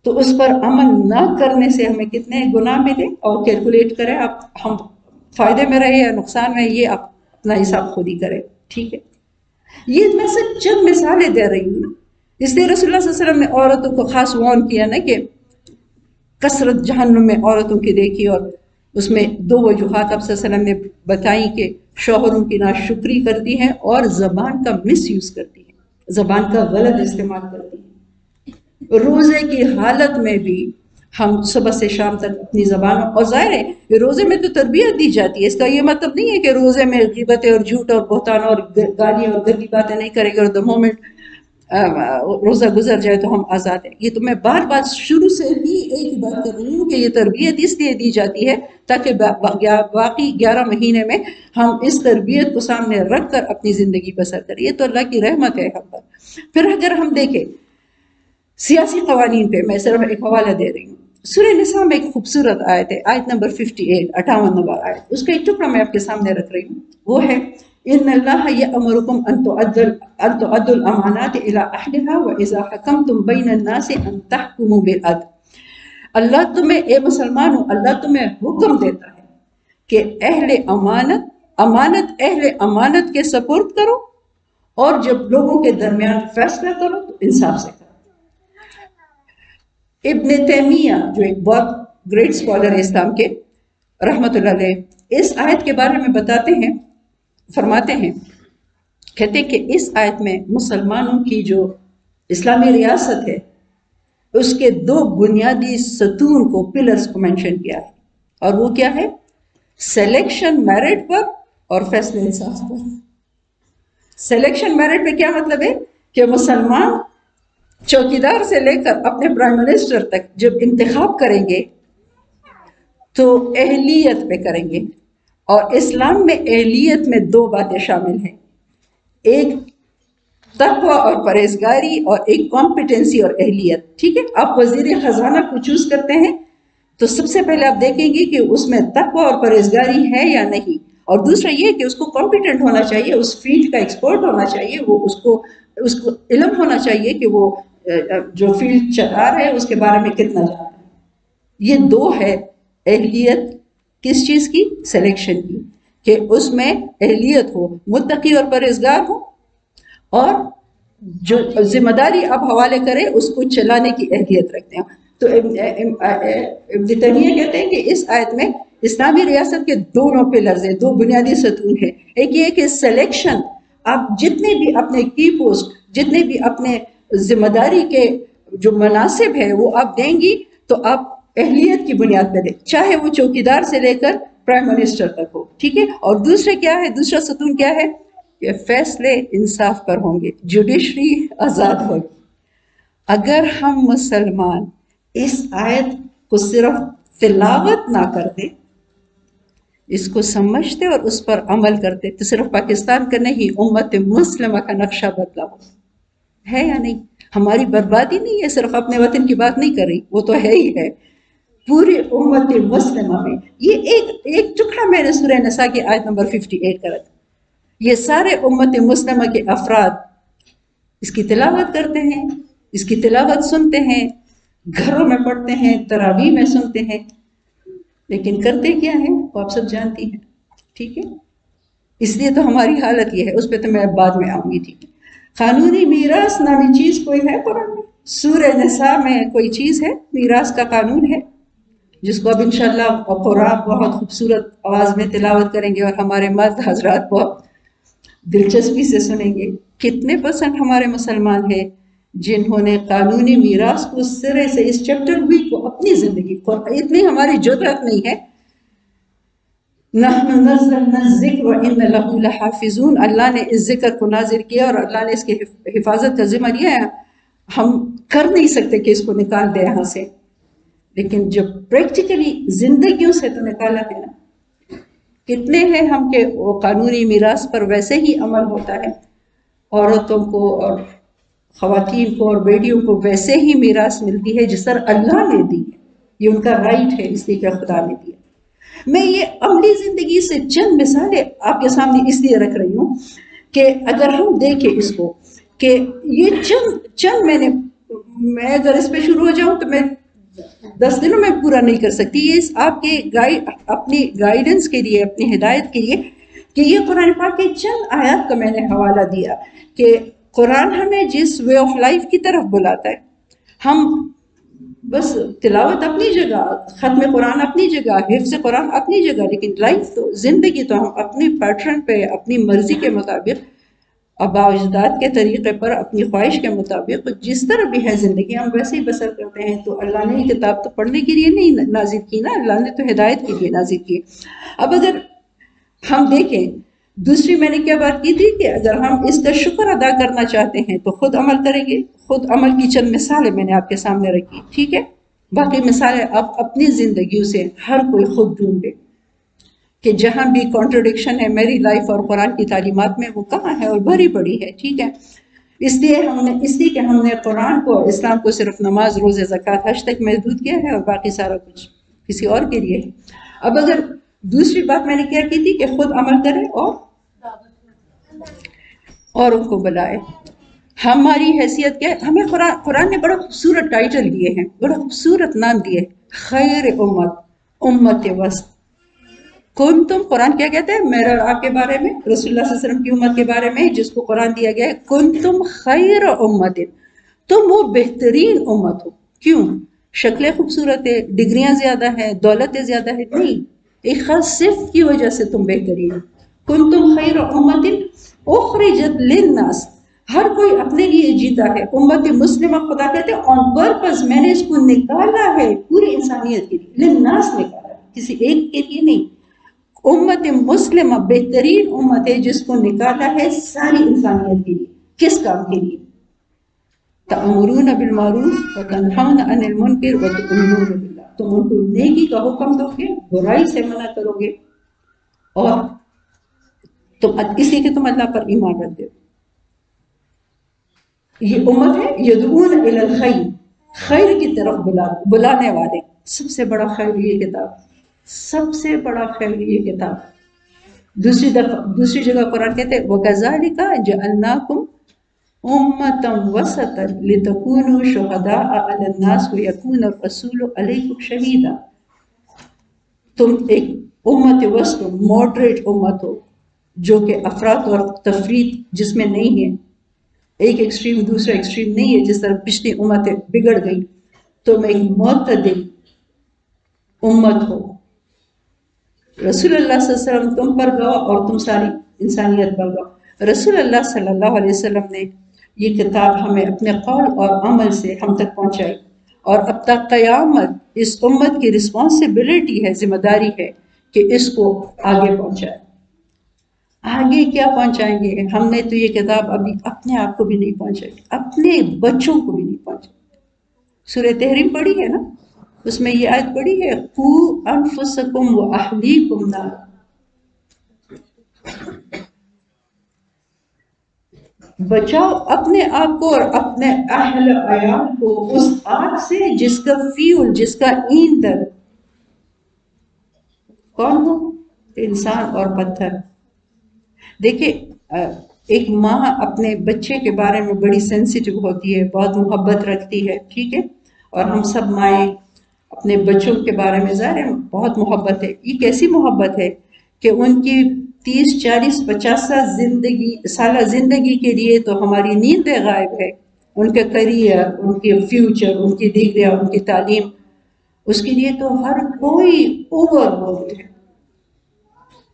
تو اس پر عمل نہ کرنے سے ہمیں کتنے گناہ ملے، اور کیلکولیٹ کریں آپ، ہم فائدے میں رہے یا نقصان میں، یہ آپ اپنا حساب خود ہی کریں، ٹھیک ہے؟ یہ میں سے چند مثالیں دے رہی ہوں، اس لیے رسول اللہ صلی اللہ علیہ وسلم نے عورتوں کو خاص وارن کیا نا کہ کثرت جہنم میں عورتوں کی دیکھی، اور اس میں 2 وجوہات آپ صلی اللہ علیہ وسلم نے بتائی کہ شوہروں کی ناشکری کرتی ہیں اور زبان کا مس یوز کرتی ہیں، زبان کا غلط استعمال کرتی ہیں۔ روزے کی حالت میں بھی ہم صبح سے شام تک اپنی زبان، اور ظاہر ہے روزے میں تو تربیت دی جاتی ہے، اس کا یہ مطلب نہیں ہے کہ روزے میں غیبتیں اور جھوٹ اور بہتان اور گالیاں اور گندی باتیں نہیں کریں گے اور the moment روزہ گزر جائے تو ہم آزاد ہیں۔ یہ تو میں بار بار شروع سے ہی ایک ہی بات کر رہی ہوں کہ یہ تربیت اس لیے دی جاتی ہے تاکہ باقی 11 مہینے میں ہم اس تربیت کو سامنے رکھ کر اپنی زندگی بسر کریں۔ یہ تو اللہ کی رحمت ہے ہم پر۔ پھر اگر ہم دیکھیں سیاسی قوانین پہ، میں صرف ایک حوالہ دے رہی ہوں۔ سورہ نساء میں ایک خوبصورت آیت ہے، آیت نمبر 58 نمبر آیت، اس کا ایک ٹکڑا میں آپ کے سامنے رکھ رہی ہوں، وہ ہے ان اللہ یأمرکم ان تؤدوا الامانات الی اہلھا واذا حکمتم بین الناس ان تحکموا بالعدل۔ اللہ تمہیں، اے مسلمانوں، اللہ تمہیں حکم دیتا ہے کہ اہل امانت کے سپرد کرو، اور جب لوگوں کے درمیان فیصلہ کرو تو انصاف سے کرو۔ ابن تیمیہ جو ایک بہت گریٹ اسکالر ہے اسلام کے، رحمت اللہ علیہ، اس آیت کے بارے میں بتاتے ہیں، فرماتے ہیں، کہتے ہیں کہ اس آیت میں مسلمانوں کی جو اسلامی ریاست ہے اس کے 2 بنیادی ستون کو، پلرز کو مینشن کیا ہے، اور وہ کیا ہے؟ سلیکشن میرٹ پر اور فیصلہ انصاف پر۔ سلیکشن میرٹ پہ کیا مطلب ہے کہ مسلمان چوکیدار سے لے کر اپنے پرائم منسٹر تک جب انتخاب کریں گے تو اہلیت پہ کریں گے، اور اسلام میں اہلیت میں 2 باتیں شامل ہیں، ایک تقوی اور پرہیزگاری، اور ایک کمپیٹنسی اور اہلیت، ٹھیک ہے؟ آپ وزیر خزانہ کو چوز کرتے ہیں تو سب سے پہلے آپ دیکھیں گے کہ اس میں تقوی اور پرہیزگاری ہے یا نہیں، اور دوسرا یہ کہ اس کو کمپیٹنٹ ہونا چاہیے، اس فیلڈ کا ایکسپرٹ ہونا چاہیے، وہ اس کو علم ہونا چاہیے کہ وہ جو فیلڈ چلا رہا ہے اس کے بارے میں کتنا جانتا ہے۔ یہ 2 ہے اہلیت کس چیز کی؟ سلیکشن کی، کہ اس میں اہلیت ہو، متقی اور پرہیزگار ہو، اور جو ذمہ داری آپ حوالے کریں اس کو چلانے کی اہلیت رکھتے ہیں۔ تو ابن تیمیہ کہتے ہیں کہ اس آیت میں اسلامی ریاست کے 2 پلرز ہیں، 2 بنیادی ستون ہیں۔ ایک یہ کہ سلیکشن، آپ جتنے بھی اپنے کی پوسٹ، جتنے بھی اپنے ذمہ داری کے جو مناسب ہے وہ آپ دیں گی تو آپ اہلیت کی بنیاد پہ دیں، چاہے وہ چوکیدار سے لے کر پرائم منسٹر تک ہو، ٹھیک ہے؟ اور دوسرے کیا ہے، دوسرا ستون کیا ہے کہ فیصلے انصاف پر ہوں گے، جوڈیشری آزاد ہوگی۔ اگر ہم مسلمان اس آیت کو صرف تلاوت نہ کرتے، اس کو سمجھتے اور اس پر عمل کرتے تو صرف پاکستان کا نہیں، امت مسلمہ کا نقشہ بدلا ہو، ہے یا نہیں؟ ہماری بربادی نہیں ہے، صرف اپنے وطن کی بات نہیں کر رہی، وہ تو ہے ہی ہے، پوری امت مسلمہ میں۔ یہ ایک ٹکڑا میں نے سورہ نساء کی آیت نمبر 58 کا رکھا، یہ سارے امت مسلمہ کے افراد اس کی تلاوت کرتے ہیں، اس کی تلاوت سنتے ہیں، گھروں میں پڑھتے ہیں، تراویح میں سنتے ہیں، لیکن کرتے کیا ہیں وہ آپ سب جانتی ہیں، ٹھیک ہے؟ اس لیے تو ہماری حالت یہ ہے، اس پہ تو میں بعد میں آؤں گی، ٹھیک ہے؟ قانونی میراث نامی چیز کوئی ہے قرآن میں؟ سورہ نساء میں کوئی چیز ہے؟ میراث کا قانون ہے جس کو اب انشاءاللہ قرآن بہت خوبصورت آواز میں تلاوت کریں گے اور ہمارے مرد حضرات بہت دلچسپی سے سنیں گے۔ کتنے % ہمارے مسلمان ہیں جنہوں نے قانونی میراث کو سرے سے، اس چیپٹر بھی کو اپنی زندگی کو، اتنی ہماری جرأت نہیں ہے۔ نحن نزلنا الذکر وإن له لحافظون، اللہ نے اس ذکر کو نازل کیا اور اللہ نے اس کی حفاظت کا ذمہ لیا ہے، ہم کر نہیں سکتے کہ اس کو نکال دیں یہاں سے، لیکن جب پریکٹیکلی زندگیوں سے تو نکالا ہے نا۔ کتنے ہیں ہم کہ وہ قانونی میراث پر ویسے ہی عمل ہوتا ہے، عورتوں کو اور خواتین کو اور بیٹیوں کو ویسے ہی میراث ملتی ہے جس طرح اللہ نے دی ہے، یہ ان کا رائٹ ہے، اس لیے کہ خدا نے دیا۔ میں یہ عملی زندگی سے چند مثالیں آپ کے سامنے اس لیے رکھ رہی ہوں کہ اگر ہم دیکھیں اس کو کہ یہ چند میں اگر اس پہ شروع ہو جاؤں تو میں 10 دنوں میں پورا نہیں کر سکتی۔ یہ آپ کے اپنی گائیڈنس کے لیے، اپنی ہدایت کے لیے کہ یہ قرآن پاک کے چند آیات کا میں نے حوالہ دیا کہ قرآن ہمیں جس وے آف لائف کی طرف بلاتا ہے، ہم بس تلاوت اپنی جگہ، ختم قرآن اپنی جگہ، حفظ قرآن اپنی جگہ، لیکن لائف تو، زندگی تو ہم اپنی پیٹرن پہ، اپنی مرضی کے مطابق، آباء و اجداد کے طریقے پر، اپنی خواہش کے مطابق جس طرح بھی ہے زندگی ہم ویسے ہی بسر کرتے ہیں۔ تو اللہ نے یہ کتاب تو پڑھنے کے لیے نہیں نازل کی نا، اللہ نے تو ہدایت کے لیے نازل کی۔ اب اگر ہم دیکھیں، دوسری میں نے کیا بات کی تھی کہ اگر ہم اس کا شکر ادا کرنا چاہتے ہیں تو خود عمل کریں گے۔ خود عمل کی چند مثالیں میں نے آپ کے سامنے رکھی، ٹھیک ہے؟ باقی مثالیں آپ اپنی زندگیوں سے ہر کوئی خود ڈھونڈے کہ جہاں بھی کانٹرڈکشن ہے میری لائف اور قرآن کی تعلیمات میں وہ کہاں ہے، اور بھری پڑی ہے، ٹھیک ہے؟ اس لیے کہ ہم نے قرآن کو، اسلام کو صرف نماز، روزے، زکوٰۃ، حج تک محدود کیا ہے اور باقی سارا کچھ کسی اور کے لیے ہے۔ اب اگر دوسری بات میں نے کیا کی تھی کہ خود عمل کرے اور ان کو بلائے۔ ہماری حیثیت کیا ہے؟ ہمیں قرآن نے بڑا خوبصورت ٹائٹل دیے ہیں، بڑا خوبصورت نام دیے، خیر امت وسط۔ کنتم، قرآن کیا کہتا ہے میرے آپ کے بارے میں، رسول اللہ صلی اللہ علیہ وسلم کی امت کے بارے میں جس کو قرآن دیا گیا ہے، کنتم خیر امت، تم وہ بہترین امت ہو۔ کیوں؟ شکلیں خوبصورت ہے، ڈگریاں زیادہ ہیں، دولتیں زیادہ ہے؟ نہیں، ایک خاص صفت کی وجہ سے تم بہترین ہو۔ کنتم خیر امت اخرجت للناس، ہر کوئی اپنے لیے جیتا ہے۔ امت مسلمہ، خدا کہتے ہیں آن پرپز میں نے اس کو نکالا ہے پوری انسانیت کے لیے، للناس نکالا ہے، کسی ایک کے لیے نہیں۔ امت مسلمہ بہترین امت ہے جس کو نکالا ہے ساری انسانیت کے لیے۔ کس کام کے لیے؟ تأمرون بالمعروف وتنہون عن المنکر وتؤمنون باللہ، تم ان کو نیکی کا حکم دو گے، برائی سے منع کرو گے، اور تم اس لیے کہ تم اللہ پر ایمان رکھتے ہو۔ یہ امت ہے یدعون الی الخیر، خیر کی طرف بلانے والے۔ سب سے بڑا خیر یہ کتاب، سب سے بڑا خیر یہ کتاب۔ دوسری جگہ قرآن کہتے ہیں وَكَذَلِكَ جَعَلْنَاكُمْ أُمَّةً وَسَطًا لِتَكُونُوا شُهَدَاءَ عَلَى النَّاسِ وَيَكُونَ الرَّسُولُ عَلَيْكُمْ شَهِيدًا، تم ایک امت وسط، ماڈریٹ امت ہو، جو کہ افراط اور تفریط جس میں نہیں ہے، ایک ایکسٹریم دوسرا ایکسٹریم نہیں ہے، جس طرح پچھلی امتیں بگڑ گئی۔ تم ایک معتدل امت ہو، رسول اللہ صلی اللہ علیہ وسلم تم پر گواہ اور تم ساری انسانیت پر گواہ۔ رسول اللہ صلی اللہ علیہ وسلم نے یہ کتاب ہمیں اپنے قول اور عمل سے ہم تک پہنچائی، اور اب تک قیامت اس امت کی رسپانسبلٹی ہے، ذمہ داری ہے کہ اس کو آگے پہنچائے۔ آگے کیا پہنچائیں گے؟ ہم نے تو یہ کتاب ابھی اپنے آپ کو بھی نہیں پہنچائی، اپنے بچوں کو بھی نہیں پہنچائی۔ سورہ تحریم پڑھی ہے نا، اس میں یہ آیت پڑھی ہے قُوا أَنفُسَكُمْ وَأَهْلِيكُمْ نَارًا، بچاؤ اپنے آپ کو اور اپنے اہل عیال کو اس آگ سے جس کا فیول، جس کا ایندھن کون ہو؟ انسان اور پتھر۔ دیکھیں، ایک ماں اپنے بچے کے بارے میں بڑی سینسیٹیو ہوتی ہے، بہت محبت رکھتی ہے، ٹھیک ہے؟ اور ہم سب مائیں اپنے بچوں کے بارے میں ظاہر ہے بہت محبت ہے۔ یہ کیسی محبت ہے کہ ان کی 30، 40، 50 سالہ زندگی کے لیے تو ہماری نیندیں غائب ہے، ان کے کریئر، ان کے فیوچر، ان کی ڈگریاں، ان کی تعلیم، اس کے لیے تو ہر کوئی اوور بولڈ ہے،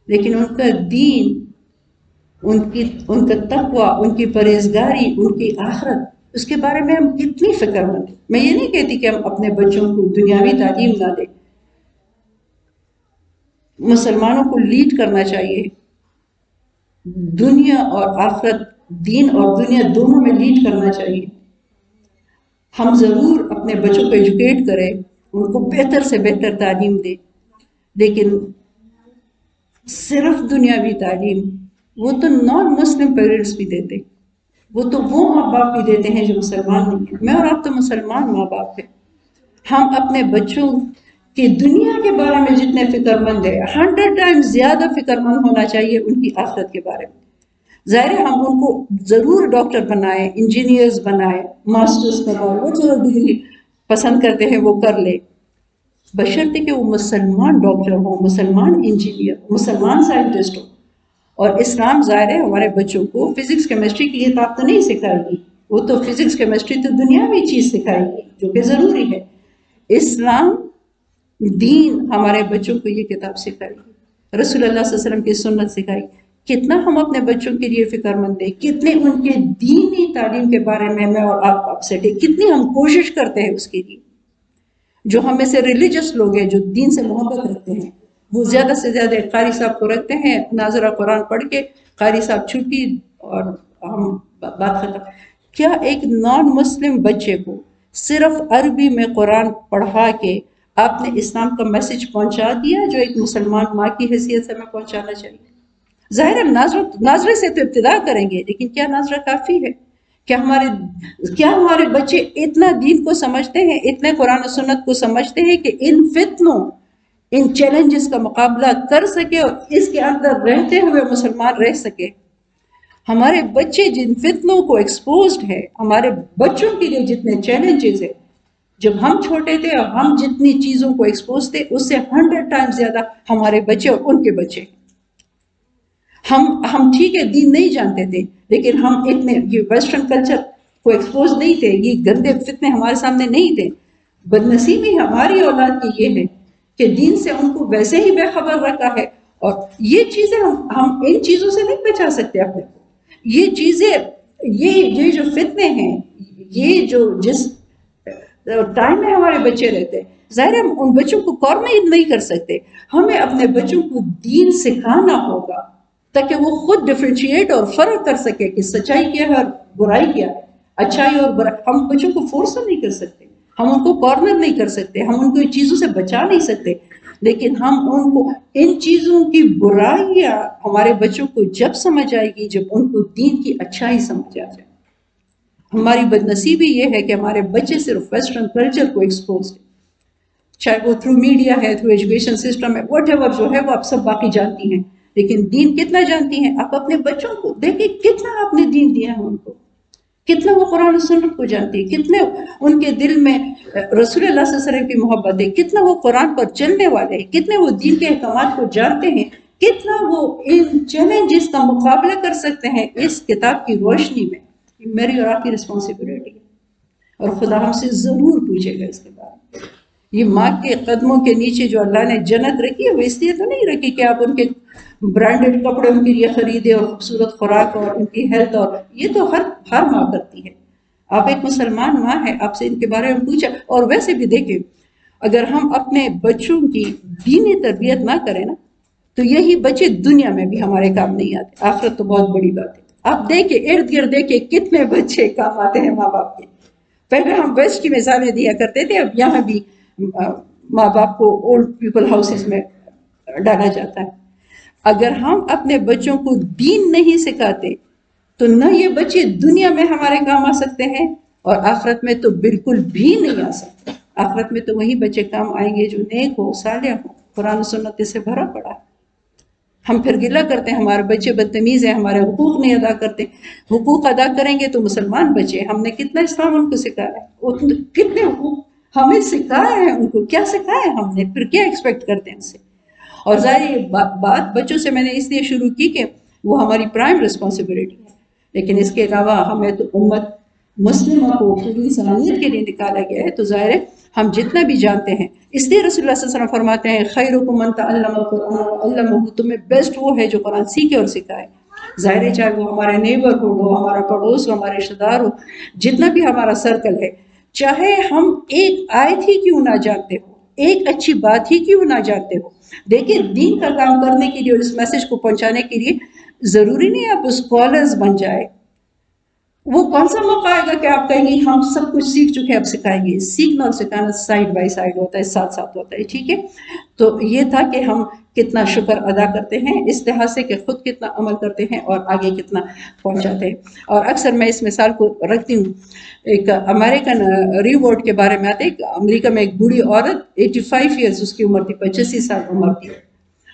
لیکن ان کا دین، ان کا تقوی، ان کی پرہیزگاری، ان کی آخرت، اس کے بارے میں ہم کتنی فکر مند ہیں۔ میں یہ نہیں کہتی کہ ہم اپنے بچوں کو دنیاوی تعلیم نہ دیں، مسلمانوں کو لیڈ کرنا چاہیے، دنیا اور آخرت، دین اور دنیا دونوں میں لیڈ کرنا چاہیے۔ ہم ضرور اپنے بچوں کو ایجوکیٹ کریں، ان کو بہتر سے بہتر تعلیم دیں، لیکن صرف دنیاوی تعلیم وہ تو نان مسلم پیرنٹس بھی دیتے، وہ تو وہ ماں باپ بھی دیتے ہیں جو مسلمان نہیں ہیں. میں اور آپ تو مسلمان ماں باپ ہیں. ہم اپنے بچوں کی دنیا کے بارے میں جتنے فکر مند ہیں 100 ٹائمز زیادہ فکر مند ہونا چاہیے ان کی آخرت کے بارے میں. ظاہر ہے ہم ان کو ضرور ڈاکٹر بنائیں، انجینئرز بنائیں، ماسٹرز بنائیں، وہ جو ڈگری پسند کرتے ہیں وہ کر لیں، بشرطے کہ وہ مسلمان ڈاکٹر ہوں، مسلمان انجینئر، مسلمان سائنٹسٹ ہوں. اور اسلام ظاہر ہے ہمارے بچوں کو فزکس کیمسٹری کی کتاب تو نہیں سکھائے گی، وہ تو فزکس کیمسٹری تو دنیاوی چیز سکھائے گی جو کہ ضروری ہے. اسلام دین ہمارے بچوں کو یہ کتاب سکھائے گی، رسول اللہ صلی اللہ علیہ وسلم کی سنت سکھائے گی. کتنا ہم اپنے بچوں کے لیے فکر مند ہیں، کتنے ان کے دینی تعلیم کے بارے میں اور آپ اپسیٹ ہے، کتنی ہم کوشش کرتے ہیں اس کے لیے. جو ہم میں سے ریلیجس لوگ ہیں جو دین سے محبت رکھتے ہیں وہ زیادہ سے زیادہ قاری صاحب کو رکھتے ہیں، ناظرہ قرآن پڑھ کے قاری صاحب چھٹی اور ہم بات ختم. کیا ایک نان مسلم بچے کو صرف عربی میں قرآن پڑھا کے آپ نے اسلام کا میسج پہنچا دیا جو ایک مسلمان ماں کی حیثیت سے ہمیں پہنچانا چاہیے؟ ظاہر ہم ناظرے سے تو ابتدا کریں گے، لیکن کیا ناظرہ کافی ہے؟ کیا ہمارے بچے اتنا دین کو سمجھتے ہیں، اتنے قرآن و سنت کو سمجھتے ہیں کہ ان فتنوں، ان چیلنجز کا مقابلہ کر سکے اور اس کے اندر رہتے ہوئے مسلمان رہ سکے؟ ہمارے بچے جن فتنوں کو ایکسپوزڈ ہے، ہمارے بچوں کے لیے جتنے چیلنجز ہیں، جب ہم چھوٹے تھے اور ہم جتنی چیزوں کو ایکسپوز تھے اس سے 100 ٹائم زیادہ ہمارے بچے اور ان کے بچے. ہم ٹھیک ہے دین نہیں جانتے تھے لیکن ہم اتنے یہ ویسٹرن کلچر کو ایکسپوز نہیں تھے، یہ گندے فتنے ہمارے سامنے نہیں تھے. بدنصیبی ہماری اولاد کی یہ ہے کہ دین سے ان کو ویسے ہی بے خبر رکھا ہے، اور یہ چیزیں ہم ان چیزوں سے نہیں بچا سکتے اپنے کو. یہ چیزیں، یہ جو فتنے ہیں، یہ جو جس ٹائم میں ہمارے بچے رہتے ہیں، ظاہر ہم ان بچوں کو کارنر نہیں کر سکتے. ہمیں اپنے بچوں کو دین سکھانا ہوگا تاکہ وہ خود ڈفرینشیٹ اور فرق کر سکے کہ سچائی کیا ہے اور برائی کیا ہے، اچھائی اور برائی. ہم بچوں کو فورس نہیں کر سکتے، ہم ان کو کارنر نہیں کر سکتے، ہم ان کو ان چیزوں سے بچا نہیں سکتے، لیکن ہم ان کو ان چیزوں کی برائیاں ہمارے بچوں کو جب سمجھ آئے گی جب ان کو دین کی اچھائی سمجھ آ جائے. ہماری بدنصیبی یہ ہے کہ ہمارے بچے صرف ویسٹرن کلچر کو ایکسپوز ہیں، چاہے وہ تھرو میڈیا ہے، تھرو ایجوکیشن سسٹم ہے، واٹ ایور جو ہے وہ آپ سب باقی جانتی ہیں، لیکن دین کتنا جانتی ہیں؟ آپ اپنے بچوں کو دیکھیں کتنا آپ نے دین دیا ہے ان کو، کتنا وہ قرآن و سنت کو جانتی ہے، کتنے ان کے دل میں رسول اللہ صلی اللہ علیہ وسلم کی محبت ہے، کتنا وہ قرآن پر چلنے والے ہیں، کتنے وہ دین کے احکامات کو جانتے ہیں، کتنا وہ ان چیلنجز کا مقابلہ کر سکتے ہیں اس کتاب کی روشنی میں. میری اور آپ کی رسپانسبلٹی ہے اور خدا ہم سے ضرور پوچھے گا اس کے بارے میں. یہ ماں کے قدموں کے نیچے جو اللہ نے جنت رکھی ہے وہ اس لیے تو نہیں رکھی کہ آپ ان کے برانڈڈ کپڑے ان کے لیے خریدے اور خوبصورت خوراک اور ان کی ہیلتھ، اور یہ تو ہر ماں کرتی ہے. آپ ایک مسلمان ماں ہے، آپ سے ان کے بارے میں پوچھا. اور ویسے بھی دیکھیں اگر ہم اپنے بچوں کی دینی تربیت نہ کریں نا تو یہی بچے دنیا میں بھی ہمارے کام نہیں آتے، آخرت تو بہت بڑی بات ہے. آپ دیکھیں ارد گرد دیکھیں کتنے بچے کام آتے ہیں ماں باپ کے. پہلے ہم ویسٹ کی مثالیں دیا کرتے تھے، اب یہاں بھی ماں باپ کو اولڈ پیپل ہاؤسز میں ڈالا جاتا ہے. اگر ہم اپنے بچوں کو دین نہیں سکھاتے تو نہ یہ بچے دنیا میں ہمارے کام آ سکتے ہیں اور آخرت میں تو بالکل بھی نہیں آ سکتے. آخرت میں تو وہی بچے کام آئیں گے جو نیک ہو، صالح ہو، قرآن و سنت سے بھرا پڑا ہے. ہم پھر گلہ کرتے ہیں ہمارے بچے بدتمیز ہیں، ہمارے حقوق نہیں ادا کرتے. حقوق ادا کریں گے تو مسلمان بچے، ہم نے کتنا اسلام ان کو سکھایا ہے، کتنے حقوق ہمیں سکھایا ہے، ان کو کیا سکھایا ہے ہم نے، پھر کیا ایکسپیکٹ کرتے ہیں ان سے. اور ظاہر یہ بات بچوں سے میں نے اس لیے شروع کی کہ وہ ہماری پرائم رسپانسبلٹی ہے، لیکن اس کے علاوہ ہمیں تو امت مسلمہ کو پوری انسانیت کے لیے نکالا گیا ہے، تو ظاہر ہے ہم جتنا بھی جانتے ہیں. اس لیے رسول اللہ صلی اللہ علیہ وسلم فرماتے ہیں خیرکم من تعلم القرآن وعلمہ، تمہیں بیسٹ وہ ہے جو قرآن سیکھے اور سکھائے. ظاہر ہے چاہے وہ ہمارے نیبر ہو، ہمارا پڑوس ہو، ہمارے رشتہ دار ہو، جتنا بھی ہمارا سرکل ہے، چاہے ہم ایک آیت ہی کیوں نہ جانتے ہو، ایک اچھی بات ہی کیوں نہ جانتے ہو. دیکھیں دین کا کام کرنے کے لیے اور اس میسج کو پہنچانے کے لیے ضروری نہیں آپ اسکالرز بن جائے. وہ کون سا موقع آئے گا کہ آپ کہیں گے ہم سب کچھ سیکھ چکے ہیں اب سکھائیں گے. سیکھنا اور سکھانا سائڈ بائی سائڈ ہوتا ہے، ساتھ ساتھ ہوتا ہے، ٹھیک ہے. تو یہ تھا کہ ہم کتنا شکر ادا کرتے ہیں، اس لحاظ سے کہ خود کتنا عمل کرتے ہیں اور آگے کتنا پہنچاتے ہیں۔ اور اکثر میں اس مثال کو رکھتی ہوں، ایک امریکن ریوارڈ کے بارے میں آتے ہیں۔ امریکہ میں ایک بوڑھی عورت 85 ایئرز اس کی عمر تھی، 85 سال عمر تھی،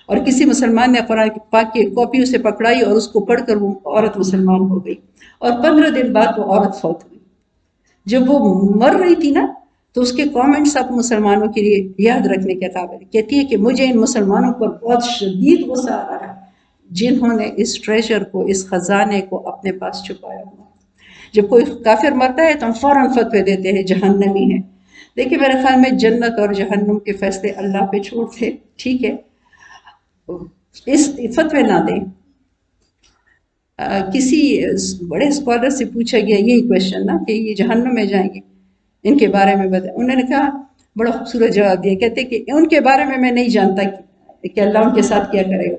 اور کسی مسلمان نے قرآن پاک کی کاپی اسے پکڑائی اور اس کو پڑھ کر وہ عورت مسلمان ہو گئی، اور 15 دن بعد وہ عورت فوت ہوئی۔ جب وہ مر رہی تھی نا تو اس کے کامنٹس اب مسلمانوں کے لیے یاد رکھنے کے قابل، کہتی ہے کہ مجھے ان مسلمانوں پر بہت شدید غصہ آ رہا ہے جنہوں نے اس ٹریجر کو، اس خزانے کو اپنے پاس چھپایا ہوا۔ جب کوئی کافر مرتا ہے تو ہم فوراً فتوے دیتے ہیں جہنمی ہے۔ دیکھیں میرے خیال میں جنت اور جہنم کے فیصلے اللہ پہ چھوڑتے، ٹھیک ہے، اس فتوے نہ دیں۔ کسی بڑے اسکالر سے پوچھا گیا یہی کوشچن نا کہ یہ جہنم میں جائیں گے، ان کے بارے میں بتائیں۔ انہوں نے کہا بڑا خوبصورت جواب دیا، کہتے کہ ان کے بارے میں نہیں جانتا کہ اللہ ان کے ساتھ کیا کرے گا،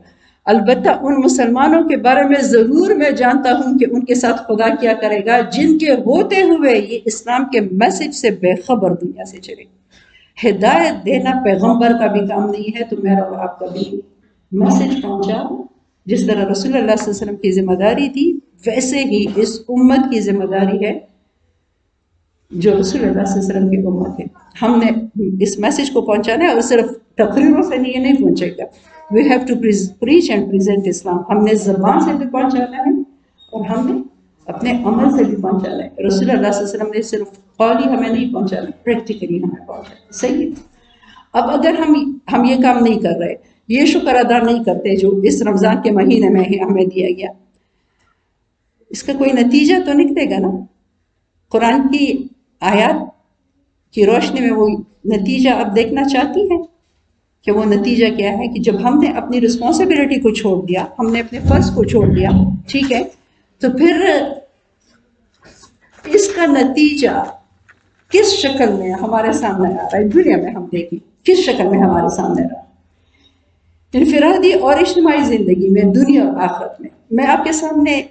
البتہ ان مسلمانوں کے بارے میں ضرور میں جانتا ہوں کہ ان کے ساتھ خدا کیا کرے گا جن کے ہوتے ہوئے یہ اسلام کے میسج سے بے خبر دنیا سے چلے۔ ہدایت دینا پیغمبر کا بھی کام نہیں ہے تو میرا اور آپ کا بھی میسج پہنچاؤ۔ جس طرح رسول اللہ صلی اللہ علیہ وسلم کی ذمہ داری تھی ویسے ہی اس امت کی ذمہ داری ہے جو رسول اللہ صلی اللہ علیہ وسلم کی امت ہے۔ ہم نے اس میسج کو پہنچانا ہے، اور صرف تقریروں سے یہ نہیں پہنچے گا۔ We have to preach and present Islam۔ ہم نے زبان سے بھی پہنچانا ہے اور ہم نے اپنے عمل سے بھی پہنچانا ہے۔ رسول اللہ صلی اللہ علیہ وسلم نے صرف قولی ہمیں نہیں پہنچانا، پریکٹیکلی ہمیں پہنچانا، صحیح۔ اب اگر ہم یہ کام نہیں کر رہے، یہ شکر ادا نہیں کرتے جو اس رمضان کے مہینے میں ہمیں دیا گیا، اس کا کوئی نتیجہ تو نکلے گا نا۔ قرآن کی آیات کی روشنی میں وہ نتیجہ اب دیکھنا چاہتی ہے کہ وہ نتیجہ کیا ہے، کہ جب ہم نے اپنی رسپانسبلٹی کو چھوڑ دیا، ہم نے اپنے فرض کو چھوڑ دیا، ٹھیک ہے، تو پھر اس کا نتیجہ کس شکل میں ہمارے سامنے آ رہا ہے دنیا میں، ہم دیکھیں کس شکل میں ہمارے سامنے آ رہا ہے۔ انفرادی اور اجتماعی زندگی میں، دنیا اور آخرت میں، میں آپ کے سامنے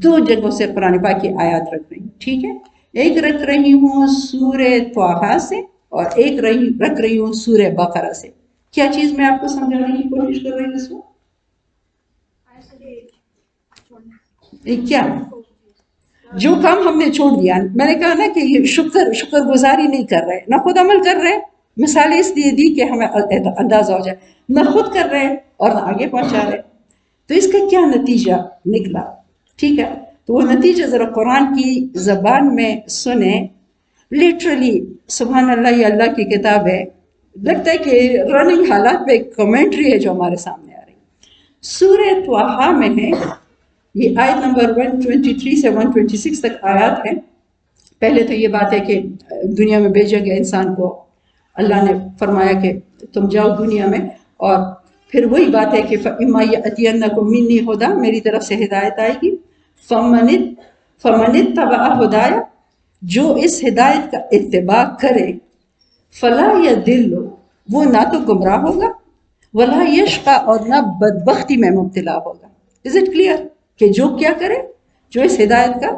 2 جگہوں سے قرآن پاک کی آیات رکھ رہی ہوں، ٹھیک ہے۔ ایک رکھ رہی ہوں سورہ طٰہٰ سے اور ایک رکھ رہی ہوں سورہ بقرہ سے۔ کیا چیز میں آپ کو سمجھانے کی کوشش کر رہی ہوں اس وقت؟ کیا جو کام ہم نے چھوڑ دیا، میں نے کہا نا کہ یہ شکر گزاری نہیں کر رہے، نہ خود عمل کر رہے، مثالیں اس لیے دی کہ ہمیں اندازہ ہو جائے، نہ خود کر رہے اور نہ آگے پہنچا رہے، تو اس کا کیا نتیجہ نکلا، ٹھیک ہے۔ تو وہ نتیجہ ذرا قرآن کی زبان میں سنیں، لٹرلی سبحان اللہ، یہ اللہ کی کتاب ہے، لگتا ہے کہ رننگ حالات میں ایک کمنٹری ہے جو ہمارے سامنے آ رہی ہے۔ سورہ طٰہٰ میں ہے، یہ آیت نمبر 123 سے 126 تک آیات ہے۔ پہلے تو یہ بات ہے کہ دنیا میں بھیجا گیا انسان کو اللہ نے فرمایا کہ تم جاؤ دنیا میں، اور پھر وہی بات ہے کہ فَإِمَّا يَأْتِيَنَّكُم مِّنِّي هُدًى، میری طرف سے ہدایت آئے گی، فَمَنِ اتَّبَعَ هُدَايَ، جو اس ہدایت کا اتباع کرے، فَلَا يَضِلُّ، وہ نہ تو گمراہ ہوگا، وَلَا يَشْقَىٰ، اور نہ بدبختی میں مبتلا ہوگا۔ Is it clear؟ کہ جو کیا کرے، جو اس ہدایت کا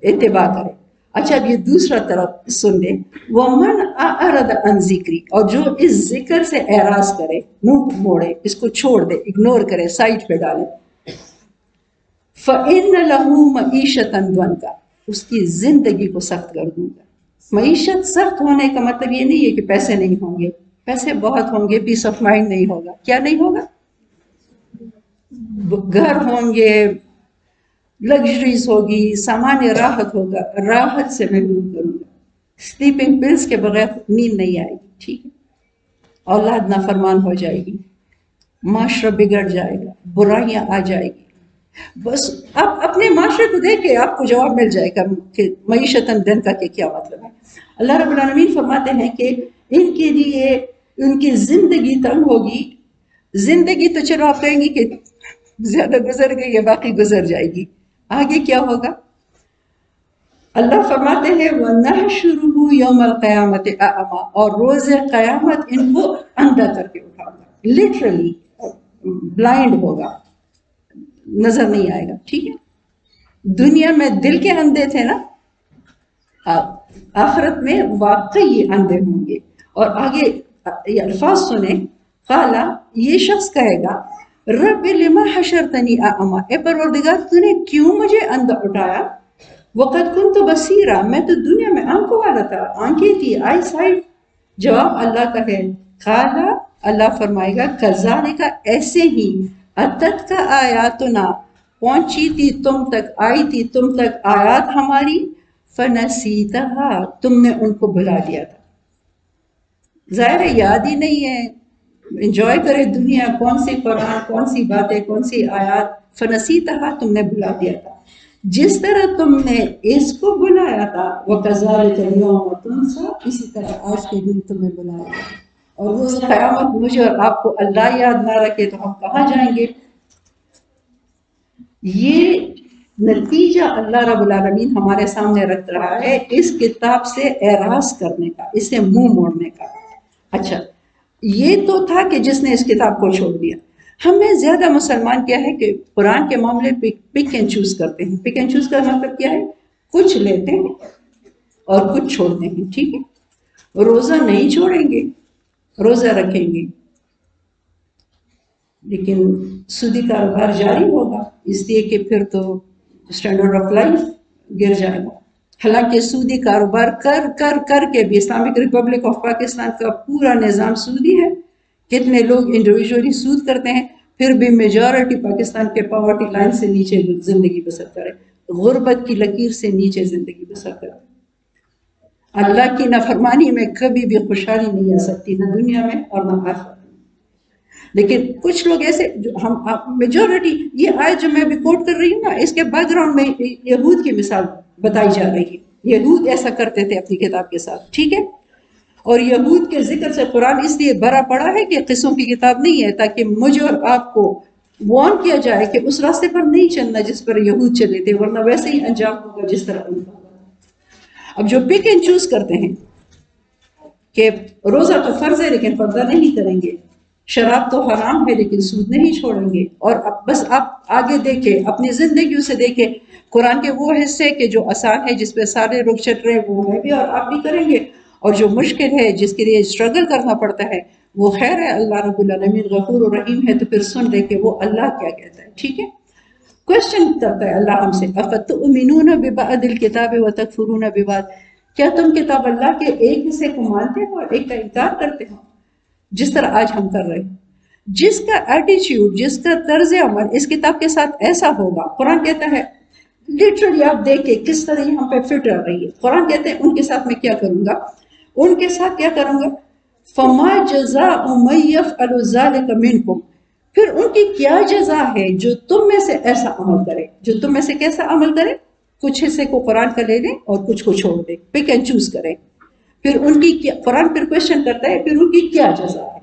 اتباع کرے۔ اچھا اب یہ دوسرا طرف سن لیں، وَمَنْ أَعْرَضَ عَنْ ذِكْرِي، اور جو اس ذکر سے اعراض کرے، منہ موڑے، اس کو چھوڑ دے، اگنور کرے، سائڈ پہ ڈالے، فَإِنَّ لَهُ مَعِيشَةً ضَنْكًا، اس کی زندگی کو سخت کر دوں گا۔ معیشت سخت ہونے کا مطلب یہ نہیں ہے کہ پیسے نہیں ہوں گے، پیسے بہت ہوں گے، پیس آف مائنڈ نہیں ہوگا۔ کیا نہیں ہوگا؟ گھر ہوں گے، لگژریز ہوگی، سامان راحت ہوگا، راحت سے محروم کروں گا، سلیپنگ پلز کے بغیر نیند نہیں آئے گی، ٹھیک ہے، اولاد نافرمان ہو جائے گی، معاشرہ بگڑ جائے گا، برائیاں آ جائے گی۔ بس آپ اپنے معاشرے کو دیکھ کے آپ کو جواب مل جائے گا کہ معیشتاً دن کا کہ کیا مطلب ہے۔ اللہ رب العالمین فرماتے ہیں کہ ان کے لیے ان کی زندگی تنگ ہوگی۔ زندگی تو چلو آپ کہیں گی کہ زیادہ گزر گئی ہے، باقی گزر جائے گی، آگے کیا ہوگا؟ اللہ فرماتے ہیں وَنَحْشُرُهُ يَوْمَ الْقِيَامَةِ أَعْمَىٰ، اور روز قیامت ان کو اندھا کر کے اٹھاؤں گا، لٹرلی بلائنڈ ہوگا، نظر نہیں آئے گا، ٹھیک ہے۔ دنیا میں دل کے اندھے تھے نا، آخرت میں واقعی اندھے ہوں گے۔ اور آگے یہ الفاظ سنیں، قالا یہ شخص کہے گا رب لما حشرتنی اعما، اے پروردگار تو نے کیوں مجھے اندھا اٹھایا، وقد کنت بصیرا، میں تو دنیا میں آنکھوں والا تھا، آنکھیں تھی، آئی سائٹ۔ جواب اللہ کا ہے، قالا اللہ فرمائے گا کذالک، ایسے ہی، اتت کا آیاتنا، پہنچی تھی تم تک، آئی تھی تم تک آیات ہماری، فنسیتہا، تم نے ان کو بھلا دیا تھا۔ ظاہر ہے یاد ہی نہیں ہے، انجوائے کرے دنیا، کون سی قرآن، کون سی باتیں، کون سی آیات، فنسیتہا، تم نے بھلا دیا تھا، جس طرح تم نے اس کو بلایا تھا، وَكَذَلِكَ الْيَوْمَ تُنْسَى، اسی طرح آج کے دن تمہیں بلایا گیا۔ اور روز قیامت مجھے اور آپ کو اللہ یاد نہ رکھے تو ہم کہاں جائیں گے؟ یہ نتیجہ اللہ رب العالمین ہمارے سامنے رکھ رہا ہے اس کتاب سے اعراض کرنے کا، اسے منہ موڑنے کا۔ اچھا، یہ تو تھا کہ جس نے اس کتاب کو چھوڑ دیا۔ ہمیں زیادہ مسلمان کیا ہے کہ قرآن کے معاملے پک اینڈ چوز کرتے ہیں۔ پک اینڈ چوز کا مطلب کیا ہے؟ کچھ لیتے ہیں اور کچھ چھوڑتے ہیں، ٹھیک ہے؟ روزہ نہیں چھوڑیں گے، روزہ رکھیں گے، لیکن سودی کاروبار جاری ہوگا، اس لیے کہ پھر تو اسٹینڈرڈ آف لائف گر جائے گا۔ حالانکہ سودی کاروبار کر کر کر کے بھی اسلامک ریپبلک آف پاکستان کا پورا نظام سودی ہے۔ کتنے لوگ انڈیویجولی سود کرتے ہیں، پھر بھی میجورٹی پاکستان کے پاورٹی لائن سے نیچے زندگی بسر کرے، غربت کی لکیر سے نیچے زندگی بسر کرے۔ اللہ کی نافرمانی میں کبھی بھی خوشحالی نہیں آ سکتی، نہ دنیا میں اور نہ آخرت میں۔ لیکن کچھ لوگ ایسے جو ہم میجورٹی، یہ آیت جو میں بھی کوٹ کر رہی ہوں نا، اس کے بیک گراؤنڈ میں یہود کی مثال بتائی جا رہی ہے۔ یہود ایسا کرتے تھے اپنی کتاب کے ساتھ، ٹھیک ہے؟ اور یہود کے ذکر سے قرآن اس لیے بھرا پڑا ہے کہ قصوں کی کتاب نہیں ہے، تاکہ مجھے اور آپ کو وارن کیا جائے کہ اس راستے پر نہیں چلنا جس پر یہود چلے تھے، ورنہ ویسے ہی انجام ہوگا جس طرح ان کا۔ اب جو پک اینڈ چوز کرتے ہیں کہ روزہ تو فرض ہے لیکن پردہ نہیں کریں گے، شراب تو حرام ہے لیکن سود نہیں چھوڑیں گے، اور اب بس آپ آگے دیکھیں، اپنی زندگیوں سے دیکھیں، قرآن کے وہ حصے کہ جو آسان ہے، جس پہ سارے لوگ چل رہے ہیں، وہ میں بھی اور آپ بھی کریں گے، اور جو مشکل ہے، جس کے لیے اسٹرگل کرنا پڑتا ہے، وہ خیر ہے، اللہ رب العالمین غفور و رحیم ہے، تو پھر سن لے کہ وہ اللہ کیا کہتا ہے، ٹھیک ہے؟ کوشچن کرتا ہے اللہ ہم سے، افتؤمنون ببعض الکتاب وتکفرون ببعض، کیا تم کتاب اللہ کے ایک حصے کو مانتے ہو اور ایک کا انکار کرتے ہو؟ جس طرح آج ہم کر رہے ہیں۔ جس کا ایٹیچیوڈ، جس کا طرز عمل اس کتاب کے ساتھ ایسا ہوگا، قرآن کہتا ہے لٹرلی آپ دیکھیں کس طرح یہاں پہ فٹ رہ رہی ہے، قرآن کہتے ہیں ان کے ساتھ میں کیا کروں گا، ان کے ساتھ کیا کروں گا، فما جزاء من یفعل ذلک منکم، پھر ان کی کیا جزا ہے جو تم میں سے ایسا عمل کرے، جو تم میں سے کیسا عمل کرے، کچھ حصے کو قرآن کا لے لیں اور کچھ کو چھوڑ دیں، پک اینڈ چوز کریں، پھر ان کی کیا، قرآن پھر کوشچن کرتا ہے پھر ان کی کیا جزا ہے،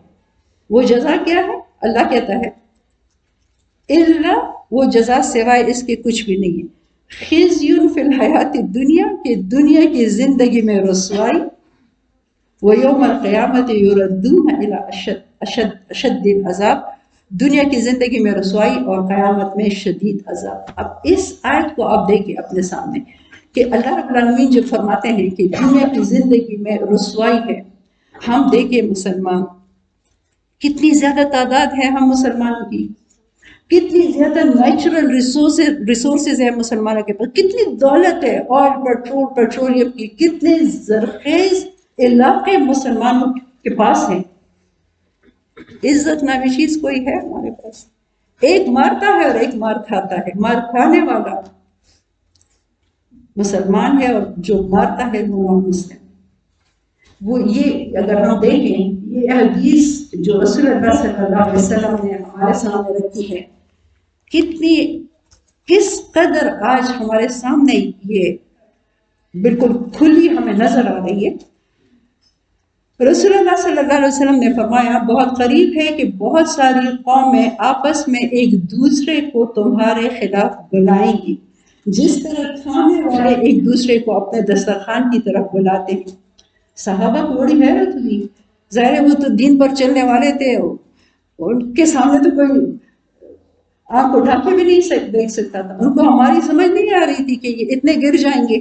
وہ جزا کیا ہے؟ اللہ کہتا ہے الا، وہ جزا سوائے اس کے کچھ بھی نہیں ہے، خزی فی الحیات الدنیا، کہ دنیا کی زندگی میں رسوائی، ویوم القیامت یردون الی اشد العذاب، دنیا کی زندگی میں رسوائی اور قیامت میں شدید عذاب۔ اب اس آیت کو آپ دیکھیں اپنے سامنے کہ اللہ رب العالمین جو فرماتے ہیں کہ دنیا کی زندگی میں رسوائی ہے، ہم دیکھیں مسلمان کتنی زیادہ تعداد ہے ہم مسلمانوں کی، کتنی زیادہ نیچرل ریسورسز ہیں مسلمانوں کے پاس، کتنی دولت ہے، آئل، پیٹرولیم کی، کتنے زرخیز علاقے مسلمانوں کے پاس ہیں۔ عزت نامی چیز کوئی ہے ہمارے پاس؟ ایک مارتا ہے اور ایک مار کھاتا ہے، مار کھانے والا مسلمان ہے اور جو مارتا ہے وہ نان مسلم۔ وہ یہ اگر ہم دیکھیں، یہ حدیث جو رسول اللہ صلی اللہ علیہ وسلم نے ہمارے سامنے رکھی ہے، کس قدر آج ہمارے سامنے یہ بالکل کھلی ہمیں نظر آ رہی ہے۔ رسول اللہ صلی اللہ علیہ وسلم نے فرمایا بہت قریب ہے کہ بہت ساری قومیں آپس میں ایک دوسرے کو تمہارے خلاف بلائیں گی، جس طرح کھانے والے ایک دوسرے کو اپنے دسترخوان کی طرف بلاتے ہیں۔ صحابہ کو بڑی حیرت ہوئی، ظاہر وہ تو دین پر چلنے والے تھے، ان کے سامنے تو کوئی آنکھ اٹھا کے بھی نہیں دیکھ سکتا تھا، ان کو ہماری سمجھ نہیں آ رہی تھی کہ یہ اتنے گر جائیں گے۔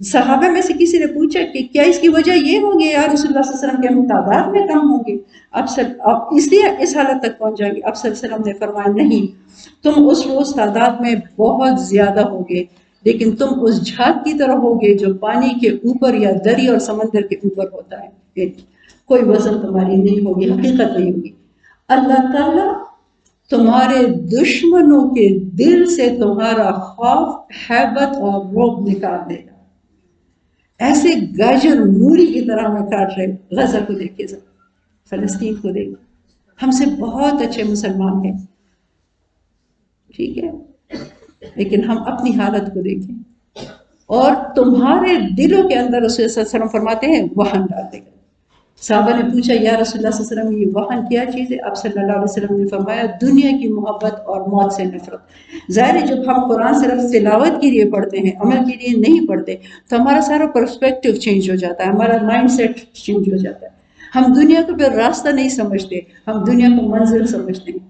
صحابہ میں سے کسی نے پوچھا کہ کیا اس کی وجہ یہ ہوگی یا رسول اللہ صلی اللہ علیہ وسلم کے ہم تعداد میں کم ہوں گے، آپ اس لیے اس حالت تک پہنچ جائیں گے؟ آپ صلی اللہ علیہ وسلم نے فرمایا نہیں، تم اس روز تعداد میں بہت زیادہ ہوگے، لیکن تم اس جھاگ کی طرح ہوگے جو پانی کے اوپر یا دریا اور سمندر کے اوپر ہوتا ہے، کوئی وزن تمہاری نہیں ہوگی، حقیقت نہیں ہوگی۔ اللہ تعالیٰ تمہارے دشمنوں کے دل سے تمہارا خوف، ہیبت اور رعب نکال دے گا۔ ایسے گاجر مولی کی طرح میں کاٹ رہے، غزہ کو دیکھیے، فلسطین کو دیکھیں، ہم سے بہت اچھے مسلمان ہیں، ٹھیک ہے، لیکن ہم اپنی حالت کو دیکھیں، اور تمہارے دلوں کے اندر رسول اللہ صلی اللہ علیہ وسلم فرماتے ہیں وہن ڈال دے گا۔ صحابہ نے پوچھا یا رسول اللہ صلی اللہ علیہ وسلم یہ وہن کیا چیز ہے؟ آپ صلی اللہ علیہ وسلم نے فرمایا دنیا کی محبت اور موت سے نفرت۔ ظاہر ہے جب ہم قرآن صرف تلاوت کے لیے پڑھتے ہیں، عمل کے لیے نہیں پڑھتے، تو ہمارا سارا پرسپیکٹیو چینج ہو جاتا ہے، ہمارا مائنڈ سیٹ چینج ہو جاتا ہے، ہم دنیا کو پھر راستہ نہیں سمجھتے، ہم دنیا کو منزل سمجھتے ہیں۔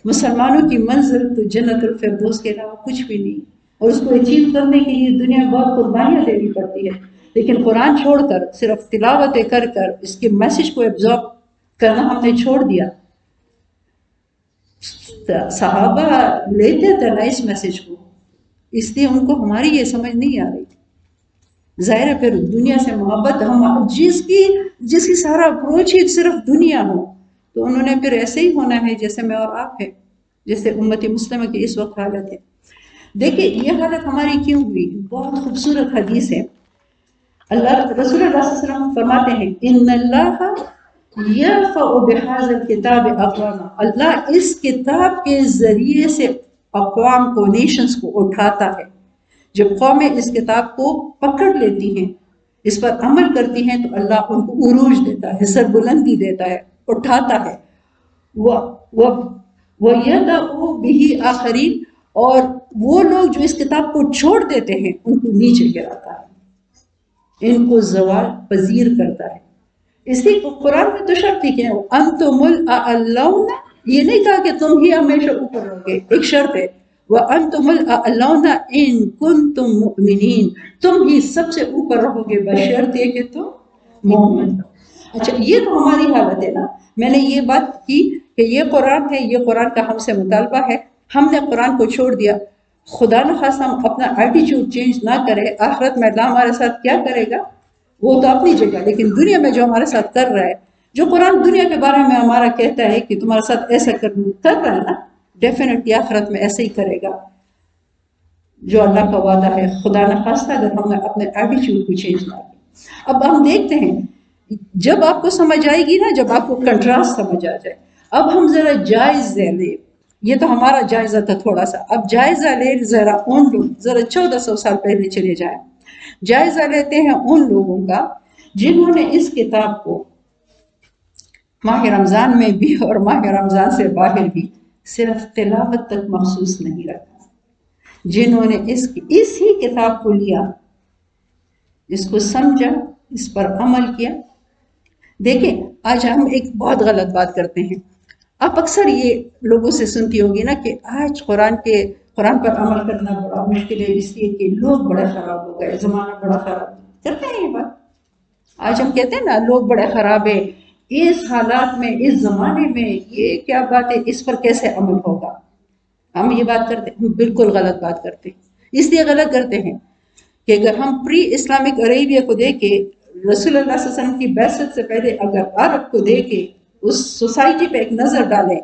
مسلمانوں کی منزل تو جنت الفردوس کے علاوہ کچھ بھی نہیں، اور اس کو اچیو کرنے کے لیے دنیا بہت قربانیاں دینی پڑتی ہے، لیکن قرآن چھوڑ کر صرف تلاوتیں کر کر اس کے میسج کو ایبزارب کرنا ہم نے چھوڑ دیا۔ صحابہ لیتے تھے نا اس میسج کو، اس لیے ان کو ہماری یہ سمجھ نہیں آ رہی۔ ظاہر ہے پھر دنیا سے محبت، ہم جس کی سارا اپروچ ہی صرف دنیا ہو، تو انہوں نے پھر ایسے ہی ہونا ہے جیسے میں اور آپ ہیں، جیسے امت مسلمہ کی اس وقت حالت ہے۔ دیکھیں یہ حالت ہماری کیوں ہوئی؟ بہت خوبصورت حدیث ہے، اللہ رسول اللہ صلی اللہ علیہ وسلم فرماتے ہیں ان اللہ یرفع بہذا الکتاب اقواما، اللہ اس کتاب کے ذریعے سے اقوام کو، نیشنز کو اٹھاتا ہے۔ جب قومیں اس کتاب کو پکڑ لیتی ہیں، اس پر عمل کرتی ہیں، تو اللہ ان کو عروج دیتا ہے، سر بلندی دیتا ہے، اٹھاتا ہے۔ وَيَدَعُ بِهِ آخَرِينَ، اور وہ لوگ جو اس کتاب کو چھوڑ دیتے ہیں ان کو نیچے گراتا ہے، ان کو زوال پذیر کرتا ہے۔ اس لیے قرآن میں تو شرط لکھے ہیں انتم الاعلون، یہ نہیں کہا کہ تم ہی ہمیشہ اوپر رہو گے، ایک شرط ہے وانتم الاعلون ان کنتم مؤمنین، تم ہی سب سے اوپر رہو گے بشرط یہ کہ تم مومن ہو۔ اچھا یہ تو ہماری حالت ہے نا، میں نے یہ بات کی کہ یہ قرآن ہے، یہ قرآن کا ہم سے مطالبہ ہے، ہم نے قرآن کو چھوڑ دیا، خدا نخواستہ ہم اپنا ایٹیچیوڈ چینج نہ کرے، آخرت میں اللہ ہمارے ساتھ کیا کرے گا وہ تو اپنی جگہ، لیکن دنیا میں جو ہمارے ساتھ کر رہا ہے، جو قرآن دنیا کے بارے میں ہمارا کہتا ہے کہ تمہارے ساتھ ایسا کر رہا ہے نا، ڈیفینیٹلی آخرت میں ایسے ہی کرے گا جو اللہ کا وعدہ ہے، خدا نخواستہ اگر ہم نے اپنے ایٹیچیوڈ کو چینج نہ کیا۔ اب ہم دیکھتے ہیں جب آپ کو سمجھ آئے گی نا، جب آپ کو کنٹراسٹ سمجھ آ جائے، اب ہم ذرا جائزہ لیں، یہ تو ہمارا جائزہ تھا تھوڑا سا، اب جائزہ لیں ذرا ان لوگ، ذرا 1400 سال پہلے چلے جائیں، جائزہ لیتے ہیں ان لوگوں کا جنہوں نے اس کتاب کو ماہ رمضان میں بھی اور ماہ رمضان سے باہر بھی صرف تلاوت تک مخصوص نہیں رکھا، جنہوں نے اس ہی کتاب کو لیا، اس کو سمجھا، اس پر عمل کیا۔ دیکھیں آج ہم ایک بہت غلط بات کرتے ہیں، آپ اکثر یہ لوگوں سے سنتی ہوگی نا کہ آج قرآن پر عمل کرنا بڑا مشکل ہے، اس لیے کہ لوگ بڑے خراب ہو گئے، زمانہ بڑا خراب کرتے ہیں۔ یہ بات آج ہم کہتے ہیں نا لوگ بڑے خراب ہیں، اس حالات میں، اس زمانے میں یہ کیا بات ہے، اس پر کیسے عمل ہوگا؟ ہم یہ بات کرتے ہیں، ہم بالکل غلط بات کرتے ہیں۔ اس لیے غلط کرتے ہیں کہ اگر ہم پری اسلامک عربیہ کو دیکھیں، رسول اللہ صلی اللہ علیہ وسلم کی بعثت سے پہلے اگر عرب کو دیکھیں، اس سوسائٹی پہ ایک نظر ڈالیں،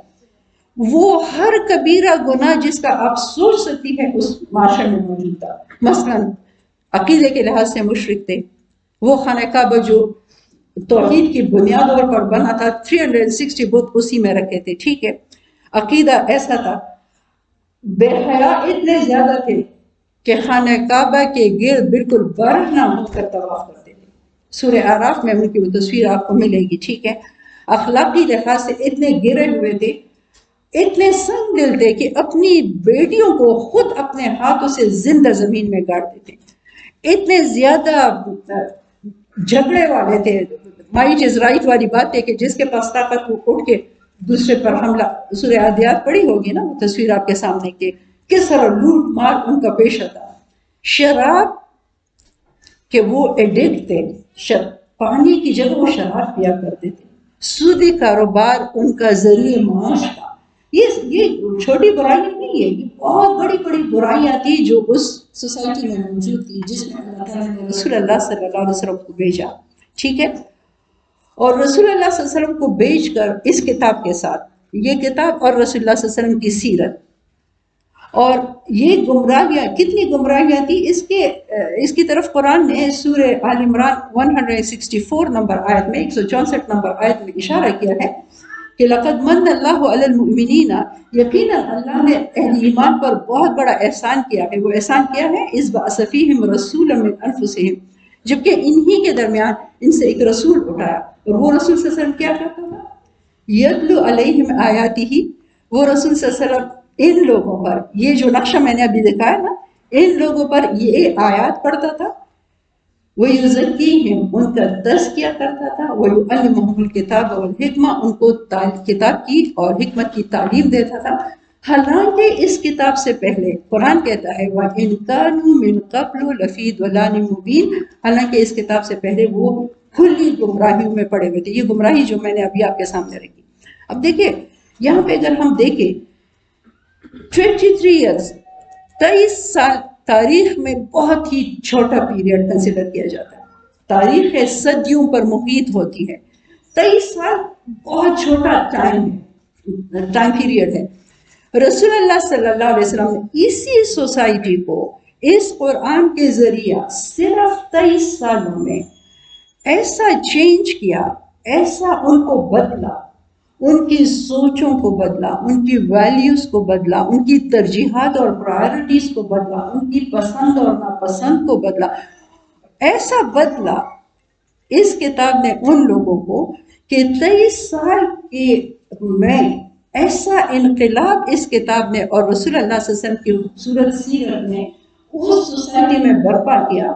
وہ ہر کبیرہ گناہ جس کا آپ سوچ سکتی ہیں اس معاشرے میں موجود تھا۔ مثلا عقیدے کے لحاظ سے مشرک تھے، وہ خانہ کعبہ جو توحید کی بنیادوں پر بنا تھا، 360 بت اسی میں رکھے تھے، ٹھیک ہے، عقیدہ ایسا تھا۔ بے حیا اتنے زیادہ تھے کہ خانہ کعبہ کے گرد بالکل برہنہ ہو کر طواف کرتے تھے۔ سورہ اعراف میں ان کی وہ تصویر آپ کو ملے گی، ٹھیک ہے۔ اخلاقی لحاظ سے اتنے گرے ہوئے تھے، اتنے سنگ دل تھے کہ اپنی بیٹیوں کو خود اپنے ہاتھوں سے زندہ زمین میں گاڑ دیتے، اتنے زیادہ جھگڑے والے تھے۔ مائٹ از رائٹ والی بات ہے کہ جس کے پاس طاقت وہ اٹھ کے دوسرے پر حملہ، سورہ عادیات پڑھی ہوگی نا، وہ تصویر آپ کے سامنے کہ کس طرح لوٹ مار ان کا پیشہ تھا۔ شراب کہ وہ ایڈکٹ تھے، پانی کی جگہ وہ شراب پیا کرتے تھے، سودی کاروبار ان کا ذریعہ معاش تھا۔ یہ چھوٹی برائی نہیں ہے، یہ بہت بڑی بڑی برائیاں تھی جو اس سوسائٹی میں موجود تھی جس میں اللہ تعالیٰ نے رسول اللہ صلی اللہ علیہ وسلم کو بھیجا، ٹھیک ہے؟ اور رسول اللہ صلی اللہ علیہ وسلم کو بھیج کر اس کتاب کے ساتھ، یہ کتاب اور رسول اللہ صلی اللہ علیہ وسلم کی سیرت، اور یہ گمراہیاں، کتنی گمراہیاں تھی اس کی طرف قرآن نے سورہ آل عمران 164 نمبر آیت میں 164 نمبر آیت میں اشارہ کیا ہے کہ لقد من اللہ علی المؤمنین، یقیناً اللہ نے اہل ایمان پر بہت بڑا احسان کیا ہے۔ وہ احسان کیا ہے؟ اذ بعث فیہم رسولا من انفسہم، جبکہ انہی کے درمیان ان سے ایک رسول اٹھایا، اور وہ رسول صلی اللہ علیہ وسلم کیا کرتا تھا؟ یتلو علیہم آیاتہ، وہ رسول صلی اللہ علیہ وسلم ان لوگوں پر، یہ جو نقشہ میں نے ابھی دکھایا نا، ان لوگوں پر یہ آیات پڑھتا تھا، وَيُزَكِّيهِمْ، ان کا تزکیہ کرتا تھا، وَيُعَلِّمُهُمُ الْكِتَابَ وَالْحِکْمَةَ، ان کو کتاب کی اور حکمت کی تعلیم دیتا تھا۔ حالانکہ اس کتاب سے پہلے قرآن کہتا ہے وَإِن كَانُوا مِن قَبْلُ لَفِي ضَلَالٍ مُبِينٍ، حالانکہ اس کتاب سے پہلے وہ کھلی گمراہیوں میں پڑے ہوئے تھے۔ یہ گمراہی جو میں نے ابھی آپ کے سامنے رکھی۔ اب دیکھیں یہاں پہ اگر ہم دیکھیں 23 ایئرز، 23 سال تاریخ میں بہت ہی چھوٹا پیریڈ کنسیڈر کیا جاتا ہے۔ تاریخ صدیوں پر محیط ہوتی ہے، 23 سال بہت چھوٹا ٹائم پیریڈ ہے۔ رسول اللہ صلی اللہ علیہ وسلم نے اسی سوسائٹی کو اس قرآن کے ذریعہ صرف 23 سالوں میں ایسا چینج کیا، ایسا ان کو بدلا، ان کی سوچوں کو بدلا، ان کی ویلیوز کو بدلا، ان کی ترجیحات اور پرائرٹیز کو بدلا، ان کی پسند اور ناپسند کو بدلا، ایسا بدلا اس کتاب نے ان لوگوں کو کہ 23 سال میں ایسا انقلاب اس کتاب نے اور رسول اللہ صلی اللہ علیہ وسلم کی خوبصورت سیرت نے اس سوسائٹی میں برپا کیا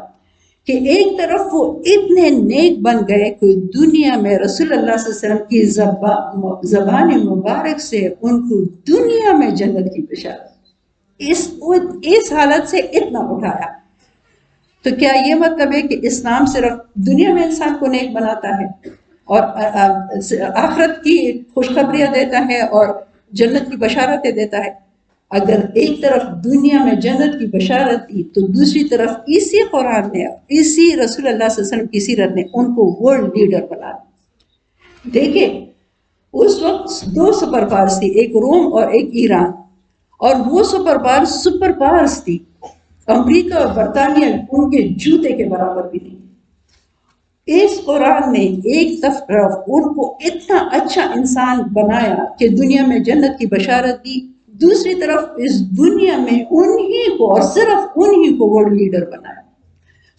کہ ایک طرف وہ اتنے نیک بن گئے کہ دنیا میں رسول اللہ صلی اللہ علیہ وسلم کی زبان مبارک سے ان کو دنیا میں جنت کی بشارت، اس حالت سے اتنا اٹھایا۔ تو کیا یہ مطلب ہے کہ اسلام صرف دنیا میں انسان کو نیک بناتا ہے اور آخرت کی خوشخبریاں دیتا ہے اور جنت کی بشارتیں دیتا ہے؟ اگر ایک طرف دنیا میں جنت کی بشارت دی تو دوسری طرف اسی قرآن نے، اسی رسول اللہ صلی اللہ علیہ وسلم کی سیرت نے ان کو ورلڈ لیڈر بنا دیا۔ دیکھیں اس وقت 2 سپر پاورز تھی، ایک روم اور ایک ایران، اور وہ سپر پاورز تھی، امریکہ اور برطانیہ ان کے جوتے کے برابر بھی نہیں۔ اس قرآن نے ایک طرف ان کو اتنا اچھا انسان بنایا کہ دنیا میں جنت کی بشارت دی، دوسری طرف اس دنیا میں انہی کو اور صرف انہی کو ورلڈ لیڈر بنایا،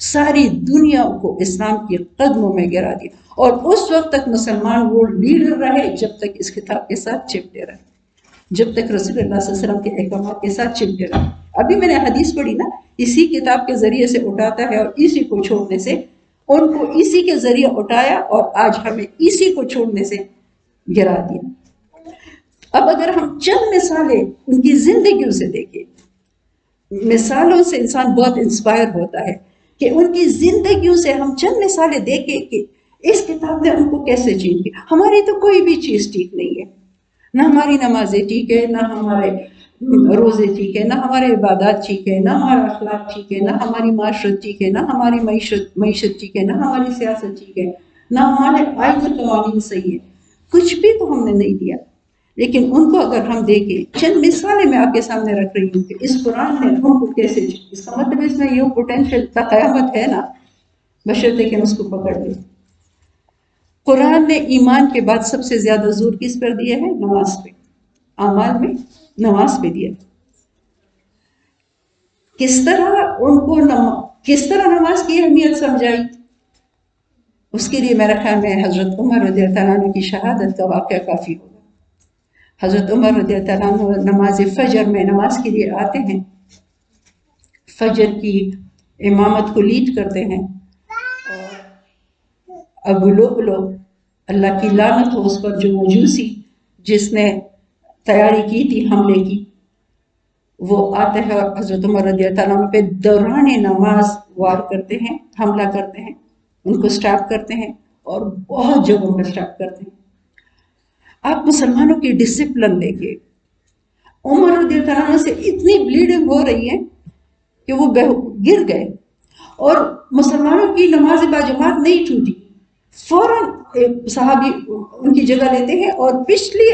ساری دنیا کو اسلام کے قدموں میں گرا دیا، اور اس وقت تک مسلمان ورلڈ لیڈر رہے جب تک اس کتاب کے ساتھ چپٹے رہے، جب تک رسول اللہ صلی اللہ علیہ وسلم کے احکامات کے ساتھ چپٹے رہے۔ ابھی میں نے حدیث پڑھی نا، اسی کتاب کے ذریعے سے اٹھاتا ہے اور اسی کو چھوڑنے سے، ان کو اسی کے ذریعے اٹھایا اور آج ہمیں اسی کو چھوڑنے سے گرا دیا۔ اب اگر ہم چند مثالیں ان کی زندگیوں سے دیکھیں، مثالوں سے انسان بہت انسپائر ہوتا ہے، کہ ان کی زندگیوں سے ہم چند مثالیں دیکھیں کہ اس کتاب نے ان کو کیسے چینج کیا۔ ہماری تو کوئی بھی چیز ٹھیک نہیں ہے، نہ ہماری نمازیں ٹھیک ہے، نہ ہمارے روزے ٹھیک ہے، نہ ہمارے عبادات ٹھیک ہے، نہ ہمارا اخلاق ٹھیک ہے، نہ ہماری معاشرت ٹھیک ہے، نہ ہماری معیشت ٹھیک ہے، نہ ہماری سیاست ٹھیک ہے، نہ ہمارے آئین و قوانین صحیح ہے، کچھ بھی تو ہم نے نہیں دیا۔ لیکن ان کو اگر ہم دیکھیں، چند مثالیں میں آپ کے سامنے رکھ رہی ہوں کہ اس قرآن نے ان کو کیسے، اس کا مطلب اس میں یہ پوٹینشیل تا قیامت ہے نا، بشرطے کہ اس کو پکڑ لیں۔ قرآن نے ایمان کے بعد سب سے زیادہ زور کس پر دیا ہے؟ نماز پہ، اعمال میں نماز پہ دیا۔ کس طرح نماز کی اہمیت سمجھائی؟ اس کے لیے میرا خیال میں حضرت عمر رضی اللہ عنہ کی شہادت کا واقعہ کافی ہوگا۔ حضرت عمر رضی اللہ عنہ نماز فجر میں نماز کے لیے آتے ہیں، فجر کی امامت کو لیڈ کرتے ہیں، ابو لؤلؤ، اللہ کی لعنت ہو اس پر، جو مجوسی جس نے تیاری کی تھی حملے کی، وہ آتے ہیں اور حضرت عمر رضی اللہ عنہ پہ دوران نماز وار کرتے ہیں، حملہ کرتے ہیں، ان کو سٹاپ کرتے ہیں اور بہت جگہوں پہ سٹاپ کرتے ہیں۔ آپ مسلمانوں کی ڈسپلن دیکھیے، عمر رضی اللہ عنہ سے اتنی بلیڈنگ ہو رہی ہے کہ وہ گر گئے اور مسلمانوں کی نماز باجماعت نہیں ٹوٹی، فوراً صحابی ان کی جگہ لیتے ہیں اور پچھلی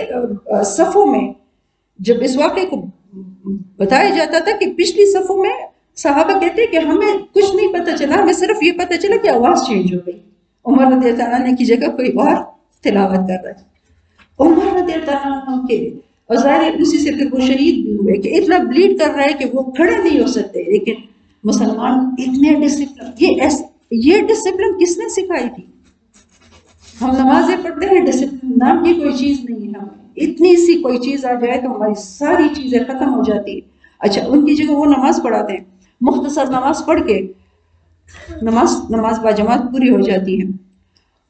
صفوں میں جب اس واقعے کو بتایا جاتا تھا کہ پچھلی صفوں میں صحابہ کہتے کہ ہمیں کچھ نہیں پتہ چلا، ہمیں صرف یہ پتہ چلا کہ آواز چینج ہو گئی، عمر رضی اللہ عنہ کی جگہ کوئی اور تلاوت کر رہا ہے۔ عمر رضی اللہ عنہ کے اور ظاہر اسی سے پھر وہ شہید بھی ہوئے کہ اتنا بلیڈ کر رہا ہے کہ وہ کھڑے نہیں ہو سکتے، لیکن مسلمان اتنے ڈسپلن، یہ ڈسپلن کس نے سکھائی تھی؟ ہم نمازیں پڑھتے ہیں، ڈسپلن نام کی کوئی چیز نہیں ہے، ہمیں اتنی سی کوئی چیز آ جائے تو ہماری ساری چیزیں ختم ہو جاتی ہیں۔ اچھا، ان کی جگہ وہ نماز پڑھاتے ہیں، مختصر نماز پڑھ کے نماز باجماعت پوری ہو جاتی ہے۔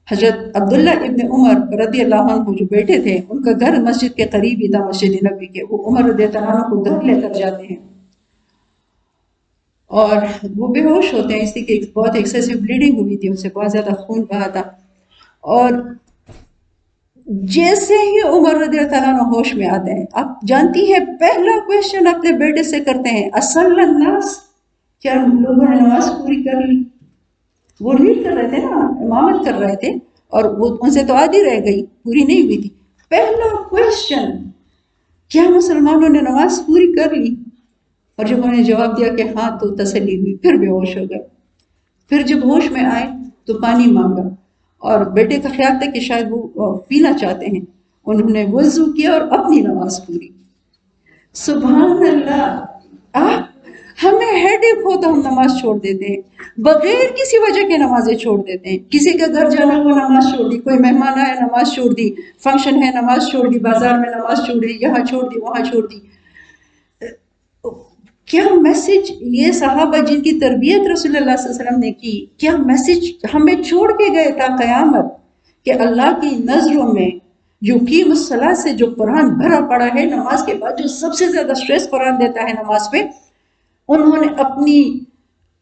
حضرت عبداللہ ابن عمر رضی اللہ عنہ جو بیٹے تھے، ان کا گھر مسجد کے قریب ہی تھا، مسجد نبی کے، وہ عمر رضی اللہ عنہ کو گھر لے کر جاتے ہیں اور وہ بے ہوش ہوتے ہیں، اس لیے کہ بہت ایکسیسو بلیڈنگ ہوئی تھی، ان سے بہت زیادہ خون بہا تھا، اور جیسے ہی عمر رضی اللہ عنہ ہوش میں آتے ہیں، آپ جانتی ہیں پہلا کویشچن اپنے بیٹے سے کرتے ہیں، اصلی الناس، کیا لوگوں نے نماز پوری کر لی؟ وہ لیڈ کر رہے تھے نا، امامت کر رہے تھے، اور وہ ان سے تو آدھی رہ گئی، پوری نہیں ہوئی تھی۔ پہلا کویشچن، کیا مسلمانوں نے نماز پوری کر لی؟ اور جب انہوں نے جواب دیا کہ ہاں تو تسلی ہوئی، پھر بے ہوش ہو گئے۔ پھر جب ہوش میں آئے تو پانی مانگا، اور بیٹے کا خیال تھا کہ شاید وہ پینا چاہتے ہیں، انہوں نے وضو کیا اور اپنی نماز پوری۔ سبحان اللہ، ہمیں ہیڈ ایک ہو تو ہم نماز چھوڑ دیتے ہیں، بغیر کسی وجہ کے نمازیں چھوڑ دیتے ہیں۔ کسی کا گھر جانا ہوا نماز چھوڑ دی، کوئی مہمان آیا نماز چھوڑ دی، فنکشن ہے نماز چھوڑ دی، بازار میں نماز چھوڑ دی، یہاں چھوڑ دی، وہاں چھوڑ دی۔ کیا میسج یہ صحابہ جن کی تربیت رسول اللہ صلی اللہ علیہ وسلم نے کی، کیا میسج ہمیں چھوڑ کے گئے تا قیامت کہ اللہ کی نظروں میں جو قیم الصلاۃ سے جو قرآن بھرا پڑا ہے، نماز کے بعد جو سب سے زیادہ سٹریس قرآن دیتا ہے نماز پہ، انہوں نے اپنی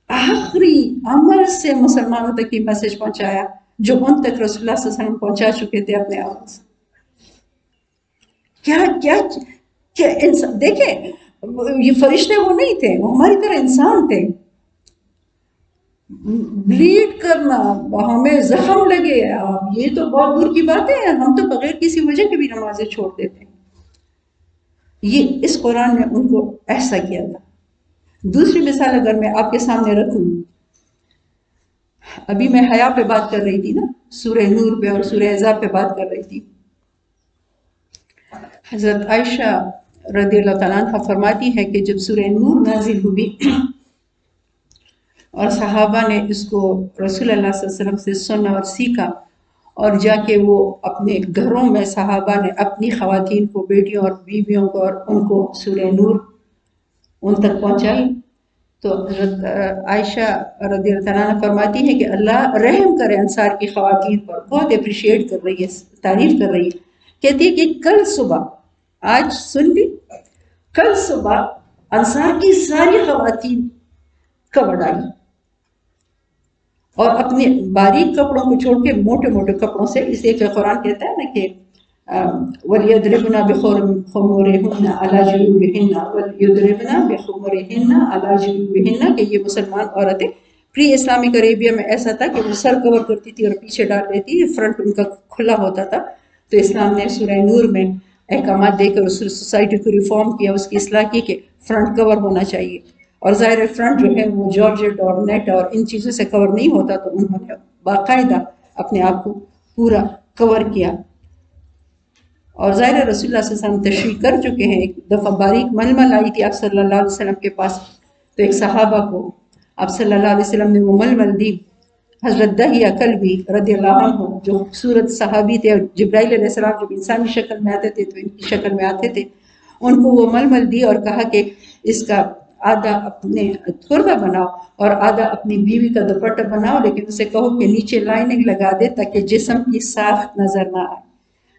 آخری عمل سے مسلمانوں تک یہ میسج پہنچایا جو ان تک رسول اللہ صلی اللہ علیہ وسلم پہنچا چکے تھے اپنے عمل سے۔ کیا انسان دیکھیں، یہ فرشتے وہ نہیں تھے، وہ ہماری طرح انسان تھے۔ بلیڈ کرنا، ہمیں زخم لگے، یہ تو بہت دور کی بات ہے، ہم تو بغیر کسی وجہ کے بھی نمازیں چھوڑ دیتے ہیں۔ یہ اس قرآن نے ان کو ایسا کیا تھا۔ دوسری مثال اگر میں آپ کے سامنے رکھوں، ابھی میں حیا پہ بات کر رہی تھی نا، سورہ نور پہ اور سورہ احزاب پہ بات کر رہی تھی۔ حضرت عائشہ رضی اللہ تعالیٰ عنہ فرماتی ہے کہ جب سورہ نور نازل ہوئی اور صحابہ نے اس کو رسول اللہ صلی اللہ علیہ وسلم سے سنا اور سیکھا، اور جا کے وہ اپنے گھروں میں صحابہ نے اپنی خواتین کو، بیٹیوں اور بیویوں کو، اور ان کو سورہ نور ان تک پہنچائی، تو حضرت عائشہ رضی اللہ تعالیٰ عنہ فرماتی ہے کہ اللہ رحم کرے انصار کی خواتین پر، بہت اپریشیٹ کر رہی ہے، تعریف کر رہی ہے، کہتی ہے کہ کل صبح، آج سن لی، کل صبح انصار کی ساری خواتین کور آئی اور اپنے باریک کپڑوں کو چھوڑ کے موٹے موٹے کپڑوں سے، اس لیے کہ قرآن کہتا ہے نا کہ وَلْيَضْرِبْنَا بِخُمُرِهِنَّ عَلَى جُيُوبِهِنَّ وَلْيَضْرِبْنَا بِخُمُرِهِنَّ عَلَى جُيُوبِهِنَّ، کہ یہ مسلمان عورتیں پری اسلامک عربیہ میں ایسا تھا کہ وہ سر کور کرتی تھی اور پیچھے ڈال لیتی، فرنٹ ان کا کھلا ہوتا تھا، تو اسلام نے سورہ نور میں احکامات دے کر اس سوسائٹی کو ریفارم کیا، اس کی اصلاح کی کہ فرنٹ کور ہونا چاہیے، اور ظاہر فرنٹ جو ہے وہ جارجٹ اور نیٹ اور ان چیزوں سے کور نہیں ہوتا، تو انہوں نے باقاعدہ اپنے آپ کو پورا کور کیا۔ اور ظاہر رسول اللہ صلی اللہ علیہ وسلم تشریح کر چکے ہیں، ایک دفعہ باریک ململ آئی تھی آپ صلی اللہ علیہ وسلم کے پاس، تو ایک صحابہ کو آپ صلی اللہ علیہ وسلم نے وہ ململ دی۔ حضرت دحیہ کلبی رضی اللہ عنہ جو خوبصورت صحابی تھے، اور جبرائیل علیہ السلام جب انسانی شکل میں آتے تھے تو ان کی شکل میں آتے تھے، ان کو وہ ململ دی اور کہا کہ اس کا آدھا اپنے کھردا بناؤ اور آدھا اپنی بیوی کا دوپٹہ بناؤ، لیکن اسے کہو کہ نیچے لائننگ لگا دے تاکہ جسم کی ساخت نظر نہ آئے۔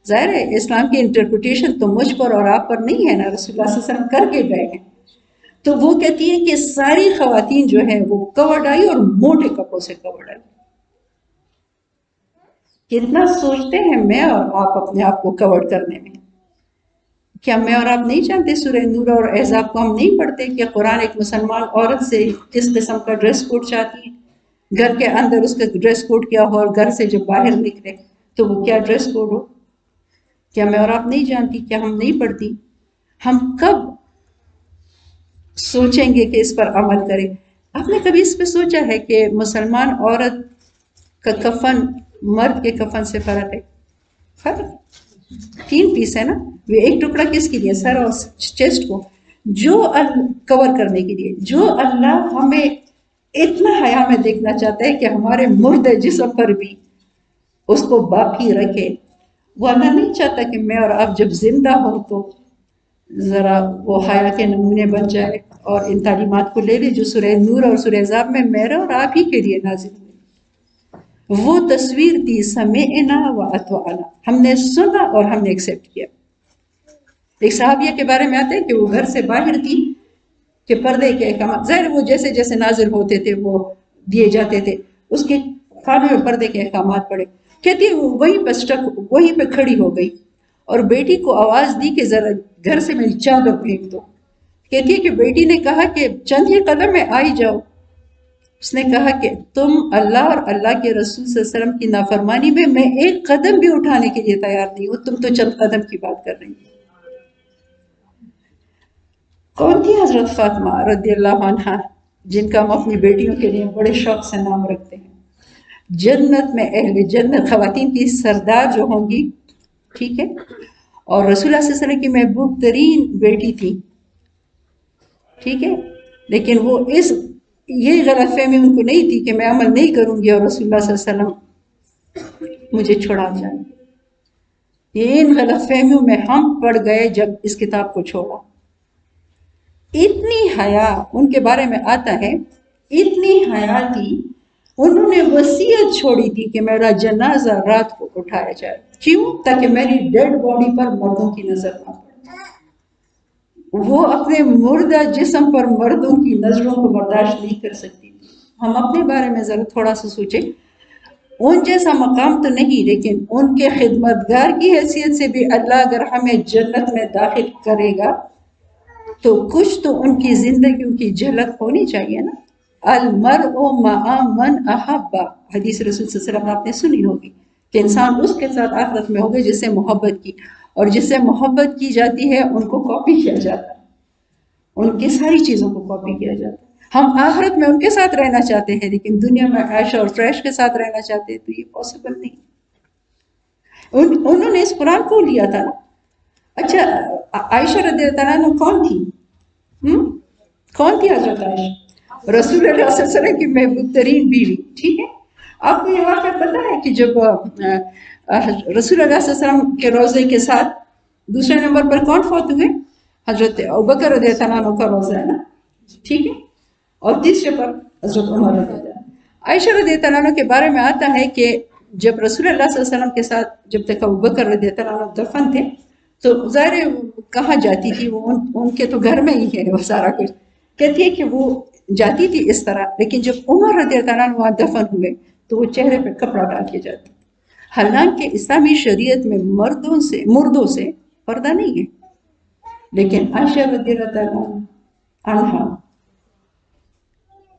ظاہر ہے اسلام کی انٹرپریٹیشن تو مجھ پر اور آپ پر نہیں ہے نا، رسول اللہ صلی اللہ علیہ وسلم کر کے گئے ہیں، تو وہ کہتی ہے کہ ساری خواتین جو ہیں وہ کورڈ آئی اور موٹے کپڑوں سے کورڈ آئی. کتنا سوچتے ہیں میں اور آپ اپنے آپ کو کور کرنے میں؟ کیا میں اور آپ نہیں جانتے سورہ نور اور احزاب کو ہم نہیں پڑھتے کہ قرآن ایک مسلمان عورت سے کس قسم کا ڈریس کوڈ چاہتی ہے؟ گھر کے اندر اس کا ڈریس کوڈ کیا ہو اور گھر سے جب باہر نکلے تو وہ کیا ڈریس کوڈ ہو؟ کیا میں اور آپ نہیں جانتی؟ کیا ہم نہیں پڑھتی؟ ہم کب سوچیں گے کہ اس پر عمل کریں؟ آپ نے کبھی اس پہ سوچا ہے کہ مسلمان عورت کا کفن مرد کے کفن سے فرق ہے؟ فرق 3 پیس ہے نا. وہ ایک ٹکڑا کس کے لیے؟ سر اور چیسٹ کو جو کور کرنے کے لیے. جو اللہ ہمیں اتنا حیا میں دیکھنا چاہتا ہے کہ ہمارے مردے جسم پر بھی اس کو باقی رکھے. وہ اللہ نہیں چاہتا کہ میں اور آپ جب زندہ ہوں تو ذرا وہ حیا کے نمونے بن جائے اور ان تعلیمات کو لے لے جو سورہ نور اور سورہ احزاب میں میرے اور آپ ہی کے لیے نازل ہوئی. وہ تصویر تھی سمعنا و اطعنا، ہم نے سنا اور ہم نے ایکسیپٹ کیا. ایک صحابیہ کے بارے میں آتے ہیں کہ وہ گھر سے باہر تھی کہ پردے کے احکامات ظاہر وہ جیسے جیسے نازل ہوتے تھے وہ دیے جاتے تھے، اس کے خانے میں پردے کے احکامات پڑے. کہتی ہے وہ وہیں پہ کھڑی ہو گئی اور بیٹی کو آواز دی کہ ذرا گھر سے میری چادر پھینک دو. کہتی ہے کہ بیٹی نے کہا کہ چند ہی قدم میں آئی جاؤ. اس نے کہا کہ تم اللہ اور اللہ کے رسول صلی اللہ علیہ وسلم کی نافرمانی میں ایک قدم بھی اٹھانے کے لیے تیار نہیں ہوں، تم تو چند قدم کی بات کر رہی ہو. کون تھی حضرت فاطمہ رضی اللہ عنہا جن کا ہم اپنی بیٹیوں کے لیے بڑے شوق سے نام رکھتے ہیں. جنت میں اہل جنت خواتین کی سردار جو ہوں گی، ٹھیک ہے، اور رسول اللہ صلی اللہ علیہ وسلم کی محبوب ترین بیٹی تھی، ٹھیک ہے. لیکن وہ یہ غلط فہمی ان کو نہیں تھی کہ میں عمل نہیں کروں گی اور رسول اللہ صلی اللہ علیہ وسلم مجھے چھڑا جائیں. ان غلط فہمیوں میں ہم پڑ گئے جب اس کتاب کو چھوڑا. اتنی حیا ان کے بارے میں آتا ہے، اتنی حیا تھی، انہوں نے وصیت چھوڑی تھی کہ میرا جنازہ رات کو اٹھایا جائے. کیوں؟ تاکہ میری ڈیڈ باڈی پر مردوں کی نظر نہ پڑے. وہ اپنے مردہ جسم پر مردوں کی نظروں کو برداشت نہیں کر سکتی تھی. ہم اپنے بارے میں ذرا تھوڑا سا سوچیں. ان جیسا مقام تو نہیں، لیکن ان کے خدمتگار کی حیثیت سے بھی اللہ اگر ہمیں جنت میں داخل کرے گا تو کچھ تو ان کی زندگیوں کی جھلک ہونی چاہیے نا. المرء مع من احب، حدیث رسول صلی اللہ علیہ وسلم آپ نے سنی ہوگی کہ انسان اس کے ساتھ آخرت میں ہوگا جس سے محبت کی، اور جس سے محبت کی جاتی ہے ان کو کاپی کیا جاتا ہے، ان کی ساری چیزوں کو کاپی کیا جاتا ہے. ہم آخرت میں ان کے ساتھ رہنا چاہتے ہیں لیکن دنیا میں عائشہ اور فریش کے ساتھ رہنا چاہتے ہیں، تو یہ پاسبل نہیں. انہوں نے اس قرآن کو لیا تھا نا. اچھا عائشہ رضی اللہ عنہ کون تھی؟ کون تھی حضرت عائشہ؟ رسول اللہ صلی اللہ علیہ وسلم کی محبوب ترین بیوی. ٹھیک ہے، آپ کو یہ واقعہ پتا ہے کہ جب رسول اللہ صلی اللہ علیہ وسلم کے روضے کے ساتھ دوسرے نمبر پر کون فوت ہوئے؟ حضرت ابوبکر رضی اللہ عنہ کا روضہ ہے نا، ٹھیک ہے، اور تیسرے پر حضرت عمر رضی اللہ عنہ. عائشہ رضی اللہ عنہ کے بارے میں آتا ہے کہ جب رسول اللہ صلی اللہ علیہ وسلم کے ساتھ جب تک ابوبکر رضی اللہ عنہ دفن تھے تو ظاہر کہاں جاتی تھی، وہ ان کے تو گھر میں ہی ہے وہ سارا کچھ. کہتی ہے کہ وہ جاتی تھی اس طرح، لیکن جب عمر رضی اللہ عنہ وہاں دفن ہوئے تو وہ چہرے پہ کپڑا ڈال کے جاتی. حالانکہ اسلامی شریعت میں مردوں سے پردہ نہیں ہے، لیکن عائشہ رضی اللہ عنہا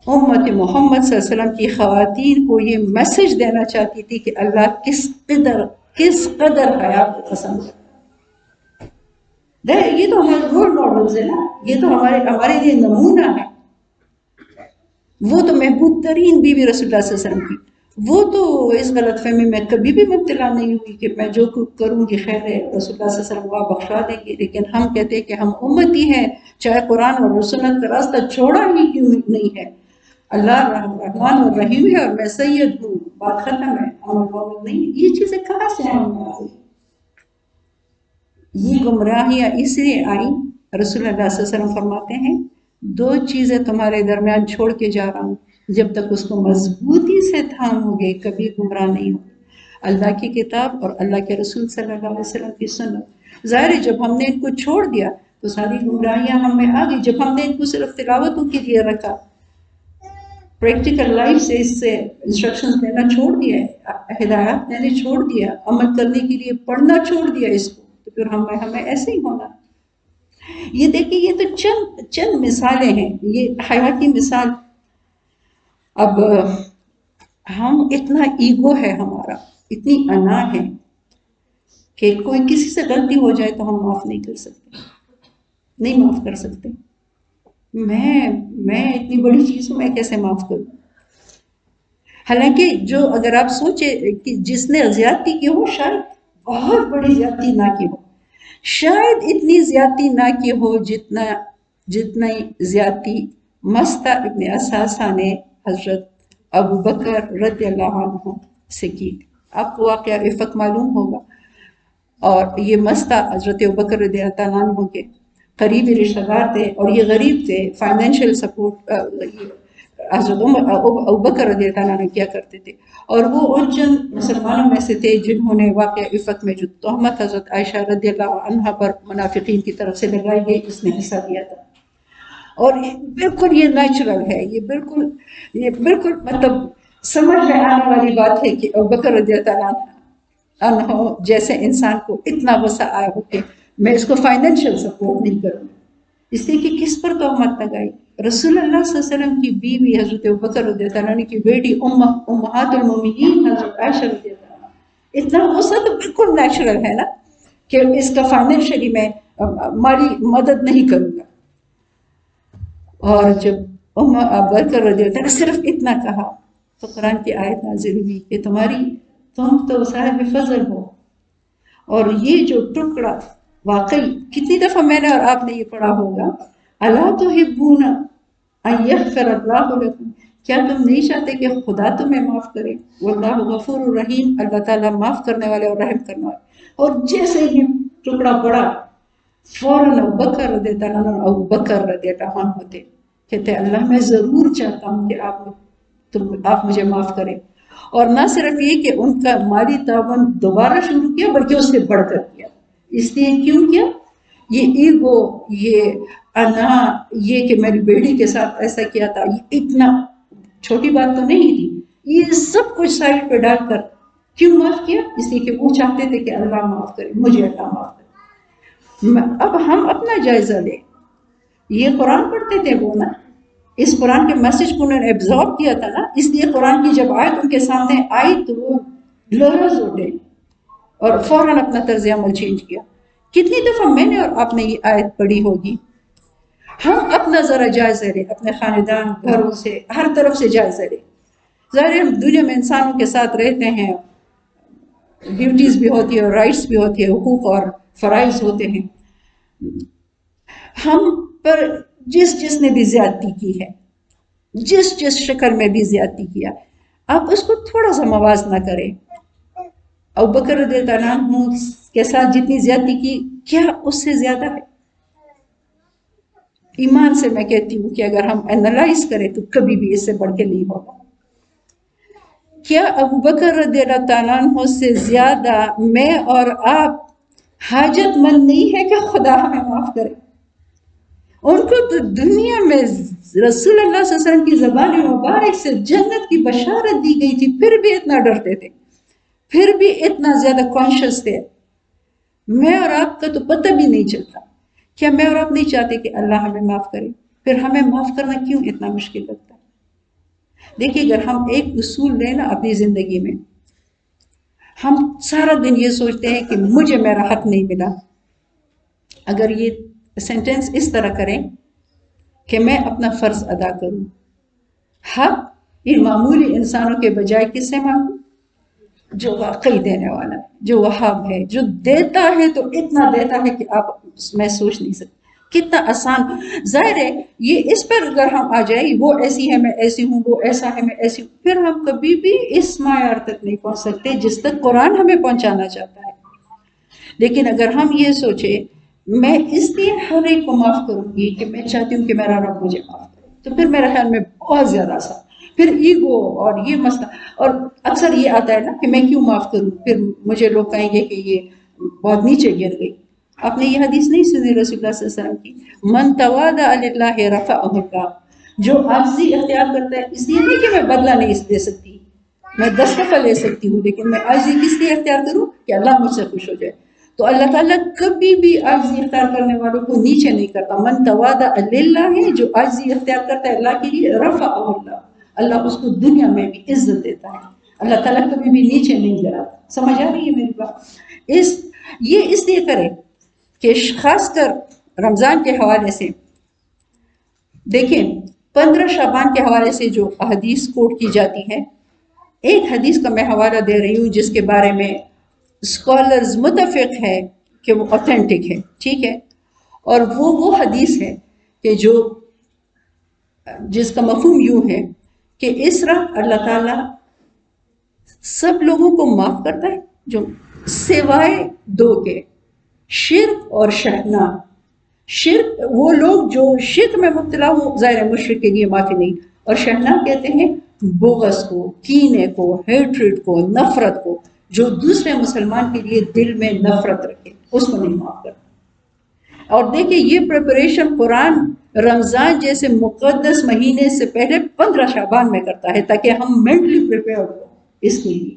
امت محمد صلی اللہ علیہ وسلم کی خواتین کو یہ میسج دینا چاہتی تھی کہ اللہ کس قدر حیا کو پسند کرتا ہے. یہ تو ہمارے رول ماڈلز ہیں نا، یہ تو ہمارے لیے نمونہ ہے. وہ تو محبوب ترین بیوی رسول اللہ صلی اللہ علیہ وسلم کی، وہ تو اس غلط فہمی میں کبھی بھی مبتلا نہیں ہوئی کہ میں جو کروں گی خیر ہے، رسول اللہ صلی اللہ علیہ وسلم وہ بخشا دیں گے. لیکن ہم کہتے ہیں کہ ہم امتی ہیں، چاہے قرآن اور سنت کا راستہ چھوڑا ہی کیوں نہیں ہے. اللہ رحمان اور رحیم ہے اور میں سید ہوں، بات ختم ہے، عمل نہیں. یہ چیزیں کہاں سے آئی؟ یہ گمراہیاں اس لیے آئیں. رسول اللہ صلی اللہ علیہ وسلم فرماتے ہیں 2 چیزیں تمہارے درمیان چھوڑ کے جا رہا ہوں، جب تک اس کو مضبوطی سے تھامو گے کبھی گمراہ نہیں ہو. اللہ کی کتاب اور اللہ کے رسول صلی اللہ علیہ وسلم کی سنت. ظاہر ہے جب ہم نے ان کو چھوڑ دیا تو ساری گمراہیاں ہم میں آ گئی جب ہم نے ان کو صرف تلاوتوں کے لیے رکھا، پریکٹیکل لائف سے اس سے انسٹرکشن دینا چھوڑ دیا ہے، ہدایات دینے چھوڑ دیا، عمل کرنے کے لیے پڑھنا چھوڑ دیا اس کو، تو پھر ہمیں ایسے ہی ہونا۔ یہ دیکھیں، یہ تو چند مثالیں ہیں، یہ حیاتی مثال۔ اب ہم اتنا ایگو ہے ہمارا، اتنی انا ہے کہ کوئی کسی سے غلطی ہو جائے تو ہم معاف نہیں کر سکتے، نہیں معاف کر سکتے۔ میں اتنی بڑی چیز ہوں، میں کیسے معاف کروں؟ حالانکہ جو اگر آپ سوچے کہ جس نے زیادتی کی ہو شاید بہت بڑی زیادتی نہ کی ہو، شاید اتنی زیادتی نہ کی ہو جتنا زیادتی مستہ ابن اساسہ نے حضرت ابو بکر رضی اللہ عنہ سے کی۔ آپ کو واقعہ افق معلوم ہوگا، اور یہ مستہ حضرت ابو بکر رضی اللہ عنہ کے قریبی رشتہ دار تھے، اور یہ غریب تھے، فائنینشیل سپورٹ حضرت ابو بکر رضی اللہ عنہ کیا کرتے تھے، اور وہ ان چند مسلمانوں میں سے تھے جنہوں نے واقعہ افق میں جو تہمت حضرت عائشہ رضی اللہ عنہ پر منافقین کی طرف سے لگائی گئی اس نے حصہ لیا تھا۔ اور بالکل یہ نیچرل ہے، یہ بالکل مطلب سمجھ میں آنے والی بات ہے کہ ابو بکر رضی اللہ عنہ جیسے انسان کو اتنا غصہ آیا ہو کہ میں اس کو فائنینشیل سپورٹ نہیں کروں، اس لیے کہ کس پر تہمت لگائی؟ رسول اللہ صلی اللہ علیہ وسلم کی بیوی حضرت ابو بکر رضی اللہ عنہ کی بیٹی امہات المومنین حضرت عائشہ رضی اللہ عنہ۔ اتنا غصہ تو بالکل نیچرل ہے نا کہ اس کا فائنینشلی میں مالی مدد نہیں کروں گا۔ اور جب ابو بکر رضی اللہ عنہ صرف اتنا کہا تو قرآن کی آیت نازل ہوئی کہ تم تو صاحب فضل ہو، اور یہ جو ٹکڑا واقعی کتنی دفعہ میں نے اور آپ نے یہ پڑھا ہوگا، الا تحبون ان یغفر اللہ لکم، کیا تم نہیں چاہتے کہ خدا تمہیں معاف کرے؟ واللہ غفور الرحیم، اللہ تعالیٰ معاف کرنے والے اور رحم کرنے والے۔ اور جیسے یہ ٹکڑا پڑا فوراً ابو بکر رضی اللہ عنہ ہوتے کہتے اللہ میں ضرور چاہتا ہوں کہ آپ مجھے معاف کریں۔ اور نہ صرف یہ کہ ان کا مالی تعاون دوبارہ شروع کیا بلکہ اس سے بڑھ کر کیا۔ اس لیے کیوں کیا؟ یہ ایگو، یہ انا، یہ کہ میری بیٹی کے ساتھ ایسا کیا تھا، یہ اتنا چھوٹی بات تو نہیں تھی، یہ سب کچھ سائڈ پہ ڈال کر کیوں معاف کیا؟ اس لیے کہ وہ چاہتے تھے کہ اللہ معاف کرے، مجھے اللہ معاف کرے۔ اب ہم اپنا جائزہ لیں، یہ قرآن پڑھتے تھے وہ نا، اس قرآن کے میسج کو انہوں نے ایبزارب کیا تھا نا، اس لیے قرآن کی جب آیت ان کے سامنے آئی تو وہ لرز اٹھے اور فوراً اپنا طرز عمل چینج کیا۔ کتنی دفعہ میں نے اور آپ نے یہ آیت پڑھی ہوگی۔ ہم اپنا ذرا جائزہ لیں، اپنے خاندان، گھروں سے، ہر طرف سے جائزہ لیں۔ ظاہر ہے دنیا میں انسانوں کے ساتھ رہتے ہیں، ڈیوٹیز بھی ہوتی ہے اور رائٹس بھی ہوتی ہے، حقوق اور فرائض ہوتے ہیں۔ ہم پر جس نے بھی زیادتی کی ہے، جس شکل میں بھی زیادتی کیا، آپ اس کو تھوڑا سا موازنہ کریں۔ ابو بکر رضی اللہ عنہ کے ساتھ جتنی زیادتی کی، کیا اس سے زیادہ ہے؟ ایمان سے میں کہتی ہوں کہ اگر ہم انالائز کریں تو کبھی بھی اس سے بڑھ کے نہیں ہوگا۔ کیا ابو بکر رضی اللہ عنہ سے زیادہ میں اور آپ حاجت مند نہیں ہے کہ خدا ہمیں معاف کرے؟ ان کو تو دنیا میں رسول اللہ صلی اللہ علیہ وسلم کی زبان مبارک سے جنت کی بشارت دی گئی تھی، پھر بھی اتنا ڈرتے تھے، پھر بھی اتنا زیادہ کانشیس تھے۔ میں اور آپ کا تو پتہ بھی نہیں چلتا۔ کیا میں اور آپ نہیں چاہتے کہ اللہ ہمیں معاف کرے؟ پھر ہمیں معاف کرنا کیوں اتنا مشکل لگتا ہے؟ دیکھیے، اگر ہم ایک اصول لیں نا اپنی زندگی میں، ہم سارا دن یہ سوچتے ہیں کہ مجھے میرا حق نہیں ملا۔ اگر یہ سینٹینس اس طرح کریں کہ میں اپنا فرض ادا کروں، حق ان معمولی انسانوں کے بجائے کس سے مانگوں؟ جو واقعی دینے والا ہے، جو وہاب ہے، جو دیتا ہے تو اتنا دیتا ہے کہ آپ میں سوچ نہیں سکتے۔ کتنا آسان، ظاہر ہے یہ اس پر اگر ہم آ جائیں، وہ ایسی ہے میں ایسی ہوں، وہ ایسا ہے میں ایسی ہوں، پھر ہم کبھی بھی اس معیار تک نہیں پہنچ سکتے جس تک قرآن ہمیں پہنچانا چاہتا ہے۔ لیکن اگر ہم یہ سوچیں میں اس لیے ہر ایک کو معاف کروں گی کہ میں چاہتی ہوں کہ میرا رب مجھے معاف کرے، تو پھر میرے خیال میں بہت زیادہ آسان۔ پھر ایگو اور یہ مسئلہ، اور اکثر یہ آتا ہے نا کہ میں کیوں معاف کروں، پھر مجھے لوگ کہیں گے کہ یہ بہت نیچے گر گئی۔ آپ نے یہ حدیث نہیں سنی رسول اللہ صلی اللہ علیہ وسلم کی؟ من تواضع للہ رفعہ اللہ، جو عاجزی اختیار کرتا ہے، اس لیے نہیں کہ میں بدلہ نہیں دے سکتی، میں 10 دفعہ لے سکتی ہوں، لیکن میں عاجزی کس لیے اختیار کروں کہ اللہ مجھ سے خوش ہو جائے. تو اللہ تعالیٰ کبھی بھی عاجزی اختیار کرنے والوں کو نیچے نہیں کرتا. من تواضع للہ ہے، جو عاجزی اختیار کرتا ہے اللہ کے لیے، رفعہ اللہ، اللہ اس کو دنیا میں بھی عزت دیتا ہے. اللہ تعالیٰ کبھی بھی نیچے نہیں گراتا. سمجھ آ رہی ہے میری بات؟ یہ اس لیے کرے کہ خاص کر رمضان کے حوالے سے دیکھیں، 15 شعبان کے حوالے سے جو حدیث کوٹ کی جاتی ہے، ایک حدیث کا میں حوالہ دے رہی ہوں جس کے بارے میں اسکالرز متفق ہے کہ وہ اوتھینٹک ہے، ٹھیک ہے، اور وہ حدیث ہے کہ جس کا مفہوم یوں ہے کہ اس رات اللہ تعالیٰ سب لوگوں کو معاف کرتا ہے جو سوائے 2 کے، شرک اور شہنا. شرک وہ لوگ جو شرک میں مبتلا ہو، ظاہر مشرک کے لیے معافی نہیں، اور شہنا کہتے ہیں بغض کو، کینے کو، ہیٹریڈ کو، نفرت کو، جو دوسرے مسلمان کے لیے دل میں نفرت رکھے، اس کو نہیں معاف کرتا. اور دیکھیں یہ پریپریشن قرآن رمضان جیسے مقدس مہینے سے پہلے 15 شعبان میں کرتا ہے تاکہ ہم مینٹلی پریپیئرڈ ہو اس کے لیے.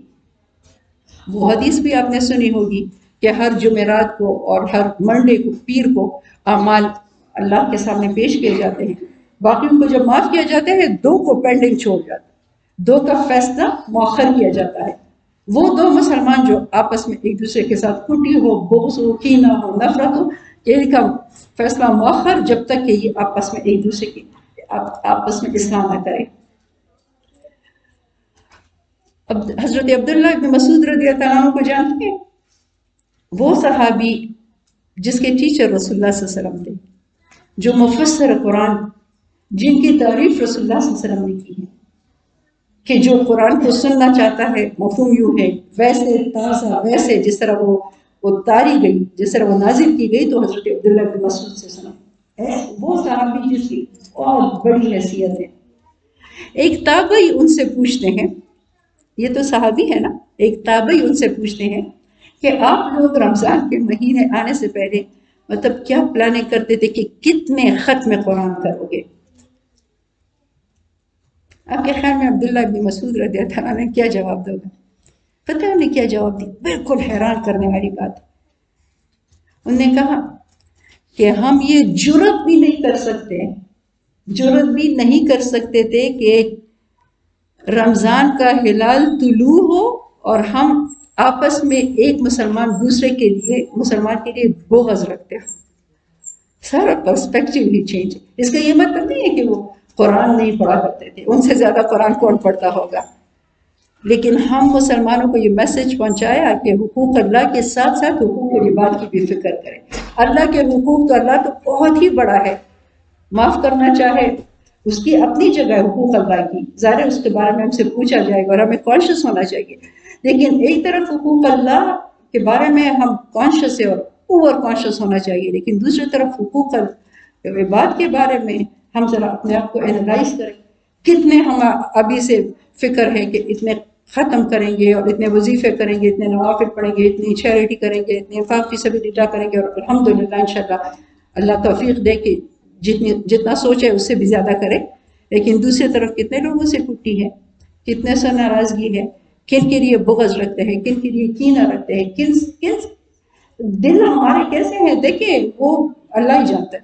وہ حدیث بھی آپ نے سنی ہوگی کہ ہر جمعرات کو اور ہر منڈے کو، پیر کو اعمال اللہ کے سامنے پیش کیے جاتے ہیں، باقیوں کو جب معاف کیا جاتا ہے 2 کو پینڈنگ چھوڑ جاتا ہے، 2 کا فیصلہ مؤخر کیا جاتا ہے. وہ 2 مسلمان جو آپس میں ایک دوسرے کے ساتھ کٹی ہو، بغض ہو، کینہ ہو، نفرت ہو، ان کا فیصلہ مؤخر جب تک کہ یہ آپس میں ایک دوسرے کی آپس میں اصلاح نہ کرے. اب حضرت عبداللہ ابن مسعود رضی اللہ عنہ کو جانتے ہیں؟ وہ صحابی جس کے ٹیچر رسول اللہ صلی اللہ علیہ وسلم تھے، جو مفسر قرآن، جن کی تعریف رسول اللہ صلی اللہ علیہ وسلم نے کی ہے کہ جو قرآن کو سننا چاہتا ہے، مفہوم یوں ہے، ویسے تازہ، ویسے جس طرح وہ تاری گئی، جس طرح وہ نازل کی گئی، تو حضرت عبداللہ ابن مسعود سے سنا. وہ صحابی جس کی اور بڑی حیثیت ہے. ایک تابعی ان سے پوچھتے ہیں، یہ تو صحابی ہے نا، ایک تابعی ان سے پوچھتے ہیں کہ آپ لوگ رمضان کے مہینے آنے سے پہلے مطلب کیا پلاننگ کرتے تھے کہ کتنے ختم قرآن کرو گے؟ آپ کے خیال میں عبداللہ ابن مسعود رضی اللہ عنہ نے کیا جواب دو گا؟ پتہ انہوں نے کیا جواب دی؟ بالکل حیران کرنے والی بات. انہوں نے کہا کہ ہم یہ جرت بھی نہیں کر سکتے تھے کہ رمضان کا ہلال طلوع ہو اور ہم آپس میں ایک مسلمان مسلمان کے لیے بغض رکھتے ہو. سارا پرسپیکٹیو ہی چینج. اس کا یہ مطلب نہیں ہے کہ وہ قرآن نہیں پڑھا کرتے تھے، ان سے زیادہ قرآن کون پڑھتا ہوگا، لیکن ہم مسلمانوں کو یہ میسج پہنچایا کہ حقوق اللہ کے ساتھ ساتھ حقوق العباد کی بھی فکر کریں. اللہ کے حقوق تو اللہ تو بہت ہی بڑا ہے، معاف کرنا چاہے اس کی اپنی جگہ حقوق اللہ کی، ظاہر اس کے بارے میں ہم سے پوچھا جائے گا اور ہمیں کانشیس ہونا چاہیے، لیکن ایک طرف حقوق اللہ کے بارے میں ہم کانشیس ہے اور اوور کانشیس ہونا چاہیے، لیکن دوسری طرف حقوق العباد کے بارے میں ہم ذرا اپنے آپ کو اینالائز کریں. کتنے ہم ابھی سے فکر ہے کہ اتنے ختم کریں گے اور اتنے وظیفے کریں گے، اتنے نوافل پڑھیں گے، اتنی چیریٹی کریں گے، اتنے انفاق فی سبیل اللہ کریں گے، اور الحمدللہ انشاءاللہ اللہ توفیق دے کہ جتنا سوچے اس سے بھی زیادہ کرے. لیکن دوسری طرف کتنے لوگوں سے ٹوٹی ہے، کتنے سے ناراضگی ہے، کن کے لیے بغض رکھتے ہیں، کن کے لیے کینہ رکھتے ہیں، کن دل ہمارے کیسے ہیں، دیکھیں وہ اللہ ہی جانتا ہے.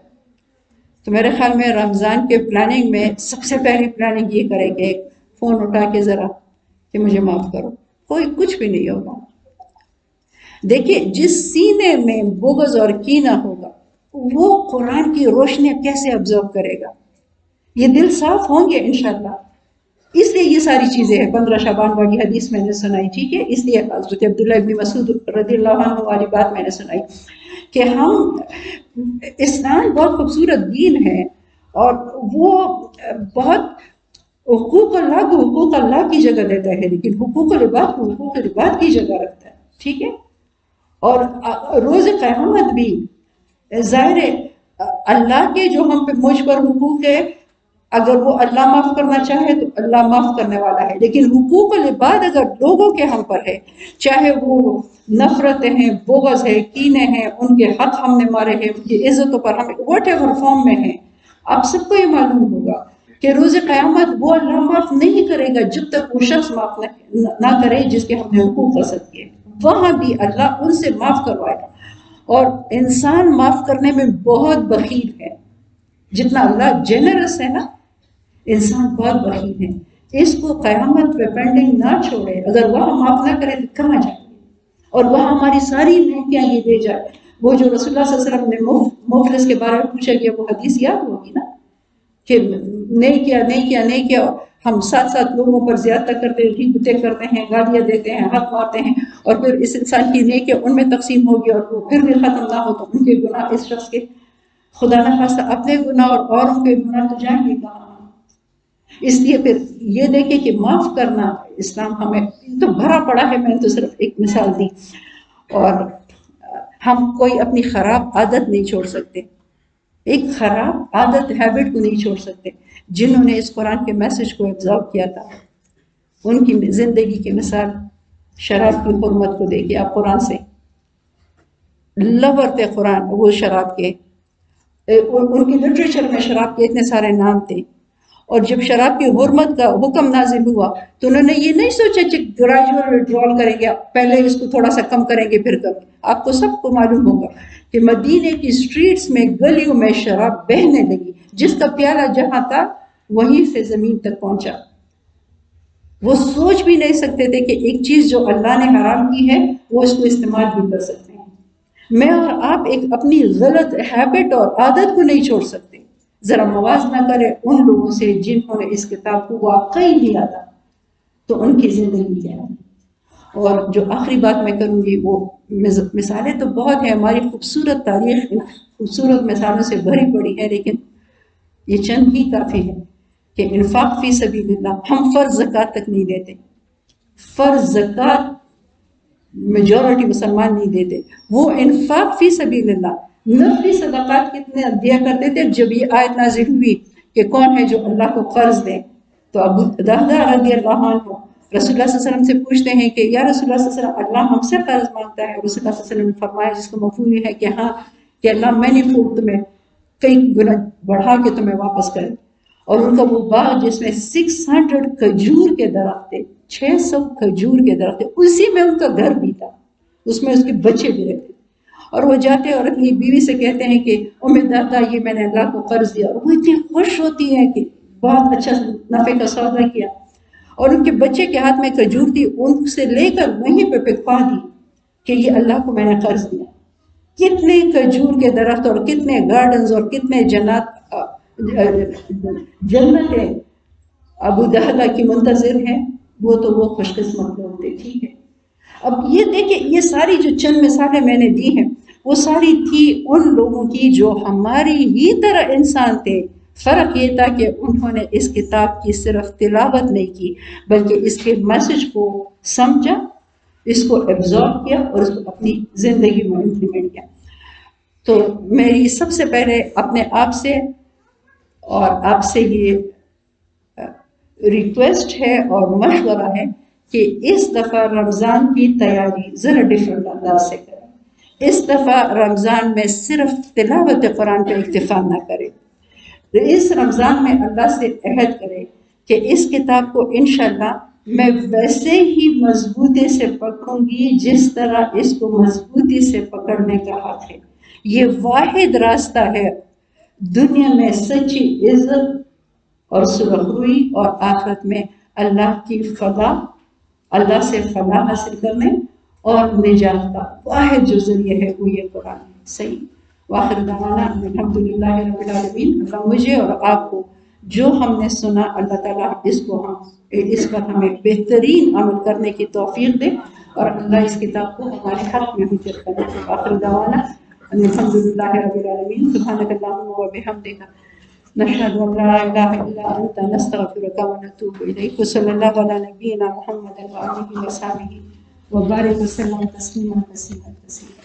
تو میرے خیال میں رمضان کے پلاننگ میں سب سے پہلی پلاننگ یہ کرے کہ فون اٹھا کے ذرا کہ مجھے معاف کرو، کوئی کچھ بھی نہیں ہوگا. دیکھیے جس سینے میں بغض اور کینہ ہوگا وہ قرآن کی روشنی کیسے ابزرو کرے گا؟ یہ دل صاف ہوں گے انشاءاللہ. اس لیے یہ ساری چیزیں ہیں. 15 شعبان والی حدیث میں نے سنائی، ٹھیک ہے، اس لیے حضرت عبداللہ ابن مسعود رضی اللہ عنہ والی بات میں نے سنائی کہ اسلام بہت خوبصورت دین ہے اور وہ بہت حقوق اللہ کو حقوق اللہ کی جگہ دیتا ہے، لیکن حقوق العباد کو حقوق العباد کی جگہ رکھتا ہے، ٹھیک ہے. اور روز قیامت بھی ظاہر اللہ کے جو ہم پہ مجھ پر حقوق ہے اگر وہ اللہ معاف کرنا چاہے تو اللہ معاف کرنے والا ہے، لیکن حقوق العباد اگر لوگوں کے ہم پر ہے، چاہے وہ نفرتیں ہیں، بغض ہے، کینے ہیں، ان کے حق ہم نے مارے ہیں، ان کی عزتوں پر ہم واٹ ایور فارم میں ہیں، آپ سب کو یہ معلوم ہوگا کہ روز قیامت وہ اللہ معاف نہیں کرے گا جب تک وہ شخص معاف نہ کرے جس کے ہم نے حقوق غصب کیے، وہاں بھی اللہ ان سے معاف کروائے گا۔ اور انسان معاف کرنے میں بہت بخیل ہے، جتنا اللہ جنرس ہے نا، انسان بہت بخیل ہے۔ اس کو قیامت پہ پینڈنگ نہ چھوڑے، اگر وہاں معاف نہ کرے تو کہاں جائے گے، اور وہاں ہماری ساری نیکیاں یہ دے جائے۔ وہ جو رسول اللہ صلی اللہ علیہ وسلم نے مفلس کے بارے میں پوچھا کہ وہ حدیث یاد ہوگی نا، کہ نہیں کیا ہم ساتھ لوگوں پر زیادہ کرتے ہیں، غیبتیں کرتے ہیں، گالیاں دیتے ہیں، حق مارتے ہیں، اور پھر اس انسان کی نیکیاں ان میں تقسیم ہوگی اور وہ پھر بھی ختم نہ ہو تو ان کے گناہ اس شخص کے خدا نہ خواستہ اپنے گناہ اور اوروں کے گناہ تو جائیں گے کہاں۔ اس لیے پھر یہ دیکھیں کہ معاف کرنا اسلام ہمیں تو بھرا پڑا ہے، میں نے تو صرف ایک مثال دی، اور ہم کوئی اپنی خراب عادت نہیں چھوڑ سکتے، ایک خراب عادت ہیبٹ کو نہیں چھوڑ سکتے۔ جنہوں نے اس قرآن کے میسج کو ایبزارو کیا تھا ان کی زندگی کی مثال شراب کی حرمت کو دیکھیں آپ، قرآن سے لور تھے قرآن وہ شراب کے، ان کی لٹریچر میں شراب کے اتنے سارے نام تھے، اور جب شراب کی حرمت کا حکم نازل ہوا تو انہوں نے یہ نہیں سوچا کہ گریجول وڈرال کریں گے، پہلے اس کو تھوڑا سا کم کریں گے پھر کم۔ آپ کو سب کو معلوم ہوگا کہ مدینے کی سٹریٹس میں، گلیوں میں شراب بہنے لگی، جس کا پیالہ جہاں تھا وہیں سے زمین تک پہنچا۔ وہ سوچ بھی نہیں سکتے تھے کہ ایک چیز جو اللہ نے حرام کی ہے وہ اس کو استعمال بھی کر سکتے ہیں۔ میں اور آپ ایک اپنی غلط ہیبٹ اور عادت کو نہیں چھوڑ سکتے۔ ذرا موازنہ کرے ان لوگوں سے جنہوں نے اس کتاب کو واقعی لیا تھا تو ان کی زندگی کیا ہے۔ اور جو آخری بات میں کروں گی، وہ مثالیں تو بہت ہیں، ہماری خوبصورت تاریخ خوبصورت مثالوں سے بھری پڑی ہے، لیکن یہ چند ہی کافی ہے کہ انفاق فی سبیل اللہ، ہم فرض زکوٰۃ تک نہیں دیتے، فرض زکوٰۃ میجورٹی مسلمان نہیں دیتے، وہ انفاق فی سبیل اللہ، نفلی صدقات کتنے دیا کرتے تھے۔ جب یہ آیت نازل ہوئی کہ کون ہے جو اللہ کو قرض دے، تو ابو درداء رضی اللہ عنہ رسول اللہ صلی اللہ علیہ وسلم سے پوچھتے ہیں کہ یا رسول اللہ صلی اللہ علیہ وسلم، اللہ ہم سے قرض مانگتا ہے۔ رسول اللہ صلی اللہ علیہ وسلم نے فرمایا، جس کو مفہوم یہ ہے کہ ہاں، کہ اللہ مینی فولڈ تمہیں کئی گنا بڑھا کے تمہیں واپس کرے۔ اور ان کا وہ باغ جس میں 600 کھجور کے درخت تھے، 600 کھجور کے درخت تھے، اسی میں ان کا گھر بھی تھا، اس میں اس کے بچے بھی رہتے، اور وہ جاتے اور اپنی بیوی سے کہتے ہیں کہ امی دادا یہ میں نے اللہ کو قرض دیا، اور وہ اتنی خوش ہوتی ہے کہ بہت اچھا نفع کا سودا کیا، اور ان کے بچے کے ہاتھ میں کھجور تھی، ان سے لے کر وہیں پہ پکوا دی کہ یہ اللہ کو میں نے قرض دیا۔ کتنے کھجور کے درخت اور کتنے گارڈنز اور کتنے جنتیں ابو دہدا کی منتظر ہیں، وہ تو وہ خوش قسمت لوگ تھے۔ ٹھیک ہے، اب یہ دیکھیں، یہ ساری جو چند مثالیں میں نے دی ہیں وہ ساری تھی ان لوگوں کی جو ہماری ہی طرح انسان تھے، فرق یہ تھا کہ انہوں نے اس کتاب کی صرف تلاوت نہیں کی بلکہ اس کے میسج کو سمجھا، اس کو ایبزارب کیا اور اس کو اپنی زندگی میں امپلیمنٹ کیا۔ تو میری سب سے پہلے اپنے آپ سے اور آپ سے یہ ریکویسٹ ہے اور مشورہ ہے کہ اس دفعہ رمضان کی تیاری ذرا ڈیفرنٹ انداز سے کریں۔ اس دفعہ رمضان میں صرف تلاوت قرآن پہ اکتفا نہ کریں، اس رمضان میں اللہ سے عہد کریں کہ اس کتاب کو انشاءاللہ میں ویسے ہی مضبوطی سے پکڑوں گی جس طرح اس کو مضبوطی سے پکڑنے کا حق ہے۔ یہ واحد راستہ ہے دنیا میں سچی عزت اور سرخروئی، اور آخرت میں اللہ کی فلاح، اللہ سے فلاح حاصل کرنے اور نجات کا واحد جو ذریعہ ہے وہ یہ قرآن ہے۔ صحیح، وآخر دعوانا الحمدللہ رب العالمین۔ اللہ مجھے اور آپ کو جو ہم نے سنا، اللہ تعالیٰ اس پر ہمیں بہترین عمل کرنے کی توفیق دے، اور اللہ اس کتاب کو ہمارے حق میں حجت کرے۔ وآخر دعوانا الحمدللہ رب العالمین۔ سبحانک اللہم و بحمدک، نشہد ان لا الہ الا انت، نستغفرک و نتوب الیک۔ صلی اللہ علی نبینا محمد وآلہ وصحبہ وبارک وسلم تسلیما کثیرا کثیرا۔